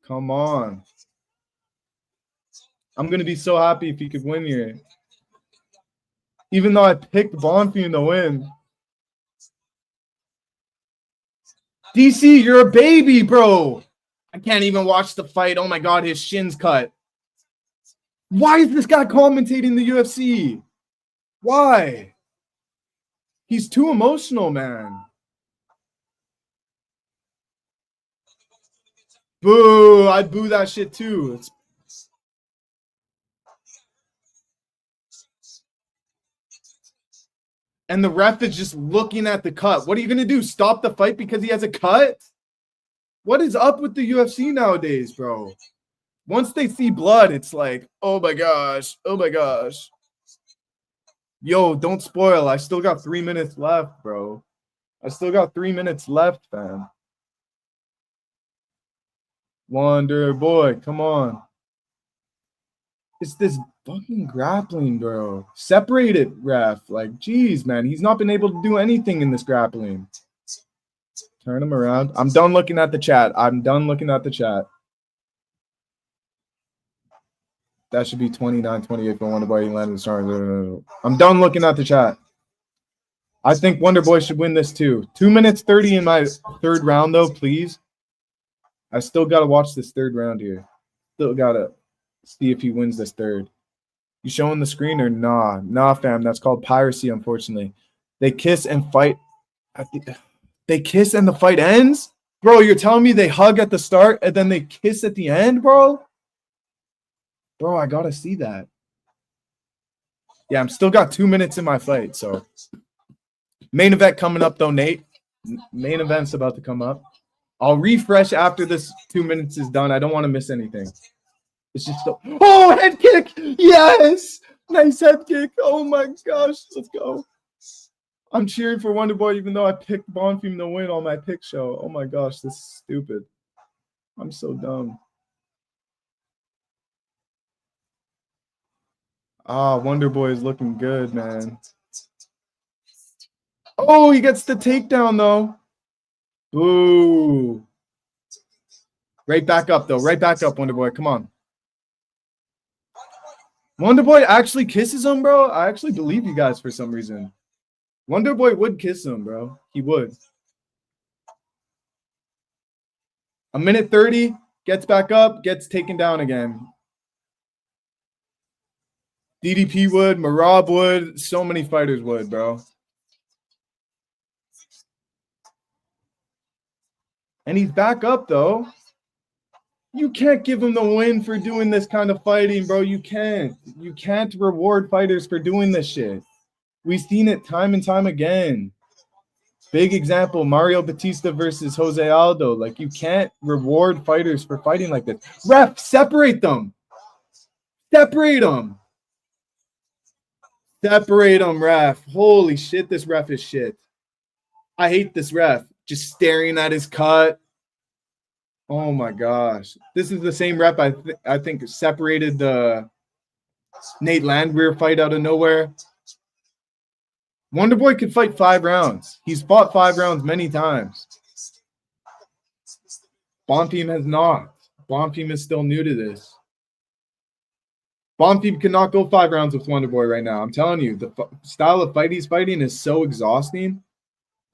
Come on. I'm going to be so happy if he could win here. Even though I picked Bonfim to win. DC, you're a baby, bro. I can't even watch the fight. Oh my god, his shin's cut. Why is this guy commentating the UFC? Why? He's too emotional, man. Boo, I'd boo that shit too. And the ref is just looking at the cut. What are you going to do? Stop the fight because he has a cut? What is up with the UFC nowadays, bro? Once they see blood, it's like, oh my gosh. Oh my gosh. Yo, don't spoil. I still got 3 minutes left, bro. I still got 3 minutes left, fam. Wonder Boy, come on. It's this fucking grappling, bro. Separate it, ref. Like, geez, man. He's not been able to do anything in this grappling. Turn him around. I'm done looking at the chat. That should be 29-28 for Wonderboy. He landed strong. I'm done looking at the chat. I think Wonderboy should win this too. 2 minutes 30 in my 3rd round, though, please. I still got to watch this 3rd round here. Still got to see if he wins this 3rd. You showing the screen or nah? Nah, fam. That's called piracy, unfortunately. They kiss and fight. They kiss and the fight ends? Bro, you're telling me they hug at the start and then they kiss at the end, bro? Bro, I got to see that. Yeah, I'm still got 2 minutes in my fight, so. Main event coming up, though, Nate. Main event's about to come up. I'll refresh after this 2 minutes is done. I don't want to miss anything. It's just so. Oh, head kick! Yes! Nice head kick. Oh my gosh. Let's go. I'm cheering for Wonderboy even though I picked Bonfim to win on my pick show. Oh my gosh, this is stupid. I'm so dumb. Ah, Wonderboy is looking good, man. Oh, he gets the takedown though. Boo. Right back up though. Right back up, Wonderboy. Come on. Wonderboy actually kisses him, bro. I actually believe you guys for some reason. Wonderboy would kiss him, bro. He would. A minute 30, gets back up, gets taken down again. DDP would, Marab would, so many fighters would, bro. And he's back up, though. You can't give him the win for doing this kind of fighting, bro. You can't. You can't reward fighters for doing this shit. We've seen it time and time again. Big example, Mario Batista versus Jose Aldo. Like, you can't reward fighters for fighting like this. Ref, separate them. Separate them. Separate them, ref. Holy shit, this ref is shit. I hate this ref. Just staring at his cut. Oh my gosh. This is the same ref I think separated the Nate Landwehr fight out of nowhere. Wonderboy could fight 5 rounds. He's fought 5 rounds many times. Bonfim has not. Bonfim is still new to this. Bonfim cannot go 5 rounds with Wonderboy right now. I'm telling you, the style of fight he's fighting is so exhausting.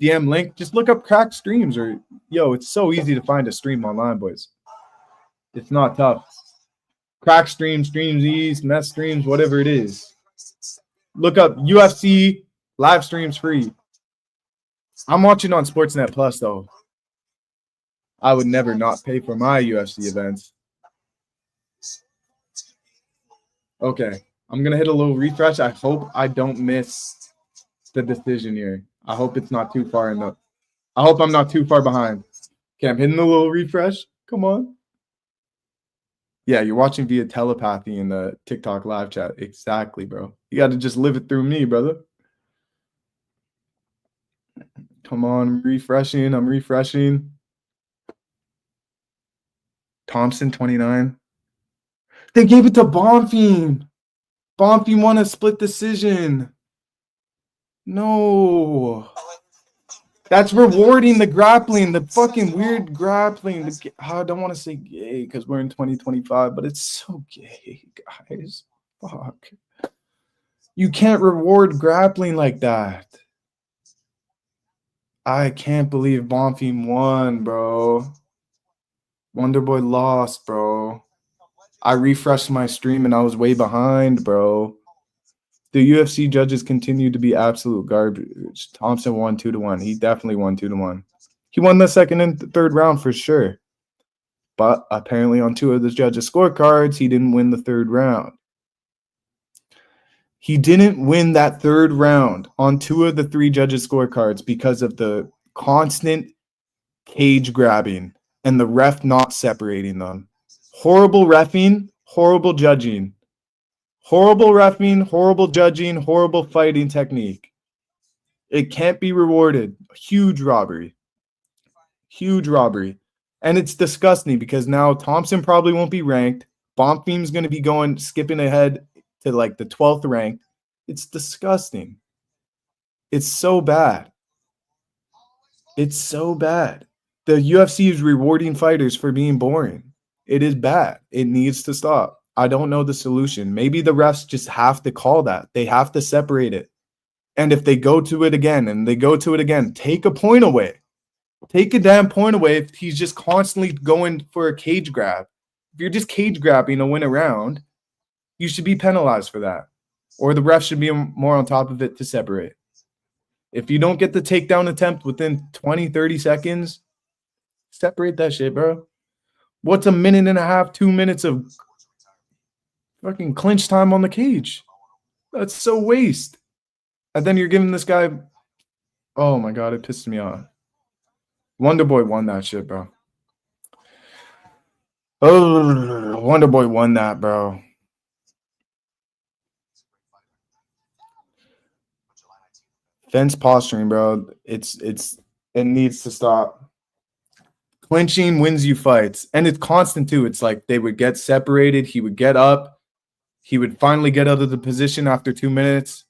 DM link, just look up cracked streams or, yo, it's so easy to find a stream online, boys. It's not tough. Crack streams, Streams East, mess streams, whatever it is. Look up UFC live streams free. I'm watching on Sportsnet Plus, though. I would never not pay for my UFC events. Okay, I'm going to hit a little refresh. I hope I don't miss the decision here. I hope it's not too far enough. I hope I'm not too far behind. Okay, I'm hitting a little refresh. Come on. Yeah, you're watching via telepathy in the TikTok live chat. Exactly, bro. You got to just live it through me, brother. Come on, I'm refreshing. Thompson, 29. They gave it to Bonfim. Bonfim won a split decision. No. That's rewarding the grappling, the fucking weird grappling. I don't want to say gay because we're in 2025, but it's so gay, guys. Fuck. You can't reward grappling like that. I can't believe Bonfim won, bro. Wonderboy lost, bro. I refreshed my stream and I was way behind, bro. The UFC judges continue to be absolute garbage. Thompson won 2-1. He definitely won 2-1. He won the second and third round for sure. But apparently on 2 of the judges' scorecards, he didn't win the third round. He didn't win that third round on 2 of the 3 judges' scorecards because of the constant cage grabbing and the ref not separating them. Horrible reffing, horrible judging. Horrible reffing, horrible judging, horrible fighting technique. It can't be rewarded. Huge robbery. Huge robbery. And it's disgusting because now Thompson probably won't be ranked. Bonfim's going to be skipping ahead to like the 12th rank. It's disgusting. It's so bad. It's so bad. The UFC is rewarding fighters for being boring. It is bad. It needs to stop. I don't know the solution. Maybe the refs just have to call that. They have to separate it. And if they go to it again and they go to it again, take a point away. Take a damn point away if he's just constantly going for a cage grab. If you're just cage grabbing to win a round, you should be penalized for that. Or the ref should be more on top of it to separate. If you don't get the takedown attempt within 20, 30 seconds, separate that shit, bro. What's a minute and a half, 2 minutes of fucking clinch time on the cage? That's so waste. And then you're giving this guy, oh my God, it pissed me off. Wonderboy won that shit, bro. Oh, Wonderboy won that, bro. Fence posturing, bro. It needs to stop. Clinching wins you fights. And it's constant too. It's like they would get separated. He would get up. He would finally get out of the position after 2 minutes.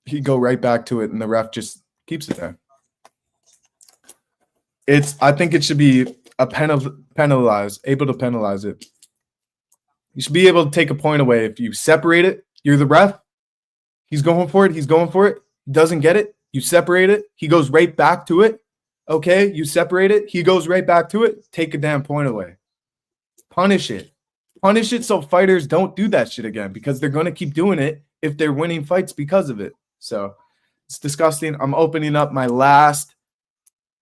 He'd go right back to it, and the ref just keeps it there. I think it should be able to penalize it. You should be able to take a point away. If you separate it, you're the ref. He's going for it. He doesn't get it. You separate it. He goes right back to it. Okay, you separate it. He goes right back to it. Take a damn point away. Punish it. Punish it so fighters don't do that shit again because they're going to keep doing it if they're winning fights because of it. So it's disgusting. I'm opening up my last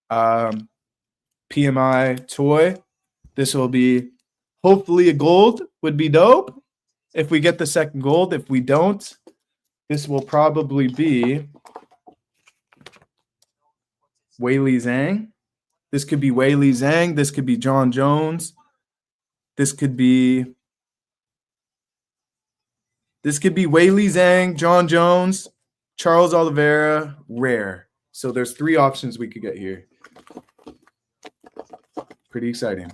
PMI toy. This will be hopefully a gold. Would be dope if we get the second gold. If we don't, this will probably be Weili Zhang. This could be Weili Zhang. This could be John Jones. This could be Weili Zhang, John Jones, Charles Oliveira, rare. So there's 3 options we could get here. Pretty exciting.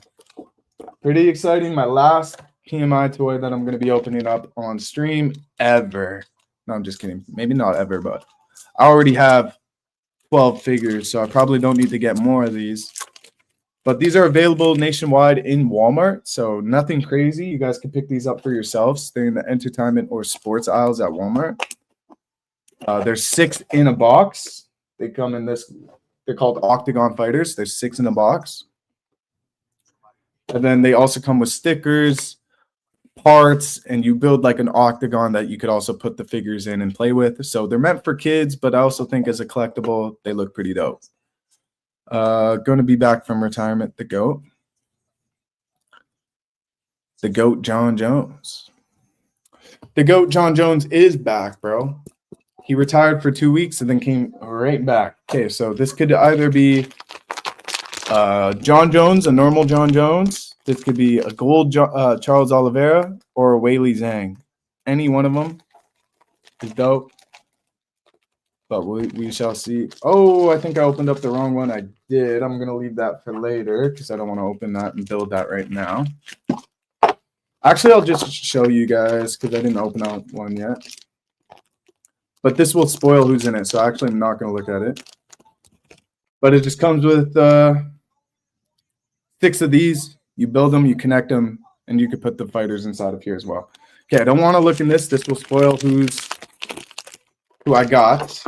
Pretty exciting. My last PMI toy that I'm going to be opening up on stream ever. No, I'm just kidding. Maybe not ever, but I already have 12 figures, so I probably don't need to get more of these. But these are available nationwide in Walmart, so nothing crazy. You guys can pick these up for yourselves. They're in the entertainment or sports aisles at Walmart. There's 6 in a box. They come in this. They're called Octagon Fighters. There's 6 in a box. And then they also come with stickers, parts, and you build like an octagon that you could also put the figures in and play with. So they're meant for kids, but I also think as a collectible, they look pretty dope. Going to be back from retirement, the GOAT. The GOAT, John Jones. The GOAT, John Jones, is back, bro. He retired for 2 weeks and then came right back. Okay, so this could either be John Jones, a normal John Jones. This could be a gold Charles Oliveira or a Weili Zhang. Any one of them is dope. But we shall see. Oh, I think I opened up the wrong one. I did. I'm going to leave that for later because I don't want to open that and build that right now. Actually, I'll just show you guys because I didn't open out one yet. But this will spoil who's in it, so actually I'm not going to look at it. But it just comes with 6 of these. You build them, you connect them, and you can put the fighters inside of here as well. Okay, I don't want to look in this. This will spoil who I got.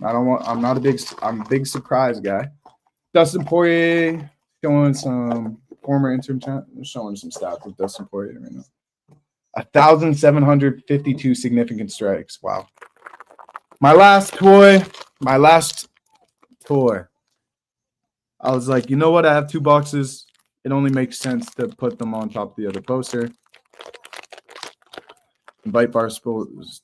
I'm a big surprise guy. Dustin Poirier showing some former interim champ, showing some stats with Dustin Poirier right now. 1,752 significant strikes. Wow. My last toy. I was like, you know what? I have 2 boxes. It only makes sense to put them on top of the other poster. Invite Bar Sports.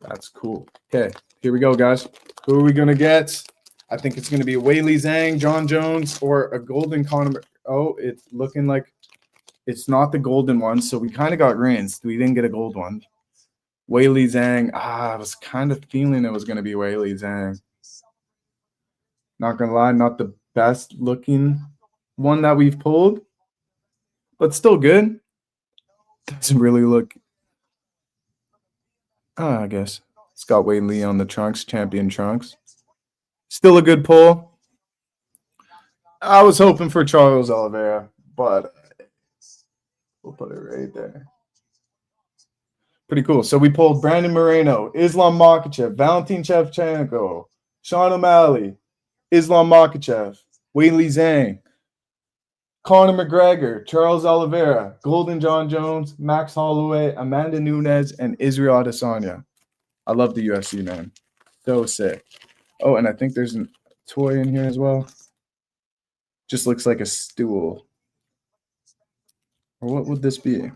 That's cool. Okay, here we go, guys. Who are we going to get? I think it's going to be Weili Zhang, John Jones, or a golden Conor. Oh, it's looking like it's not the golden one, so we kind of got rinsed. We didn't get a gold one. Weili Zhang. I was kind of feeling it was going to be Weili Zhang. Not going to lie, not the best looking one that we've pulled, but still good. Doesn't really look. I guess it's got Weili on the trunks, champion trunks. Still a good pull. I was hoping for Charles Oliveira, but we'll put it right there. Pretty cool. So we pulled Brandon Moreno, Islam Makhachev, Valentin Shevchenko, Sean O'Malley, Islam Makhachev, Weili Zhang, Conor McGregor, Charles Oliveira, Golden John Jones, Max Holloway, Amanda Nunes, and Israel Adesanya. I love the UFC, man. So sick. Oh, and I think there's a toy in here as well. Just looks like a stool. Or what would this be?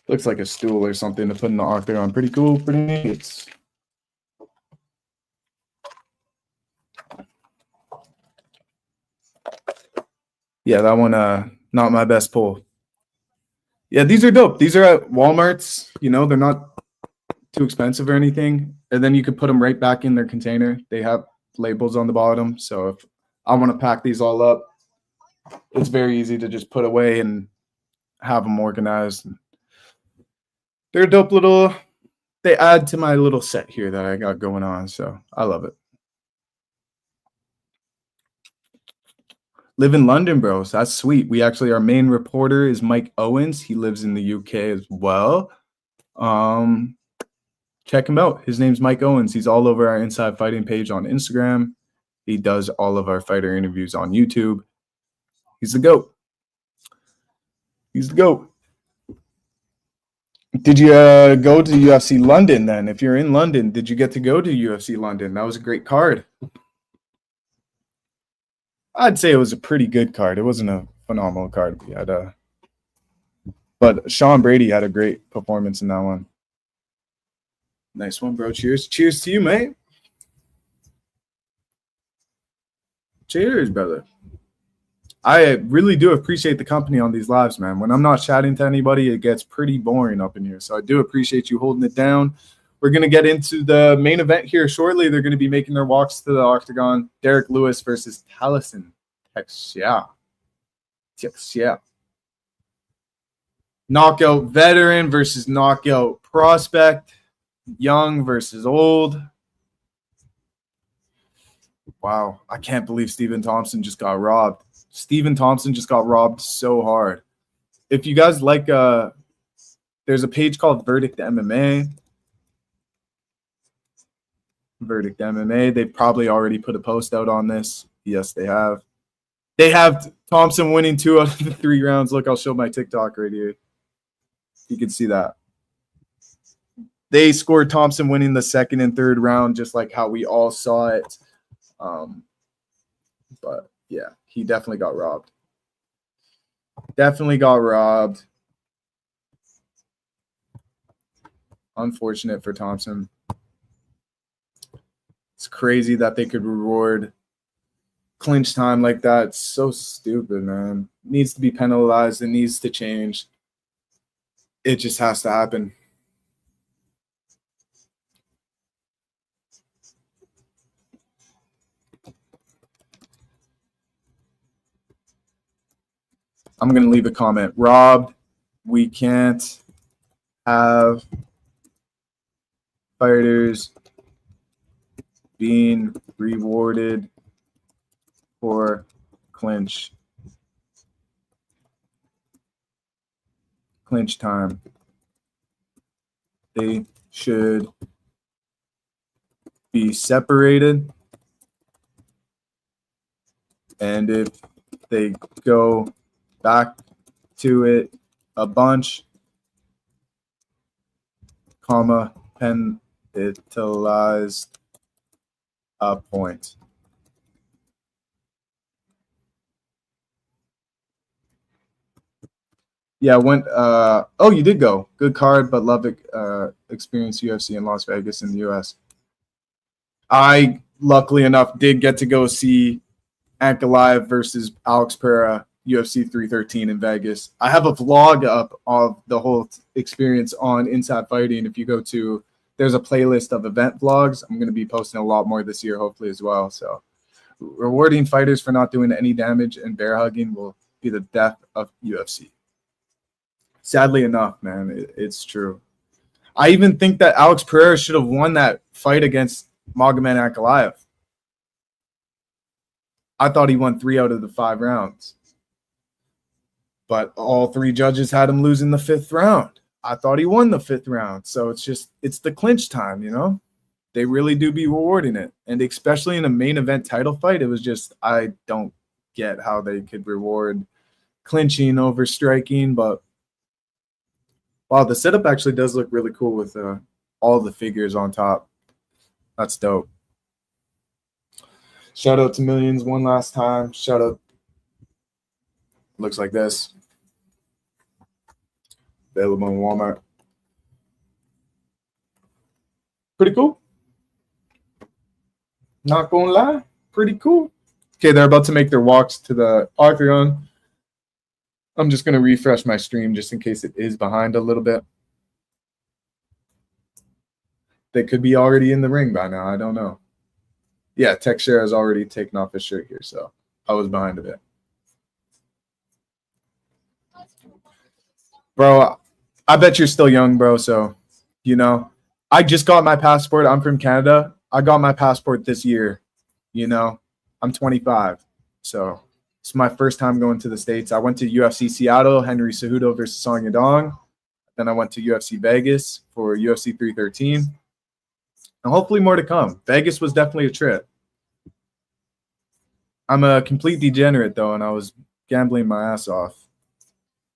Looks like a stool or something to put in the octagon. Pretty cool, pretty neat. Yeah, that one, not my best pull. Yeah, these are dope. These are at Walmart's. You know, they're not too expensive or anything. And then you could put them right back in their container. They have labels on the bottom. So if I want to pack these all up, it's very easy to just put away and have them organized. They're a dope little, they add to my little set here that I got going on. So I love it. Live in London, bro. So that's sweet. We actually, our main reporter is Mike Owens. He lives in the UK as well. Check him out. His name's Mike Owens. He's all over our Inside Fighting page on Instagram. He does all of our fighter interviews on YouTube. He's the GOAT. He's the GOAT. Did you go to UFC London then? If you're in London, did you get to go to UFC London? That was a great card. I'd say it was a pretty good card. It wasn't a phenomenal card. We had But Sean Brady had a great performance in that one. Nice one, bro. Cheers. Cheers to you, mate. Cheers, brother. I really do appreciate the company on these lives, man. When I'm not chatting to anybody, it gets pretty boring up in here. So I do appreciate you holding it down. We're going to get into the main event here shortly. They're going to be making their walks to the octagon. Derrick Lewis versus Tallison Teixeira. Knockout veteran versus knockout prospect. Young versus old. Wow. I can't believe Stephen Thompson just got robbed. Stephen Thompson just got robbed so hard. If you guys like, there's a page called Verdict MMA. Verdict MMA. They probably already put a post out on this. Yes, they have. They have Thompson winning 2 out of the 3 rounds. Look, I'll show my TikTok right here. You can see that. They scored Thompson winning the 2nd and 3rd round, just like how we all saw it. But yeah, he definitely got robbed. Definitely got robbed. Unfortunate for Thompson. It's crazy that they could reward clinch time like that. It's so stupid, man. It needs to be penalized. It needs to change. It just has to happen. I'm going to leave a comment. Robbed. We can't have fighters being rewarded for clinch time. They should be separated, and if they go back to it a bunch, penalized a point. Yeah, went. Oh, you did go. Good card, but love experience UFC in Las Vegas in the US. I luckily enough did get to go see Ankalaev versus Alex Pereira UFC 313 in Vegas. I have a vlog up of the whole experience on Inside Fighting. If you go to, there's a playlist of event vlogs. I'm going to be posting a lot more this year, hopefully as well. So rewarding fighters for not doing any damage and bear hugging will be the death of UFC. Sadly enough, man, it's true. I even think that Alex Pereira should have won that fight against Magomed Ankalaev. I thought he won 3 out of the 5 rounds. But all 3 judges had him losing the 5th round. I thought he won the 5th round. So it's the clinch time, you know? They really do be rewarding it. And especially in a main event title fight, it was just, I don't get how they could reward clinching over striking. But wow, the setup actually does look really cool with all the figures on top. That's dope. Shout out to Millions one last time. Shout out. Looks like this. Available in Walmart. Pretty cool. Not gonna lie. Pretty cool. Okay, they're about to make their walks to the octagon. I'm just going to refresh my stream just in case it is behind a little bit. They could be already in the ring by now. I don't know. Yeah, Teixeira has already taken off his shirt here, so I was behind a bit. Bro, I bet you're still young, bro, so, you know. I just got my passport. I'm from Canada. I got my passport this year, you know. I'm 25, so it's my first time going to the States. I went to UFC Seattle, Henry Cejudo versus Song Yadong. Then I went to UFC Vegas for UFC 313. And hopefully more to come. Vegas was definitely a trip. I'm a complete degenerate, though, and I was gambling my ass off.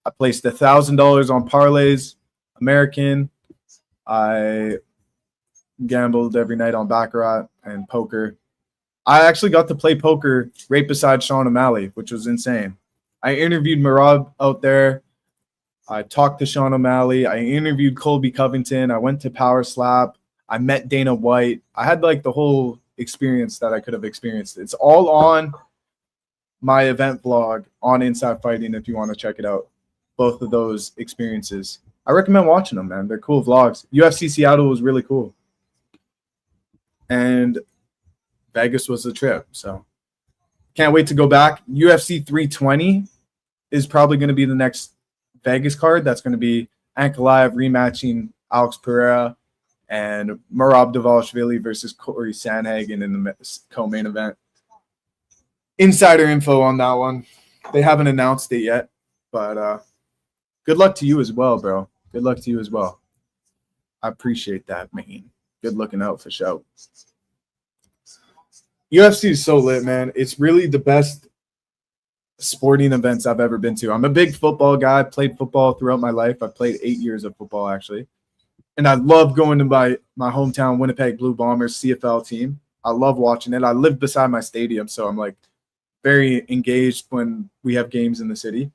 I placed $1,000 on parlays, American. I gambled every night on Baccarat and poker. I actually got to play poker right beside Sean O'Malley, which was insane. I interviewed Marab out there. I talked to Sean O'Malley. I interviewed Colby Covington. I went to Power Slap. I met Dana White. I had like the whole experience that I could have experienced. It's all on my event vlog on Inside Fighting if you want to check it out. Both of those experiences. I recommend watching them, man. They're cool vlogs. UFC Seattle was really cool. And Vegas was the trip. So can't wait to go back. UFC 320 is probably going to be the next Vegas card. That's going to be Ankalaev rematching Alex Pereira and Merab Dvalishvili versus Corey Sandhagen in the co-main event. Insider info on that one. They haven't announced it yet, but good luck to you as well, bro. Good luck to you as well. I appreciate that, man. Good looking out for show. UFC is so lit, man. It's really the best sporting events I've ever been to. I'm a big football guy. Played football throughout my life. I played 8 years of football, actually. And I love going to my hometown Winnipeg Blue Bombers CFL team. I love watching it. I live beside my stadium, so I'm like very engaged when we have games in the city.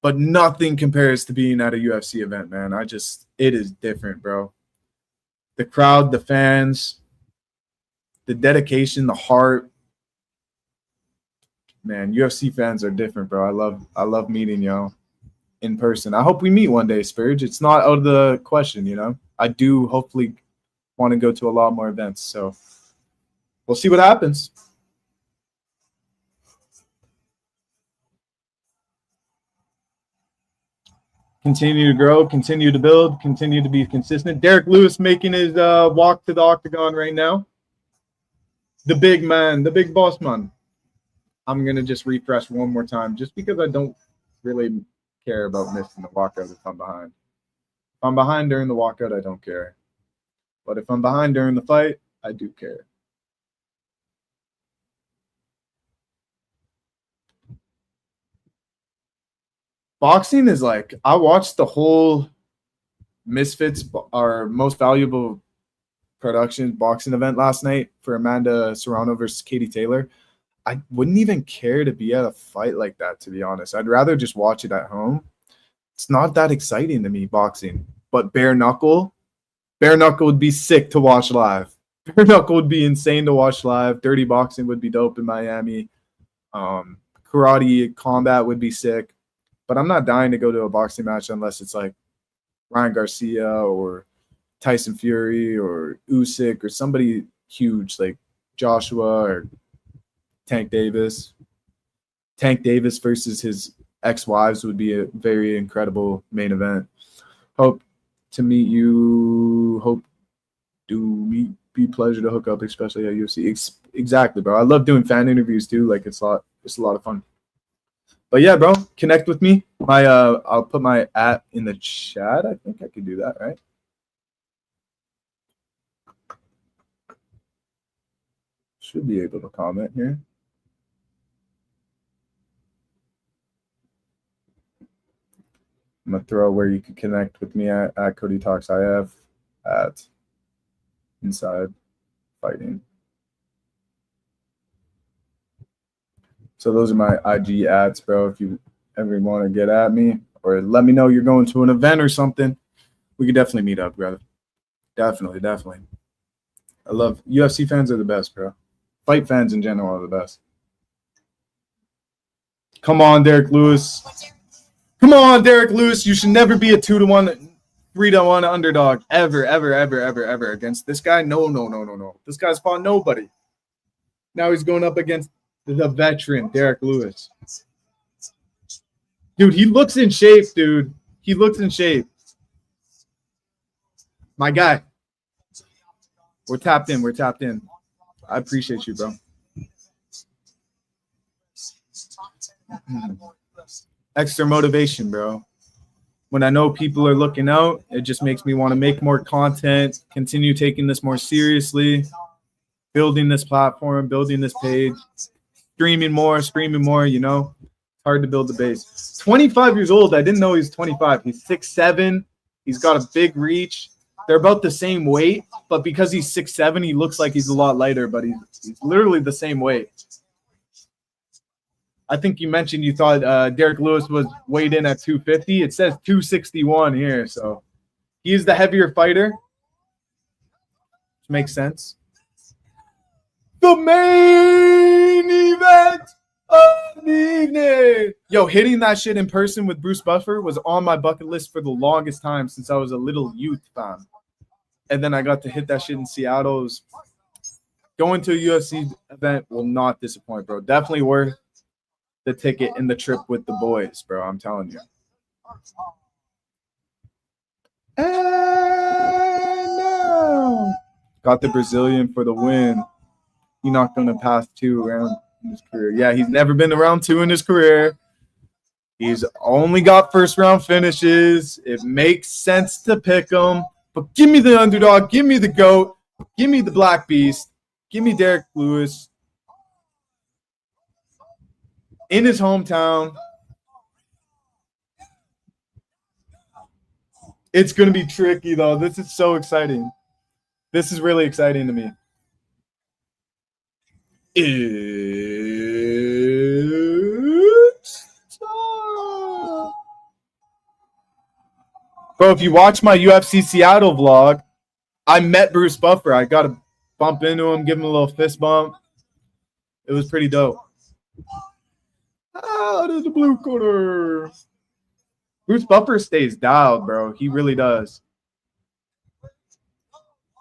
But nothing compares to being at a UFC event, man. It is different, bro. The crowd, the fans, the dedication, the heart. Man, UFC fans are different, bro. I love meeting y'all in person. I hope we meet one day, Spurge. It's not out of the question, you know. I do hopefully want to go to a lot more events, so we'll see what happens. Continue to grow, continue to build, continue to be consistent. Derrick Lewis making his walk to the octagon right now. The big man, the big boss man. I'm going to just refresh one more time just because I don't really care about missing the walkout if I'm behind. If I'm behind during the walkout, I don't care. But if I'm behind during the fight, I do care. Boxing is like, I watched the whole Misfits, our most valuable productions boxing event last night for Amanda Serrano versus Katie Taylor. I wouldn't even care to be at a fight like that, to be honest. I'd rather just watch it at home. It's not that exciting to me, boxing. But bare knuckle would be sick to watch live. Bare knuckle would be insane to watch live. Dirty boxing would be dope in Miami. Karate combat would be sick. But I'm not dying to go to a boxing match unless it's like Ryan Garcia or Tyson Fury or Usyk or somebody huge like Joshua or Tank Davis. Tank Davis versus his ex-wives would be a very incredible main event. Hope to meet you. Hope to be pleasure to hook up, especially at UFC. Exactly, bro. I love doing fan interviews too. Like it's a lot of fun. But yeah, bro, connect with me. I'll put my @ in the chat. I think I could do that, right? Should be able to comment here. I'm gonna throw where you can connect with me at Cody Talks IF at Inside Fighting. So those are my IG ads, bro. If you ever want to get at me or let me know you're going to an event or something, we could definitely meet up, brother. Definitely. I love UFC fans are the best, bro. Fight fans in general are the best. Come on, Derrick Lewis. Come on, Derrick Lewis. You should never be a 2-1, 3-1 underdog ever against this guy. No. This guy's fought nobody. Now he's going up against the veteran, Derrick Lewis. Dude, he looks in shape, dude. He looks in shape. My guy. We're tapped in. I appreciate you, bro. Extra motivation, bro. When I know people are looking out, it just makes me want to make more content, continue taking this more seriously, building this platform, building this page, streaming more, you know. It's hard to build the base. 25 years old. I didn't know he's 25. He's 6'7". He's got a big reach. They're about the same weight, but because he's 6'7", he looks like he's a lot lighter, but he's literally the same weight. I think you mentioned you thought Derrick Lewis was weighed in at 250. It says 261 here, so he's the heavier fighter, which makes sense. The main event of the evening. Yo, hitting that shit in person with Bruce Buffer was on my bucket list for the longest time since I was a little youth fan. And then I got to hit that shit in Seattle. It was, going to a UFC event will not disappoint, bro. Definitely worth the ticket and the trip with the boys, bro. I'm telling you. And now, got the Brazilian for the win. He's not going to pass 2 rounds in his career. Yeah, he's never been to round 2 in his career. He's only got first round finishes. It makes sense to pick him. But give me the underdog. Give me the GOAT. Give me the Black Beast. Give me Derrick Lewis. In his hometown. It's going to be tricky, though. This is so exciting. This is really exciting to me. Bro, if you watch my UFC Seattle vlog, I met Bruce Buffer. I got to bump into him, give him a little fist bump. It was pretty dope. Out of the blue corner. Bruce Buffer stays dialed, bro. He really does.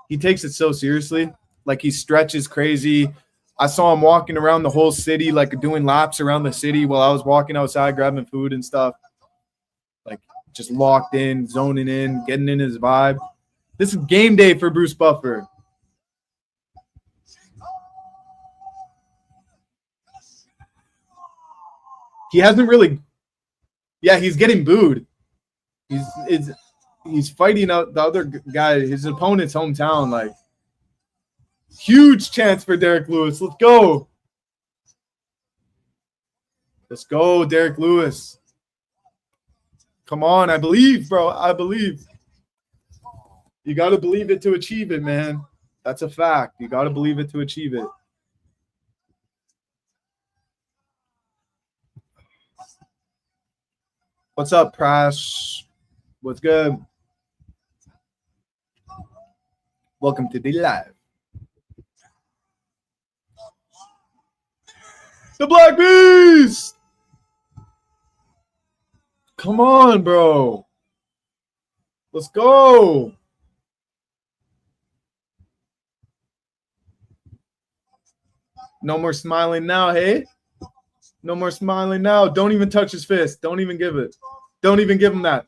He takes it so seriously. Like, he stretches crazy. I saw him walking around the whole city, like doing laps around the city while I was walking outside, grabbing food and stuff. Like, just locked in, zoning in, getting in his vibe. This is game day for Bruce Buffer. He hasn't really... Yeah, he's getting booed. He's fighting out the other guy, his opponent's hometown, like... Huge chance for Derrick Lewis. Let's go. Let's go, Derrick Lewis. Come on, I believe, bro. I believe. You got to believe it to achieve it, man. That's a fact. You got to believe it to achieve it. What's up, Prash? What's good? Welcome to the live. The Black Beast! Come on, bro. Let's go. No more smiling now, hey? No more smiling now. Don't even touch his fist. Don't even give it. Don't even give him that.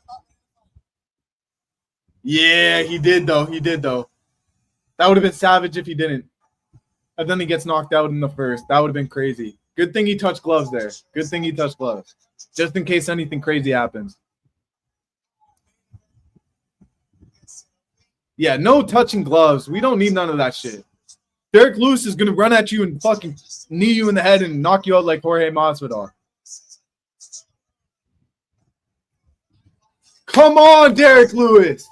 Yeah, he did, though. He did, though. That would have been savage if he didn't. And then he gets knocked out in the first. That would have been crazy. Good thing he touched gloves there. Good thing he touched gloves. Just in case anything crazy happens. Yeah, no touching gloves. We don't need none of that shit. Derrick Lewis is going to run at you and fucking knee you in the head and knock you out like Jorge Masvidal. Come on, Derrick Lewis.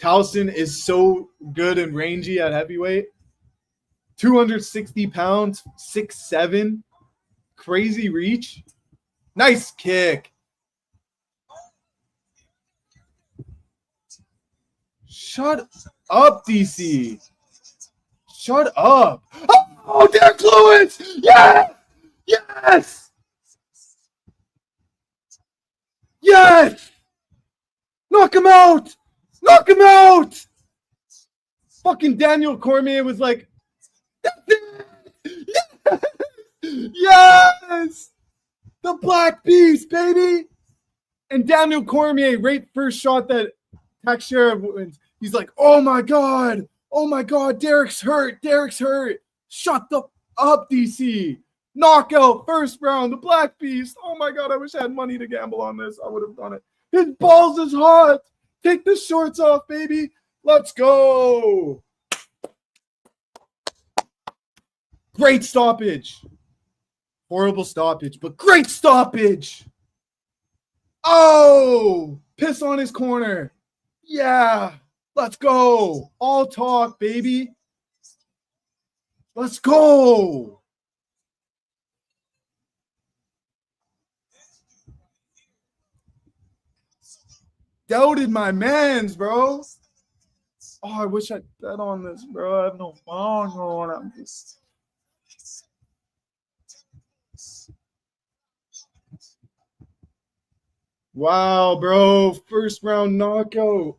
Tallison is so good and rangy at heavyweight. 260 pounds, 6'7". Crazy reach. Nice kick. Shut up, DC. Shut up. Oh, Derrick Lewis. Yes. Yes. Yes. Knock him out. Knock him out. Fucking Daniel Cormier was like, that's it. Yes. Yes. The Black Beast, baby. And Daniel Cormier, right first shot that Teixeira wins. He's like, oh my God. Oh my God. Derrick's hurt. Derrick's hurt. Shut the up, DC. Knockout, first round, the Black Beast. Oh my God. I wish I had money to gamble on this. I would have done it. His balls is hot. Take the shorts off, baby. Let's go. Great stoppage. Horrible stoppage, but great stoppage. Oh, piss on his corner. Yeah, let's go. All talk, baby. Let's go. Doubted my mans, bro. Oh, I wish I bet on this, bro. I have no phone going. I'm just. Wow, bro. First round knockout.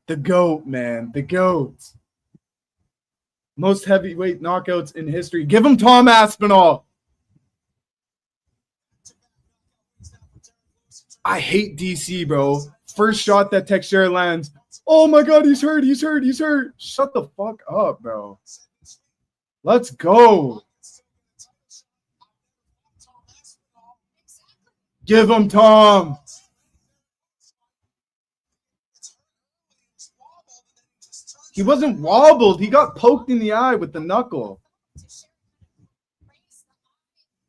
The GOAT, man. The GOAT. Most heavyweight knockouts in history. Give him Tom Aspinall. I hate DC, bro. First shot that Teixeira lands. Oh my God, he's hurt. He's hurt. He's hurt. Shut the fuck up, bro. Let's go. Give him Tom. He wasn't wobbled. He got poked in the eye with the knuckle.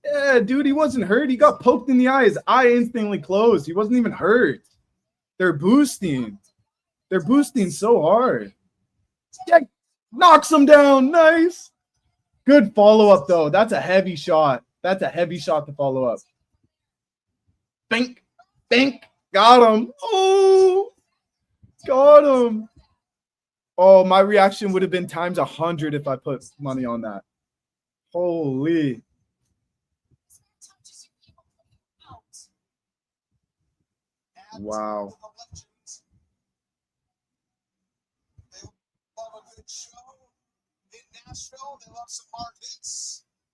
Yeah, dude, he wasn't hurt. He got poked in the eye. His eye instantly closed. He wasn't even hurt. They're boosting. They're boosting so hard. Yeah, knocks him down. Nice. Good follow-up, though. That's a heavy shot. That's a heavy shot to follow up. Bink. Bink. Got him. Oh. Got him. Oh, my reaction would have been times 100 if I put money on that. Holy. Wow.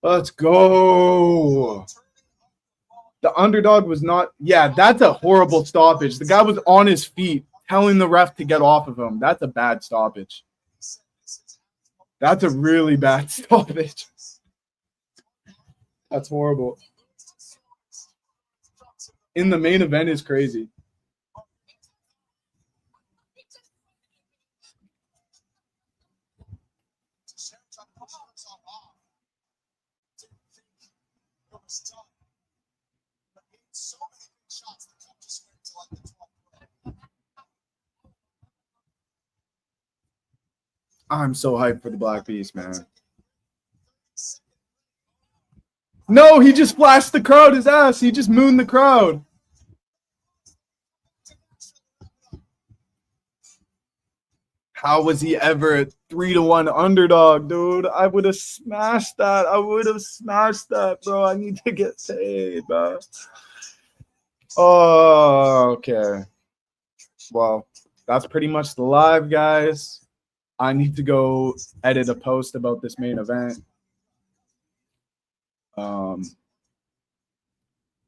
Let's go. The underdog was not. Yeah, that's a horrible stoppage. The guy was on his feet telling the ref to get off of him. That's a bad stoppage. That's a really bad stoppage. That's horrible. In the main event is crazy. I'm so hyped for the Black Beast, man. No, he just flashed the crowd his ass. He just mooned the crowd. How was he ever a 3-1 underdog, dude? I would have smashed that. I would have smashed that, bro. I need to get paid, bro. Oh, okay. Well, that's pretty much the live, guys. I need to go edit a post about this main event.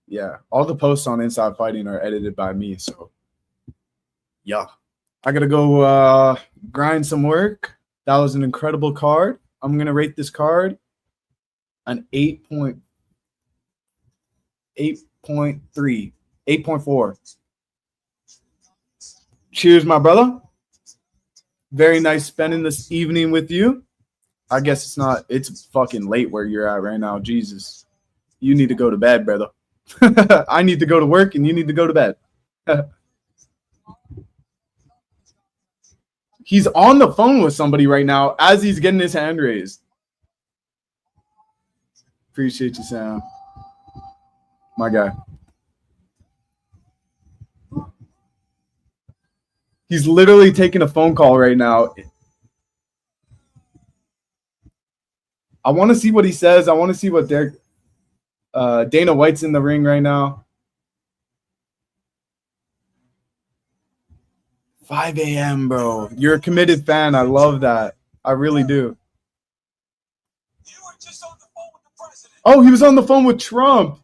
Yeah, all the posts on Inside Fighting are edited by me, so yeah. I gotta go grind some work. That was an incredible card. I'm gonna rate this card an 8.3, 8.4. Cheers, my brother. Very nice spending this evening with you. I guess it's not. It's fucking late where you're at right now. Jesus, you need to go to bed, brother. I need to go to work, and you need to go to bed. He's on the phone with somebody right now as he's getting his hand raised. Appreciate you, Sam. My guy. He's literally taking a phone call right now. I want to see what he says. I want to see what Derek Dana White's in the ring right now. 5 a.m., bro. You're a committed fan. I love that. I really do. Oh, he was on the phone with Trump.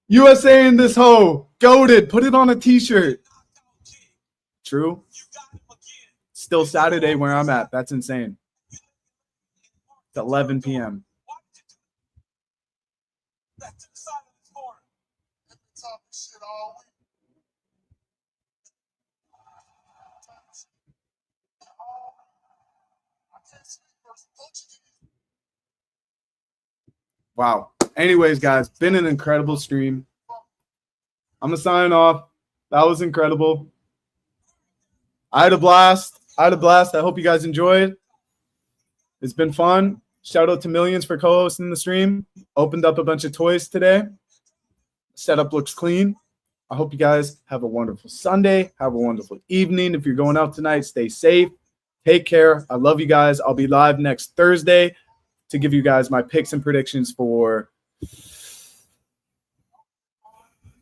USA in this hoe. Goated. Put it on a t-shirt. True. Still Saturday where I'm at. That's insane. It's 11 p.m. Wow. Anyways, guys, been an incredible stream. I'm going to sign off. That was incredible. I had a blast. I hope you guys enjoyed. It's been fun. Shout out to Millions for co-hosting the stream. Opened up a bunch of toys today. Setup looks clean. I hope you guys have a wonderful Sunday. Have a wonderful evening. If you're going out tonight, stay safe. Take care. I love you guys. I'll be live next Thursday to give you guys my picks and predictions for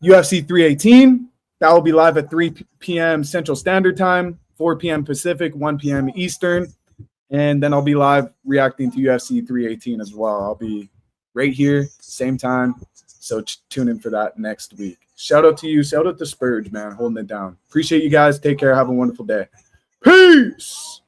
UFC 318. That will be live at 3 p.m. Central Standard Time, 4 p.m. Pacific, 1 p.m. Eastern. And then I'll be live reacting to UFC 318 as well. I'll be right here, same time. So tune in for that next week. Shout out to you. Shout out to Spurge, man, holding it down. Appreciate you guys. Take care. Have a wonderful day. Peace.